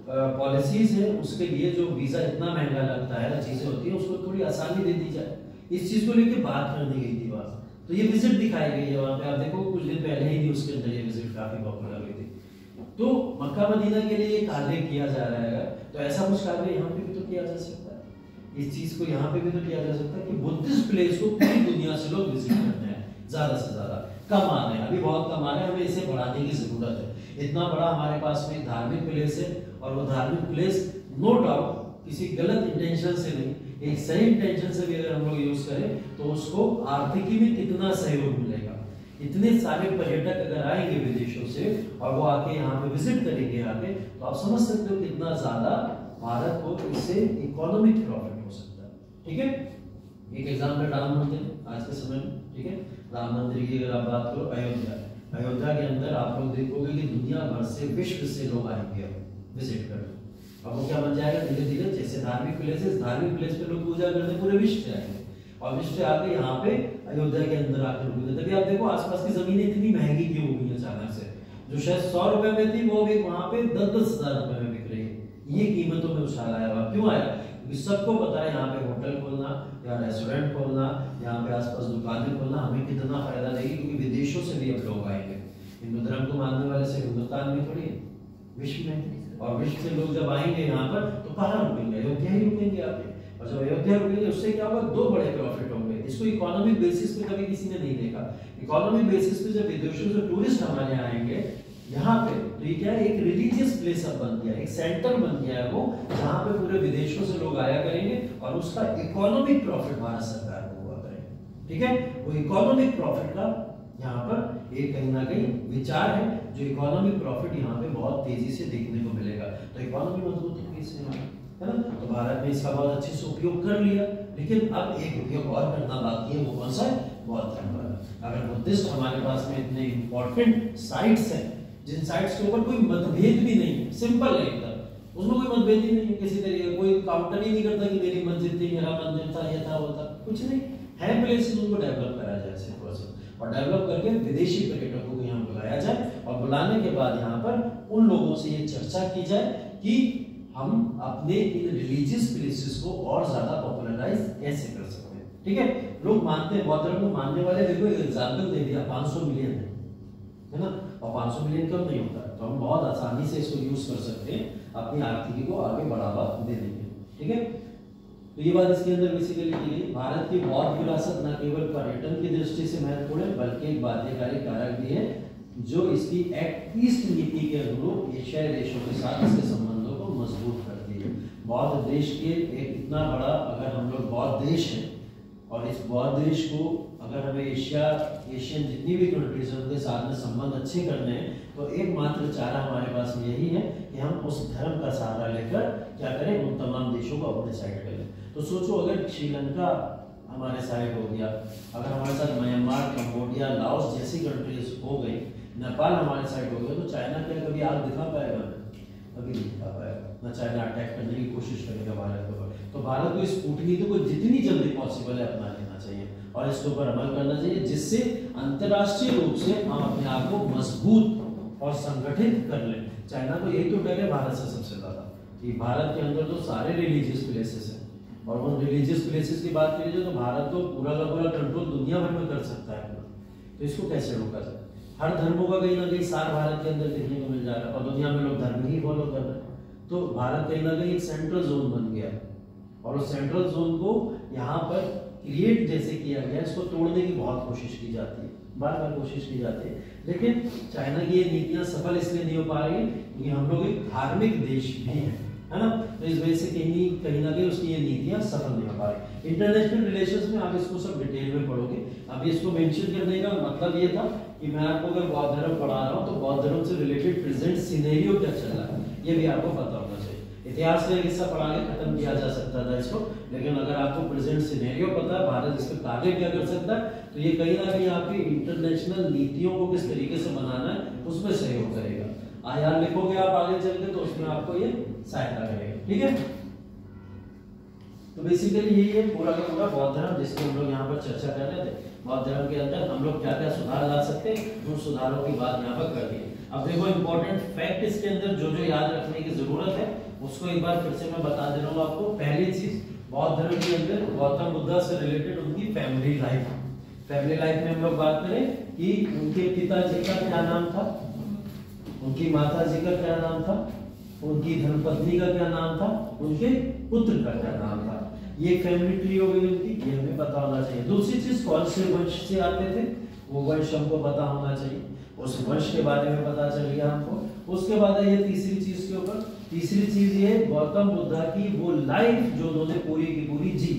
पॉलिसीज है उसके लिए जो वीजा इतना महंगा लगता है, चीजें होती है, उसको थोड़ी आसानी दे दी जाए। इस चीज को लेकर बात करने गई थी वहां। तो ये विजिट दिखाई गई है वहां पे, आप देखो कुछ दिन पहले ही न्यूज के अंदर ये विजिट काफी पॉपुलर हुई थी। तो मक्का मदीना के लिए कार्य किया जा रहा है, तो ऐसा कुछ कार्य यहाँ पे भी तो किया जा सकता है। इस चीज को यहाँ पे भी तो किया जा सकता है कि बुद्धिस्ट प्लेस को पूरी दुनिया से लोग विजिट करते हैं, ज्यादा से ज्यादा। कम आ रहे हैं, अभी बहुत कम आ रहे हैं, हमें इसे बढ़ाने की जरूरत है। इतना बड़ा हमारे पास में धार्मिक प्लेस है, और वो धार्मिक प्लेस नो डाउट किसी गलत इंटेंशन से नहीं, एक सही इंटेंशन से भी अगर हम लोग यूज करें तो उसको आर्थिकी में कितना सहयोग मिलेगा। इतने सारे पर्यटक अगर आएंगे विदेशों से और वो आके यहाँ पे विजिट करेंगे आके, तो आप समझ सकते हो कितना ज्यादा भारत को इससे इकोनॉमिक प्रॉफिट हो सकता है, ठीक है। एक एग्जाम्पल राम मंदिर आज के समय में, ठीक है। राम मंदिर की अगर आप बात करो, अयोध्या के अंदर आप लोग देखोगे कि दुनिया भर से, विश्व से लोग आएंगे विजिट करने। अब वो क्या बन जाएगा धीरे धीरे, जैसे धार्मिक प्लेस पे लोग पूजा करने पूरे विश्व से आएंगे, और विश्व से आके यहाँ पे अयोध्या के अंदर आकर रुके। तभी आप देखो आसपास की जमीनें इतनी महंगी क्यों हो गई अचानक से, जो शायद 100 रुपए में थी वो भी वहां पे 10-10 हजार रुपए में बिक रही है। ये कीमतों में उछाल आया हुआ क्यों आया? क्योंकि सबको पता है यहाँ पे होटल खोलना या रेस्टोरेंट खोलना, यहाँ पे आसपास दुकानें खोलना हमें कितना फायदा देगी, क्योंकि विदेशों से भी अब लोग आएंगे। हिंदू धर्म को मानने वाले से हिंदुस्तान में थोड़ी है, विश्व में। और विश्व से लोग जब आएंगे यहाँ पर तो कहाँ रुकेंगे? अयोध्या ही रुकेंगे आके। और जब अयोध्या रुकेंगे उससे क्या होगा? 2 बड़े प्रॉफिट होंगे। इसको इकोनॉमिक बेसिस पे कभी किसी ने नहीं देखा। इकोनॉमिक बेसिस पे जब विदेशों से टूरिस्ट हमारे यहाँ आएंगे, यहाँ पे तो ये क्या है, एक रिलीजियस प्लेस अब बन गया, एक सेंटर बन गया है वो, जहाँ पे पूरे विदेशों से लोग आया करेंगे और उसका इकोनॉमिक प्रॉफिट भारत सरकार को हुआ करेगा। ठीक है, वो इकोनॉमिक प्रॉफिट का यहाँ पर एक कहीं ना कहीं विचार है, जो इकोनॉमिक प्रॉफिट यहाँ पे बहुत तेजी से देखने को मिलेगा। तो इकोनॉमी मजबूत होगी इससे, है ना। तो भारत ने इसका बहुत अच्छे से उपयोग कर लिया, लेकिन अब एक उपयोग और करना बाकी है, वो कौन सा है, बौद्ध धर्म का। अगर बुद्धिस्ट हमारे पास में इतने इंपॉर्टेंट साइट्स हैं, जिन साइट्स के ऊपर कोई मतभेद भी नहीं है, सिंपल है एकदम, उसमें कोई मतभेद ही नहीं है किसी तरीके, कोई काउंटर ही नहीं करता कि मेरी मस्जिद थी, मेरा मंदिर था, ये था, वो था, कुछ नहीं है। प्लेसेस उनको डेवलप करा जाए सिंपल से, और डेवलप करके विदेशी पर्यटकों को यहाँ बुलाया जाए, और बुलाने के बाद यहाँ पर उन लोगों से ये चर्चा की जाए कि हम अपने इन रिलीजियस प्लेसेस को और ज्यादा पॉपुलराइज कैसे कर सकते हैं। ठीक है, लोग मानते हैं, बौद्ध धर्म को मानने वाले, देखो एक एग्जाम्पल दे दिया, 500 मिलियन है ना, और 500 मिलियन कम नहीं होता, तो हम बहुत आसानी से इसको यूज कर सकते हैं अपनी आर्थिकी को आगे बढ़ावा देने के लिए। ठीक है, तो ये बात इसके अंदर बेसिकली की गई। भारत की बौद्ध विरासत न केवल पर्यटन की दृष्टि से महत्वपूर्ण है, बल्कि एक बाध्यकारी कारक भी है, जो इसकी एक्ट ईस्ट नीति के अनुरूप एशियाई देशों के साथ इसके संबंधों को मजबूत करती है। बौद्ध देश के एक इतना बड़ा, अगर हम लोग बौद्ध देश है, और इस बौद्ध देश को अगर हमें एशियन जितनी भी कंट्रीज हैं उनके साथ में संबंध अच्छे करने हैं, तो एकमात्र चारा हमारे पास में यही है कि हम उस धर्म का सहारा लेकर क्या करें, उन तमाम देशों को अपने साइड करें। तो सोचो, अगर श्रीलंका हमारे साइड हो गया, अगर हमारे साथ म्यांमार, कंबोडिया, लाओस जैसी कंट्रीज हो गई, नेपाल हमारे साइड हो गया, तो चाइना क्या कभी आग दिखा पाएगा? कभी नहीं दिखा पाएगा ना। चाइना अटैक करने की कोशिश करेगा भारत के ऊपर। तो भारत को इस कूटनीति को जितनी जल्दी पॉसिबल है अपना लेना चाहिए और इसके ऊपर अमल करना चाहिए, जिससे अंतर्राष्ट्रीय रूप से हम अपने आप को मजबूत और संगठित कर लें। चाइना को यही तो डर है भारत से सबसे ज्यादा, कि भारत के अंदर तो सारे रिलीजियस प्लेसेस हैं, और उन रिलीजियस प्लेसेस की बात करिए तो भारत तो पूरा का पूरा कंट्रोल दुनिया भर में कर सकता है। तो इसको कैसे रोका जाए? हर धर्मों का कहीं ना कहीं सार भारत के अंदर देखने को मिल जा रहा है, और दुनिया में लोग धर्म ही फॉलो कर रहे हैं। तो भारत कहीं ना कहीं एक सेंट्रल जोन बन गया, और उस सेंट्रल जोन को यहाँ पर क्रिएट जैसे किया गया, इसको तोड़ने की बहुत कोशिश की जाती है, बार बार कोशिश की जाती है, लेकिन चाइना की ये नीतियां सफल इसलिए नहीं हो पा रही क्योंकि हम लोग एक धार्मिक देश भी हैं, है ना। तो इस वजह से कहीं ना कहीं उसकी ये नीतियां सफल नहीं हो पा रही। इंटरनेशनल रिलेशंस में आप इसको सब डिटेल में पढ़ोगे। अभी इसको मेंशन करने का मतलब ये था कि मैं आपको अगर बौद्ध धर्म पढ़ा रहा हूँ तो बौद्ध धर्म से रिलेटेड प्रेजेंट सिनेरियो क्या चल रहा है ये भी आपको पता होना चाहिए। इतिहास का एक हिस्सा पढ़ा के खत्म किया जा सकता था इसको, लेकिन अगर आपको प्रेजेंट सिनेरियो पता है, भारत इस पर कार्य क्या कर सकता है, तो ये कहीं ना कहीं आपकी इंटरनेशनल नीतियों को किस तरीके से बनाना है उसमें सहयोग करेगा। आयार लिखोगे आप आगे चल के तो उसमें आपको ये सहायता करेगा। ठीक है, तो बेसिकली यही है पूरा का पूरा बौद्ध धर्म जिसकी हम लोग यहाँ पर चर्चा कर रहे थे। बौद्ध धर्म के अंदर हम लोग क्या क्या सुधार ला सकते हैं, उन सुधारों की बात यहाँ पर कर दी। अब देखो इंपॉर्टेंट फैक्ट इसके अंदर जो जो याद रखने की जरूरत है उसको एक बार फिर से मैं बता दे रहा हूँ आपको। पहली चीज, बौद्ध धर्म के अंदर गौतम बुद्ध से रिलेटेड उनकी फैमिली लाइफ। फैमिली लाइफ में हम लोग बात करें कि उनके पिताजी का क्या नाम था, उनकी माता जी का क्या नाम था, उनकी धर्मपत्नी का क्या नाम था, उनके पुत्र का क्या नाम था। ये फैमिली ट्री हो गई उनकी, ये हमें पता होना चाहिए। दूसरी चीज कौन से वंश से आते थे वो वंश हमको पता होना चाहिए, उस वंश के बारे में पता चल गया हमको। उसके बाद है ये तीसरी चीज के ऊपर, तीसरी चीज ये गौतम बुद्ध की वो लाइफ जो उन्होंने पूरी की पूरी जी।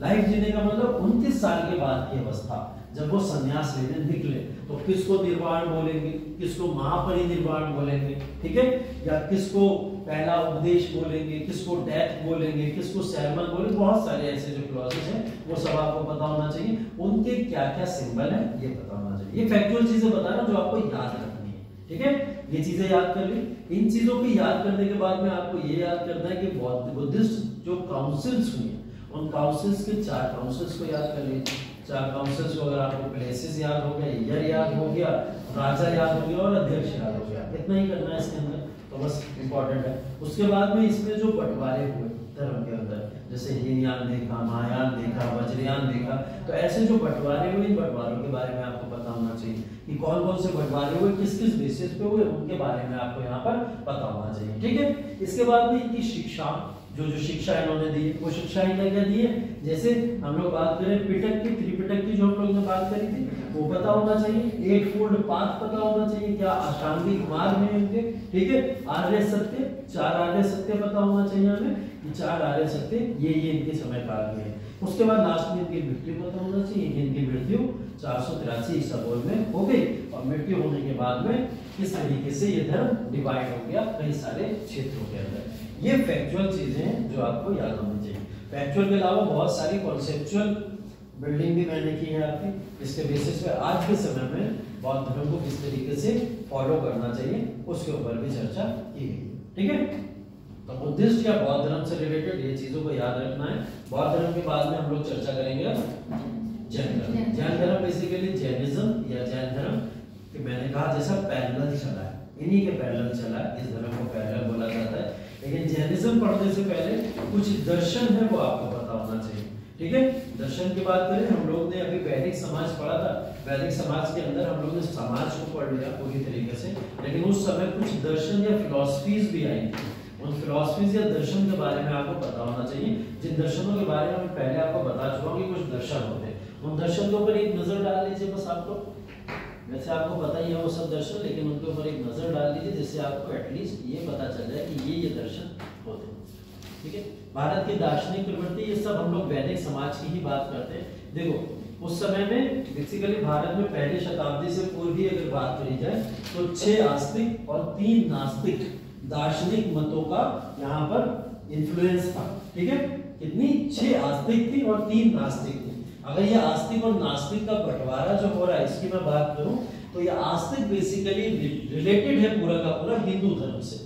लाइफ जीने का मतलब 29 साल के बाद की अवस्था जब वो संन्यास लेने निकले, तो किसको निर्वाण बोलेंगे, किसको महापरिनिर्वाण बोलेंगे, ठीक है, या किसको पहला उपदेश बोलेंगे, किसको डेथ बोलेंगे, किसको सैरमन बोलेंगे। बहुत सारे ऐसे जो क्लॉजेस हैं वो सब आपको पता होना चाहिए। उनके क्या क्या सिंबल है ये पता होना चाहिए। ये फैक्चुअल चीजें बता रहा हूं जो आपको याद रखनी है, ठीक है। ये चीजें याद कर ली। इन चीजों को याद करने के बाद में आपको ये याद करना है कि बुद्धिस्ट जो काउंसिल्स हुई उन काउंसिल्स के 4 काउंसिल्स को याद कर लीजिए। 4 काउंसिल्स को अगर आपको प्लेसेस याद हो गया, ईयर याद हो गया, राजा याद हो गया और अध्यक्ष याद हो गया, इतना ही करना है इसके अंदर, तो बस इंपॉर्टेंट है। उसके बाद में इसमें जो बंटवारे हुए धर्म के अंदर, जैसे हीनयान देखा, महायान देखा, वज्रयान देखा, तो ऐसे जो बंटवारे हुए इन बंटवारों के बारे में आपको पता होना चाहिए कि कौन कौन से बंटवारे हुए, किस किस बेसिस पे हुए, उनके बारे में आपको यहाँ पर पता होना चाहिए, ठीक है। इसके बाद में इनकी शिक्षा, जो जो शिक्षा इन्होंने दी है, वो शिक्षा क्या क्या दी है। जैसे हम लोग बात करें पिटक की, त्रिपिटक की जो हम लोग ने बात करी थी, वो पता होना चाहिए। 8 फोल्ड पाथ पता होना चाहिए, क्या अष्टांगिक मार्ग है इनके, ठीक है। आर्य सत्य, 4 आर्य सत्य पता होना चाहिए हमें, ये 4 आर्य सत्य ये इनके समय काल में है। उसके बाद लास्ट में इनकी मृत्यु पता होना चाहिए, इनकी मृत्यु 483 ईसा पूर्व में हो गई। और मृत्यु होने के बाद में किस तरीके से ये धर्म डिवाइड हो गया कई सारे क्षेत्रों के अंदर। ये फैक्चुअल चीजें हैं जो आपको याद होनी चाहिए। फैक्चुअल के अलावा बहुत सारी कॉन्सेप्चुअल बिल्डिंग भी मैंने की है आपकी, इसके बेसिस पे आज के समय में बौद्ध धर्म को किस तरीके से फॉलो करना चाहिए उसके ऊपर भी चर्चा की गई, ठीक है। तो बुद्धिस्ट या बौद्ध धर्म से रिलेटेड ये चीजों को याद रखना है। बौद्ध धर्म के बाद में हम लोग चर्चा करेंगे जैन धर्म। जैन धर्म बेसिकली जैनिज्म या जैन धर्म कि मैंने कहा जैसा पैरेलल चला है, इन्हीं के पैरेलल चला है, इस धर्म को पैरेलल बोला जाता है। लेकिन जैनिज्म पढ़ने से पहले कुछ दर्शन है वो आपको पता होना चाहिए, ठीक है। दर्शन की बात करें, हम लोग ने अभी वैदिक समाज पढ़ा था। वैदिक समाज के अंदर हम लोग ने समाज को पढ़ लिया पूरी तरीके से, लेकिन उस समय कुछ दर्शन या फिलॉसफीज भी आई थी। उन फिलॉसफीज या दर्शन के बारे में आपको पता होना चाहिए, जिन दर्शनों के बारे में मैं पहले आपको बता चुका हूँ कि कुछ दर्शन होते हैं। उन दर्शन के ऊपर एक नजर डाल लीजिए बस आपको, वैसे आपको पता ही है वो सब दर्शन, लेकिन उनके ऊपर एक नजर डाल लीजिए जिससे आपको एटलीस्ट ये पता चल जाए कि ये दर्शन होते हैं, ठीक है। भारत की दार्शनिक प्रवृत्ति ये सब हम लोग वैदिक समाज की ही बात करते हैं। देखो उस समय में बेसिकली भारत में पहली शताब्दी से पूर्व की अगर बात करी जाए तो 6 आस्तिक और 3 नास्तिक दार्शनिक मतों का यहाँ पर इन्फ्लुएंस था, ठीक है। कितनी 6 आस्तिक थी और 3 नास्तिक थी। अगर ये आस्तिक और नास्तिक का बंटवारा जो हो रहा है इसकी मैं बात करूं तो ये आस्तिक बेसिकली रिलेटेड है पूरा का पूरा हिंदू धर्म से,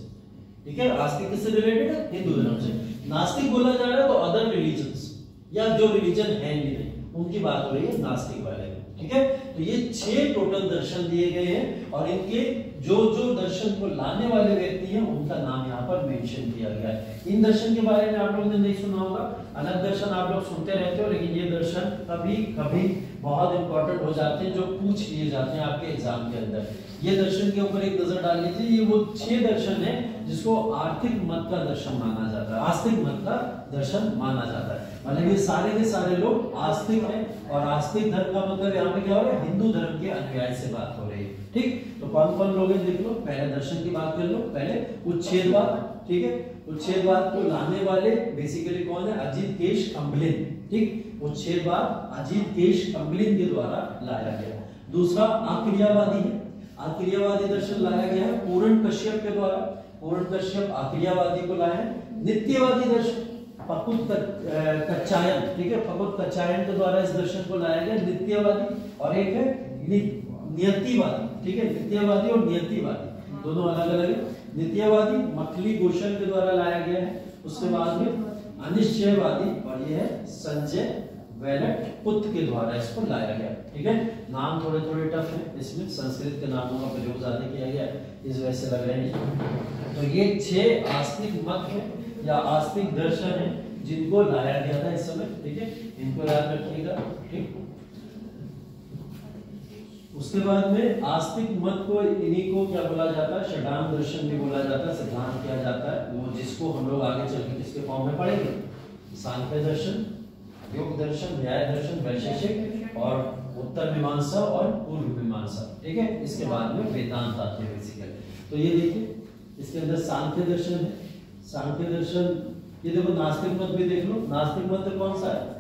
ठीक है। आस्तिक किससे रिलेटेड है? हिंदू धर्म से। नास्तिक बोला जा रहा है तो अदर रिलीजन्स या जो रिलीजन है ही नहीं उनकी बात हो रही है नास्तिक वाले, ठीक है। तो ये 6 टोटल दर्शन दिए गए हैं और इनके जो जो दर्शन को लाने वाले व्यक्ति हैं उनका नाम यहाँ पर मेंशन किया गया है। इन दर्शन के बारे में आप लोगों ने नहीं सुना होगा, अलग दर्शन आप लोग सुनते रहते हो, लेकिन ये दर्शन कभी कभी बहुत इंपॉर्टेंट हो जाते हैं जो पूछ लिए जाते हैं आपके एग्जाम के अंदर। ये दर्शन के ऊपर एक नजर डाल लीजिए, ये वो 6 दर्शन है जिसको आर्थिक मत का दर्शन माना जाता है, आस्तिक मत का दर्शन माना जाता है। मतलब ये सारे के सारे लोग आस्तिक हैं और आस्तिक धर्म का मतलब यहाँ पे क्या हो रहा है? हिंदू धर्म के अनुयायी से बात हो रही है, ठीक। तो कौन कौन लोग हैं देख लो, पहले दर्शन की बात कर लो। पहले उच्छेदवाद, ठीक है। उच्छेदवाद को लाने वाले बेसिकली कौन है? अजीत केश कम्बलिन, ठीक। उच्छेदवाद अजीत केश कम्बलिन के द्वारा लाया गया। दूसरा आक्रियावादी है, आक्रियावादी दर्शन लाया गया है पूर्ण कश्यप के द्वारा। पूर्ण कश्यप आक्रियावादी को लाए हैं। नित्यवादी दर्शन फकुत कच्चायन, ठीक है, फकुत कच्चायन के द्वारा इस दर्शन को लाया गया नित्यवादी। और एक है नियतिवादी, ठीक है। नित्यवादी और नियतिवादी दोनों अलग अलग है। नित्यवादी मखली गोशन के द्वारा लाया गया है। उसके बाद में अनिश्चयवादी और ये है संजय वेलट पुत्र के द्वारा इसको लाया गया, ठीक है। नाम थोड़े थोड़े टफ है, इसमें संस्कृत के नामों का प्रयोग ज्यादा किया गया है, इस वजह से लग रहे हैं। तो ये 6 आस्तिक मत है या आस्तिक दर्शन है जिनको लाया गया था इस समय, ठीक है। इनको याद रखिएगा, ठीक। उसके बाद में आस्तिक मत को इन्हीं को क्या बोला जाता है? षडांग दर्शन भी बोला जाता है, सिद्धांत किया जाता है वो, जिसको हम लोग आगे चल के किसके फॉर्म में पढ़ेंगे? सांख्य दर्शन, योग दर्शन, न्याय दर्शन, वैशेषिक और उत्तर मीमांसा और पूर्व मीमांसा, ठीक है। इसके बाद में वेदांत आते हैं बेसिकली। तो ये देखिए इसके अंदर सांख्य दर्शन है। सांख्य दर्शन ये देखो, नास्तिक मत भी देख लो। नास्तिक मत कौन सा है?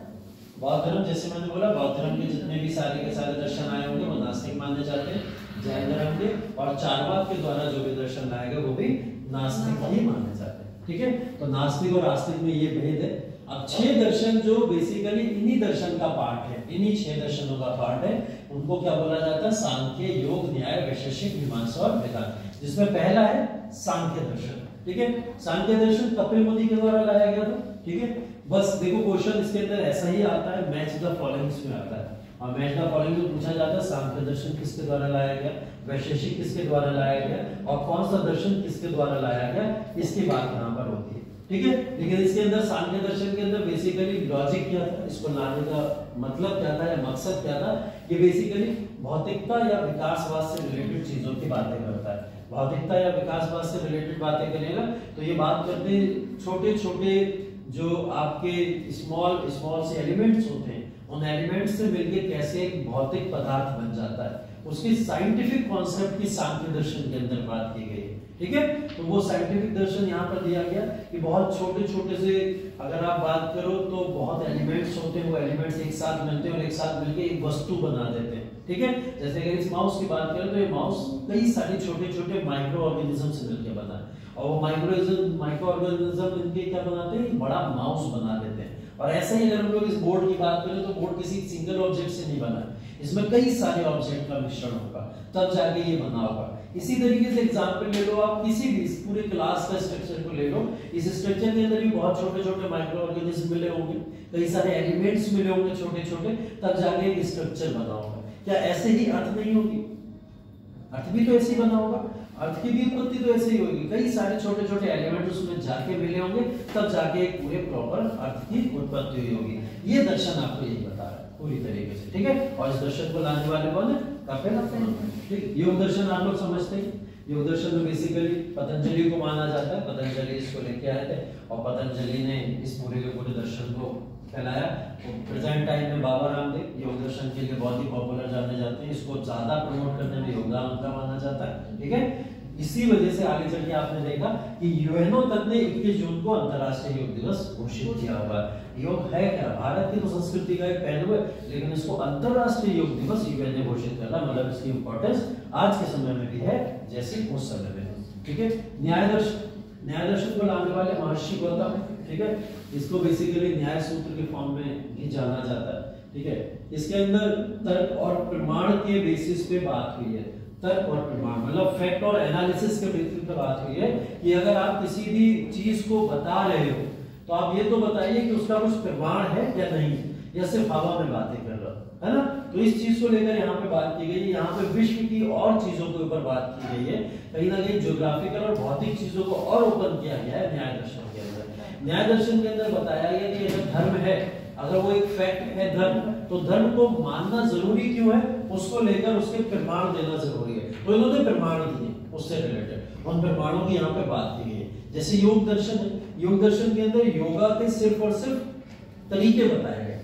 बौद्ध धर्म, जैसे मैंने बोला बौद्ध धर्म के जितने भी सारे के सारे दर्शन आए होंगे वो नास्तिक माने जाते हैं। जैन धर्म के और चारवाक के द्वारा जो भी दर्शन लाए गए वो भी नास्तिक ही माने जाते हैं, ठीक है। तो नास्तिक और आस्तिक में ये भेद है। अब 6 दर्शन जो बेसिकली इन्हीं दर्शन का पार्ट है, इन्हीं 6 दर्शनों का पार्ट है, उनको क्या बोला जाता है? सांख्य, योग, न्याय, वैशेषिक, मीमांसा और वेदांत। जिसमें पहला है सांख्य दर्शन, ठीक है। सांख्य दर्शन कपिल मुनि के द्वारा लाया गया था, ठीक है। बस देखो क्वेश्चन इसके अंदर ऐसा ही आता है, मैच द फॉलोइंग्स में आता है। और मैच द फॉलोइंग में पूछा जाता है सांख्य दर्शन किसके द्वारा लाया गया, वैशेषिक किसके द्वारा लाया गया और कौन सा दर्शन किसके द्वारा लाया गया, इसकी बात यहाँ पर होती है, ठीक है। लेकिन इसके अंदर सांख्य दर्शन के अंदर बेसिकली लॉजिक क्या था, इसको लाने का मतलब क्या था या मकसद क्या था? ये बेसिकली भौतिकता या विकासवाद से रिलेटेड चीजों के की बातें करता है, भौतिकता या विकासवाद से रिलेटेड बातें करेगा। तो ये बात करते हैं छोटे छोटे जो आपके स्मॉल से एलिमेंट्स होते हैं, उन एलिमेंट्स से मिलके कैसे एक भौतिक पदार्थ बन जाता है, उसकी साइंटिफिक कॉन्सेप्ट की सांख्य दर्शन के अंदर बात की गई है। ठीक है, तो वो साइंटिफिक दर्शन यहाँ पर दिया गया कि बहुत छोटे छोटे से अगर आप बात करो तो बहुत एलिमेंट्स होते हैं, वो एलिमेंट्स एक साथ मिलते हैं और एक साथ मिलके एक वस्तु बना देते हैं। ठीक है, जैसे अगर इस माउस की बात करें तो ये माउस कई सारे छोटे छोटे माइक्रो ऑर्गेनिज्म से मिलकर बना है, और वो माइक्रो ऑर्गेनिज्म इनके क्या बनाते हैं, बड़ा माउस बना देते हैं। और ऐसे ही अगर हम लोग इस बोर्ड की बात करें तो बोर्ड किसी सिंगल ऑब्जेक्ट से नहीं बना है, इसमें कई सारे ऑब्जेक्ट का मिश्रण होगा तब जाके ये बना होगा। इसी तरीके से एग्जांपल ले लो आप किसी भी इस पूरे क्लास का स्ट्रक्चर को ले लो, इस स्ट्रक्चर के अंदर भी बहुत छोटे छोटे माइक्रो ऑर्गेनिज्म मिले होंगे, कई सारे एलिमेंट्स मिले होंगे छोटे छोटे, तब जाके एक स्ट्रक्चर बना होगा। क्या ऐसे ही अर्थ नहीं होगी? अर्थ भी तो ऐसे ही बना होगा, अर्थ की भी उत्पत्ति तो ऐसे ही होगी, कई सारे छोटे छोटे एलिमेंट उसमें जाके मिले होंगे तब जाके एक पूरे प्रॉपर अर्थ की उत्पत्ति हुई होगी। ये दर्शन आपको यही बता रहा है पूरी तरीके से। ठीक है, और इस दर्शन को लाने वाले कौन है? कपिल। ठीक, योग दर्शन आप लोग समझते हैं, योग दर्शन में बेसिकली पतंजलि को माना जाता है, पतंजलि इसको लेके आए थे और पतंजलि ने इस पूरे के पूरे दर्शन को फैलाया। तो प्रेजेंट टाइम में बाबा रामदेव योग दर्शन के लिए बहुत ही पॉपुलर जाने जाते हैं, इसको ज्यादा प्रमोट करने में योगदान उनका माना जाता है। ठीक है, इसी वजह से आगे चल के आपने देखा कि यूएनओ तक ने 21 जून को अंतरराष्ट्रीय योग दिवस घोषित किया हुआ है। योग है क्या? भारत की तो संस्कृति का एक पहलू है, लेकिन इसको अंतरराष्ट्रीय योग दिवस यूएन ने घोषित करना, मतलब इसकी इंपॉर्टेंस आज के समय में भी है जैसे उस समय में। ठीक है, न्याय दर्शन को लाने वाले महर्षि गौतम। ठीक है, इसको बेसिकली न्याय सूत्र के फॉर्म में भी जाना जाता है। ठीक है, इसके अंदर तर्क और प्रमाण के बेसिस पे बात हुई है, तर्क और प्रमाण मतलब फैक्ट और एनालिसिस के बेसिस पे बात हुई है कि अगर आप किसी भी चीज को बता रहे हो तो आप ये तो बताइए कि उसका कुछ प्रमाण है या नहीं, या सिर्फ हवा में बातें कर रहे हो, है ना। तो इस चीज को लेकर यहाँ पे बात की गई है, यहाँ पे विश्व की और चीजों के ऊपर बात की गई है, कहीं ना कहीं ज्योग्राफिकल और भौतिक चीजों को और ओपन किया गया है न्याय दर्शन के अंदर। न्याय दर्शन के अंदर बताया गया कि अगर धर्म है, अगर वो एक फैक्ट है धर्म, तो धर्म को मानना जरूरी क्यों है, उसको लेकर उसके प्रमाण देना जरूरी है। तो इन्होंने प्रमाण दिए उससे रिलेटेड, उन प्रमाणों की यहाँ पे बात की गई है। जैसे योग दर्शन है, योग दर्शन के अंदर योगा के सिर्फ और सिर्फ तरीके बताए गए,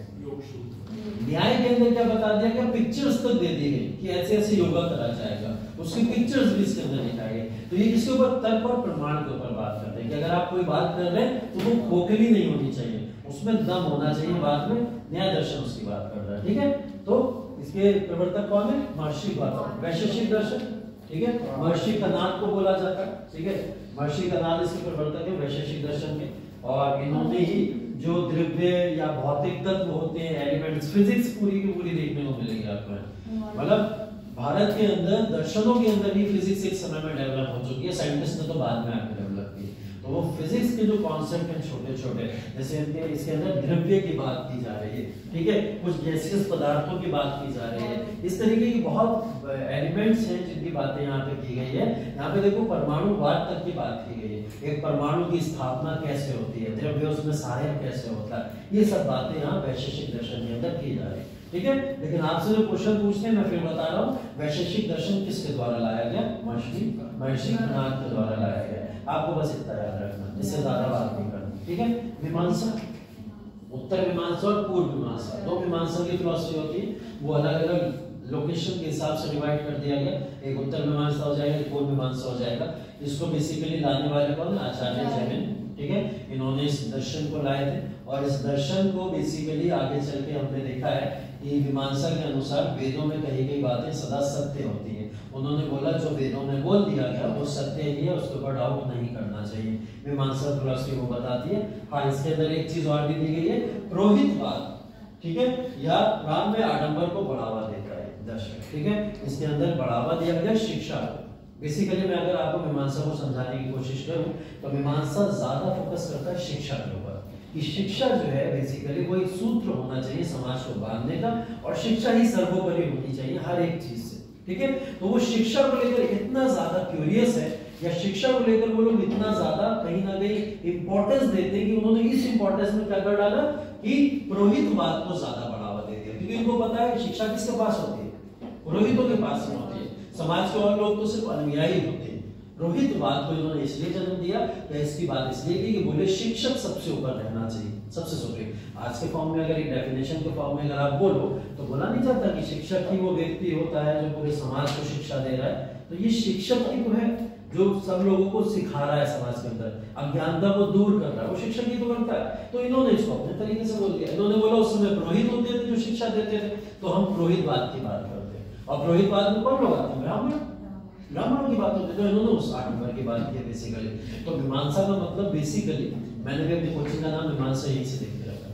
न्याय के अंदर क्या बता दिया गया, पिक्चर्स तक दे दी गई कि ऐसे ऐसे योगा करा जाएगा, उसकी पिक्चर्स भी इसके अंदर दिखाई गई। तो ये किसके ऊपर? तर्क और प्रमाण के ऊपर बात करते हैं कि अगर आप कोई बात कर रहे हैं तो वो खोखली नहीं होनी चाहिए, उसमें दम होना चाहिए। बाद में न्याय दर्शन उसकी बात कर रहा है। ठीक है, तो इसके प्रवर्तक कौन है? महर्षि गौतम। वैशेषिक दर्शन, ठीक है, महर्षि कनाद को बोला जाता है। ठीक है, महर्षि कनाद इसके प्रवर्तक है वैशेषिक दर्शन के, और इन्होंने ही जो द्रव्य या भौतिक तत्व होते हैं, एलिमेंट्स, फिजिक्स पूरी की पूरी देखने को मिलेगी आपको। मतलब भारत के अंदर दर्शनों के अंदर ही फिजिक्स एक समय में डेवलप हो चुकी है, साइंटिस्ट ने तो बाद में आकर डेवलप की। तो वो फिजिक्स के जो कॉन्सेप्ट हैं छोटे छोटे, जैसे इसके अंदर द्रव्य की बात की जा रही है, ठीक है, कुछ गैसियस पदार्थों की बात की जा रही है, इस तरीके की बहुत एलिमेंट्स हैं जिनकी बातें यहाँ पे की गई है। यहाँ पे देखो परमाणुवाद तक की बात की गई है, एक परमाणु की स्थापना कैसे होती है, द्रव्य उसमें सहायक कैसे होता है, ये सब बातें यहाँ वैशेषिक दर्शन के अंदर की जा रही है। ठीक है, लेकिन आपसे जो क्वेश्चन पूछते हैं मैं फिर बता रहा हूँ, वैशेषिक दर्शन किसके द्वारा लाया गया? महर्षि कनाद के द्वारा लाया गया। आपको बस इतना याद रखना, इससे ज्यादा बात नहीं करनी। ठीक है, मीमांसा, उत्तर मीमांसा और पूर्व मीमांसा, दो मीमांसा की फिलॉसफी होती है, वो अलग अलग लोकेशन के हिसाब से डिवाइड कर दिया गया। एक उत्तर मीमांसा हो जाएगा, एक पूर्व मीमांसा हो जाएगा। इसको बेसिकली लाने वाले कौन? आचार्य जैमिन। ठीक है, इन्होंने इस दर्शन को लाए थे, और इस दर्शन को बेसिकली आगे चल के हमने देखा है कि मीमांसा के अनुसार वेदों में कही गई बातें सदा सत्य होती है। उन्होंने बोला जो वेदों में बोल दिया गया वो सत्य ही है, उसके ऊपर डाउट नहीं करना चाहिए। मीमांसा फिलॉसफी वो बताती है। हाँ, इसके अंदर एक चीज और भी दी गई है, पुरोहितवाद। ठीक है, या राम में आडंबर को बढ़ावा देता है दर्शन। ठीक है, इसके अंदर बढ़ावा दिया गया शिक्षा को। बेसिकली मैं अगर आपको मीमांसा को समझाने की कोशिश करूं तो मीमांसा ज्यादा फोकस करता है शिक्षा के ऊपर, कि शिक्षा जो है बेसिकली वो एक सूत्र होना चाहिए समाज को बांधने का, और शिक्षा ही सर्वोपरि होनी चाहिए हर एक चीज से। ठीक है, तो वो शिक्षा को लेकर इतना ज्यादा क्यूरियस है, या शिक्षा को लेकर वो लोग इतना ज्यादा कहीं ना कहीं इंपॉर्टेंस देते हैं कि उन्होंने इस इंपॉर्टेंस में क्या कर डाला कि पुरोहितवाद को ज्यादा बढ़ावा दे दिया। क्योंकि उनको पता है शिक्षा किसके पास होती है? पुरोहितों के पास में होती है। समाज के और लोग तो सिर्फ अनुयायी होते हैं। रोहितवाद को इन्होंने इसलिए जन्म दिया, या इसकी बात इसलिए की कि बोले शिक्षक सबसे ऊपर रहना चाहिए, सबसे सुप्रीम। आज के फॉर्म में अगर एक डेफिनेशन के फॉर्म में अगर आप बोलो तो बोला नहीं जाता कि शिक्षक ही वो व्यक्ति होता है जो पूरे समाज को शिक्षा दे रहा है। तो ये शिक्षक ही तो है जो सब लोगों को सिखा रहा है समाज के अंदर, अज्ञानता को दूर कर रहा है, वो शिक्षक ही तो बनता है। तो इन्होंने इसको अपने तरीके से बोल दिया। इन्होंने बोला उस समय पुरोहित होते थे जो शिक्षा देते थे, तो हम पुरोहितवाद की बात करते हैं। और पुरोहितवाद में कौन लोग आते हैं? ब्राह्मण की बात होती है। तो इन्होंने उस 8 नंबर की बात की बेसिकली। तो मीमांसा का मतलब बेसिकली, मैंने भी अपनी कोचिंग का नाम मीमांसा यहीं से देख के रखा,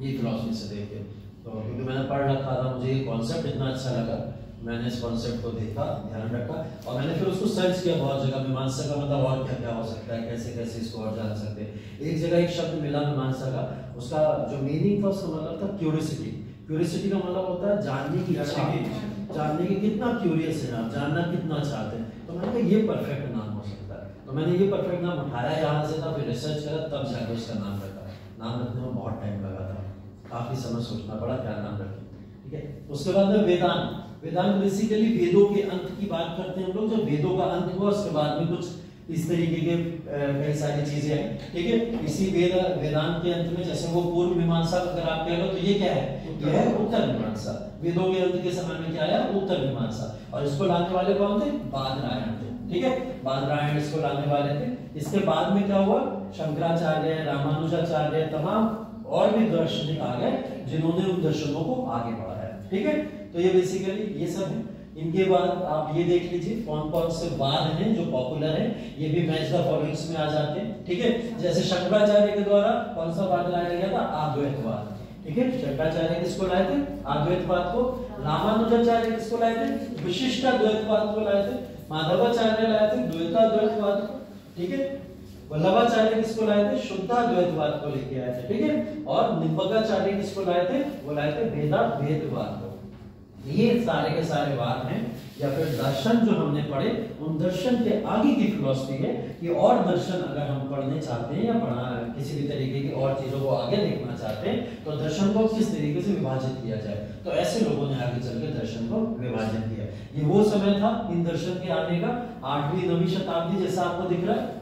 ये फिलॉसफी से देख के। तो क्योंकि मैंने पढ़ रखा था, मुझे ये कॉन्सेप्ट इतना अच्छा लगा, मैंने इस कॉन्सेप्ट को देखा, ध्यान रखा, और मैंने फिर उसको सर्च किया बहुत जगह। मीमांसा का मतलब और क्या क्या हो सकता है, कैसे कैसे इसको और जान सकते हैं। एक जगह एक शब्द मिला मीमांसा का, उसका जो मीनिंग था उसका मतलब था क्यूरियोसिटी। क्यूरियोसिटी का मतलब होता है जानने की इच्छा, जानने की कितना क्यूरियस है आप, जानना कितना चाहते हैं। तो मैंने कहा ये परफेक्ट नाम हो सकता है। तो मैंने ये परफेक्ट नाम उठाया यहाँ से था, फिर रिसर्च करा, तब जाकर उसका नाम रखा। नाम रखने में बहुत टाइम लगा था, काफी समय सोचना पड़ा क्या नाम रखें, ठीक है। उसके बाद में वेदांत। वेदांत बेसिकली वेदों के अंत की बात करते हैं हम लोग। जब वेदों का अंत हुआ उसके बाद में कुछ इस तरीके के कई सारी चीजें हैं, ठीक है। इसी वेदांत के अंत में जैसे वो पूर्व मीमांसा अगर आप कह लो तो ये क्या है, यह है उत्तर मीमांसा। वेदों के अंत के समय में क्या आया, उत्तर मीमांसा। और इसको लाने वाले कौन थे? बादरायण थे, ठीक है। बादरायण इसको लाने वाले थे। इसके बाद में क्या हुआ, शंकराचार्य, रामानुजाचार्य, तमाम और भी दार्शनिक आ गए जिन्होंने उन दर्शनों को आगे बढ़ाया, ठीक है। तो ये बेसिकली ये सब है। इनके बाद आप ये देख लीजिए कौन कौन से वाद हैं जो पॉपुलर हैं, ये भी मैच द फॉलोइंग्स में आ जाते हैं, ठीक है। जैसे शंकराचार्य के द्वारा कौन सा वाद लाया गया था? अद्वैतवाद, ठीक है। शंकराचार्य किसको लाए थे? अद्वैतवाद को। रामानुजाचार्य किसको लाए थे? विशिष्टाद्वैतवाद को लाए थे। माधवाचार्य लाए थे द्वैताद्वैतवाद को, ठीक है। वल्लभाचार्य किसको लाए थे? शुद्धाद्वैतवाद को लेके आए थे, ठीक है। और निम्बकाचार्य किसको लाए थे? वो लाए थे भेदाभेदवाद को। ये सारे के सारे वाद हैं, या फिर दर्शन जो हमने पढ़े, उन दर्शन के आगे की फिलॉसफी है कि और दर्शन अगर हम पढ़ने चाहते हैं या पढ़ना किसी भी तरीके की और चीजों को आगे देखना चाहते हैं तो दर्शन को किस तरीके से विभाजित किया जाए। तो ऐसे लोगों ने आगे चल के दर्शन को विभाजन किया। ये वो समय था इन दर्शन के आने का, 8वीं 9वीं शताब्दी, जैसा आपको दिख रहा है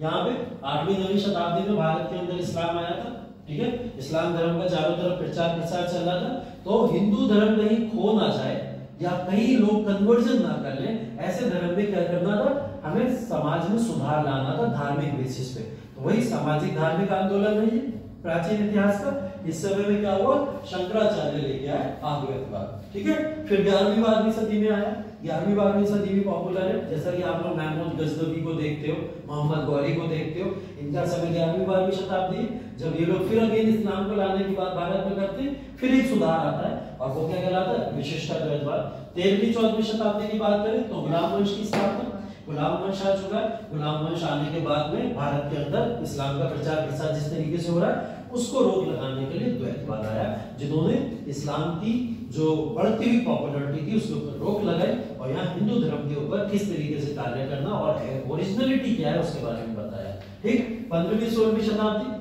यहाँ पे। 8वीं 9वीं शताब्दी में भारत के अंदर इस्लाम आया था, ठीक है। इस्लाम धर्म का चारों तरफ प्रचार चल रहा था। तो हिंदू धर्म कहीं खो ना जाए या कई लोग कन्वर्जन ना कर लें, ऐसे धर्म में क्या करना था, हमें समाज में सुधार लाना था धार्मिक बेसिस पे। तो वही सामाजिक धार्मिक आंदोलन है ये प्राचीन इतिहास का। इस समय में क्या हुआ, शंकराचार्य लेके आए अद्वैतवाद, ठीक है। फिर 11वीं 12वीं सदी में आया। 11वीं 12वीं सदी भी पॉपुलर है, जैसा कि आप लोग महमूद गजनवी को देखते हो, मोहम्मद गौरी को देखते हो। इनका समय 11वीं 12वीं शताब्दी, जब ये लोग फिर अगेन इस्लाम को लाने की बात भारत में करते हैं, फिर एक सुधार आता है और वो क्या कहलाता है, विशिष्टाद्वैतवाद। 13वीं 14वीं शताब्दी की बात करें तो गुलाम वंश की स्थापना, गुलाम वंश आ चुका है। गुलाम वंश आने के बाद में भारत के अंदर इस्लाम का प्रचार जिस तरीके से हो रहा है उसको रोक लगाने के लिए द्वैतवाद आया, जिन्होंने इस्लाम की जो बढ़ती हुई पॉपुलैरिटी थी उसके ऊपर रोक लगाई और यहाँ हिंदू धर्म के ऊपर किस तरीके से कार्य करना और ओरिजिनलिटी क्या है उसके बारे में बताया, ठीक। 15वीं 16वीं शताब्दी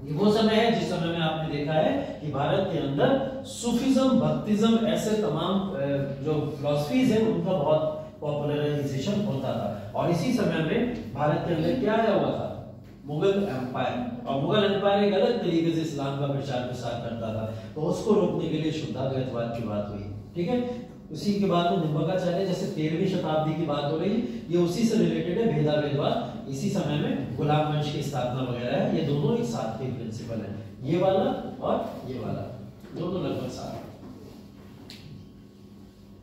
ये वो समय है जिस समय में आपने देखा है कि भारत के अंदर सूफिज्म, भक्तिज्म, ऐसे तमाम जो फिलॉसफीज हैं उनका बहुत पॉपुलराइजेशन होता था। और इसी समय में भारत के अंदर क्या आया हुआ था, मुगल एम्पायर। और मुगल एम्पायर एक अलग तरीके से इस्लाम का प्रचार करता था, तो उसको रोकने के लिए शुद्धाद्वैतवाद की बात हुई, ठीक है। उसी के बाद में निम्बकाचार्य, जैसे 13वीं शताब्दी की बात हो रही, ये उसी से रिलेटेड है, भेदाभेदवाद। इसी समय में गुलाम वंश की स्थापना वगैरह है, ये दोनों एक साथ के प्रिंसिपल है, ये वाला और ये वाला, दोनों लगभग साथ,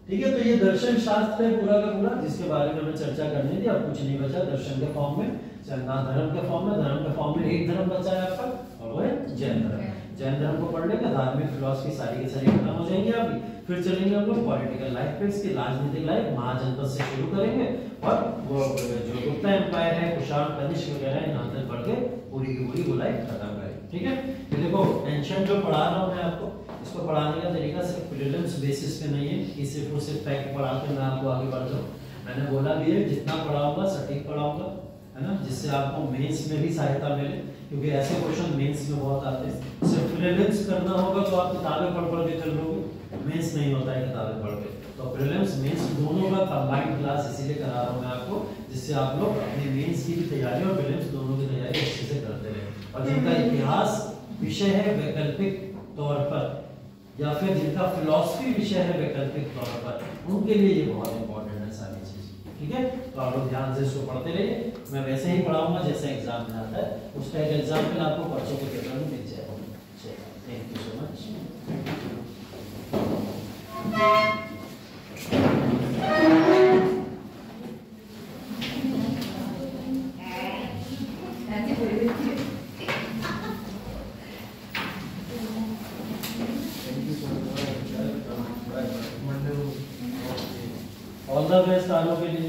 ठीक है। तो ये दर्शन शास्त्र है पूरा का पूरा, जिसके बारे में हमें चर्चा करनी थी। अब कुछ नहीं बचा दर्शन के फॉर्म में, ना धर्म के फॉर्म में। धर्म के फॉर्म में एक धर्म बचा है आपका और वो है जैन धर्म। जैन धर्म को पढ़ने का धार्मिक फिलॉसफी सारी की सारी खत्म हो जाएंगे अभी। फिर चलेंगे हम लोग पॉलिटिकल लाइफ पे, इसकी राजनीतिक लाइफ महाजनपद से शुरू करेंगे और वो जो गुप्ता एम्पायर है, कुषाण, कनिष्क वगैरह यहाँ तक बढ़ के पूरी की पूरी वो लाइफ खत्म करेंगे, ठीक है। तो देखो एंशिएंट जो पढ़ा रहा हूँ मैं आपको, इसको पढ़ाने का तरीका सिर्फ प्रीलिम्स बेसिस पे नहीं है कि सिर्फ और सिर्फ फैक्ट पढ़ा के मैं आपको आगे बढ़ जाऊँ। मैंने बोला भी है जितना पढ़ाऊंगा सटीक पढ़ाऊंगा, है ना, जिससे आपको मेंस में भी सहायता मिले, क्योंकि ऐसे क्वेश्चन मेंस में बहुत आते हैं। सिर्फ प्रीलिम्स करना होगा तो आप किताबें पढ़ के कर लोगे, मेंस नहीं होता है किताबें पढ़ के। तो प्रीलिम्स मेंस दोनों का कंबाइंड क्लास इसीलिए करा रहा हूँ मैं आपको, जिससे आप लोग अपने मेंस की भी तैयारी और प्रीलिम्स दोनों की तैयारी अच्छे से करते रहे। और जिनका इतिहास विषय है वैकल्पिक तौर पर या फिर जिनका फिलॉसफी विषय है वैकल्पिक तौर पर, उनके लिए ये बहुत इंपॉर्टेंट है सारी चीज। ठीक है, तो आप लोग ध्यान से इसको पढ़ते रहिए। मैं वैसे ही पढ़ाऊंगा जैसे एग्जाम में आता है, उसका एक एग्जाम्पल आपको बच्चों के पेपर में मिल जाएगा। Thank you so much. All the best आलों के लिए।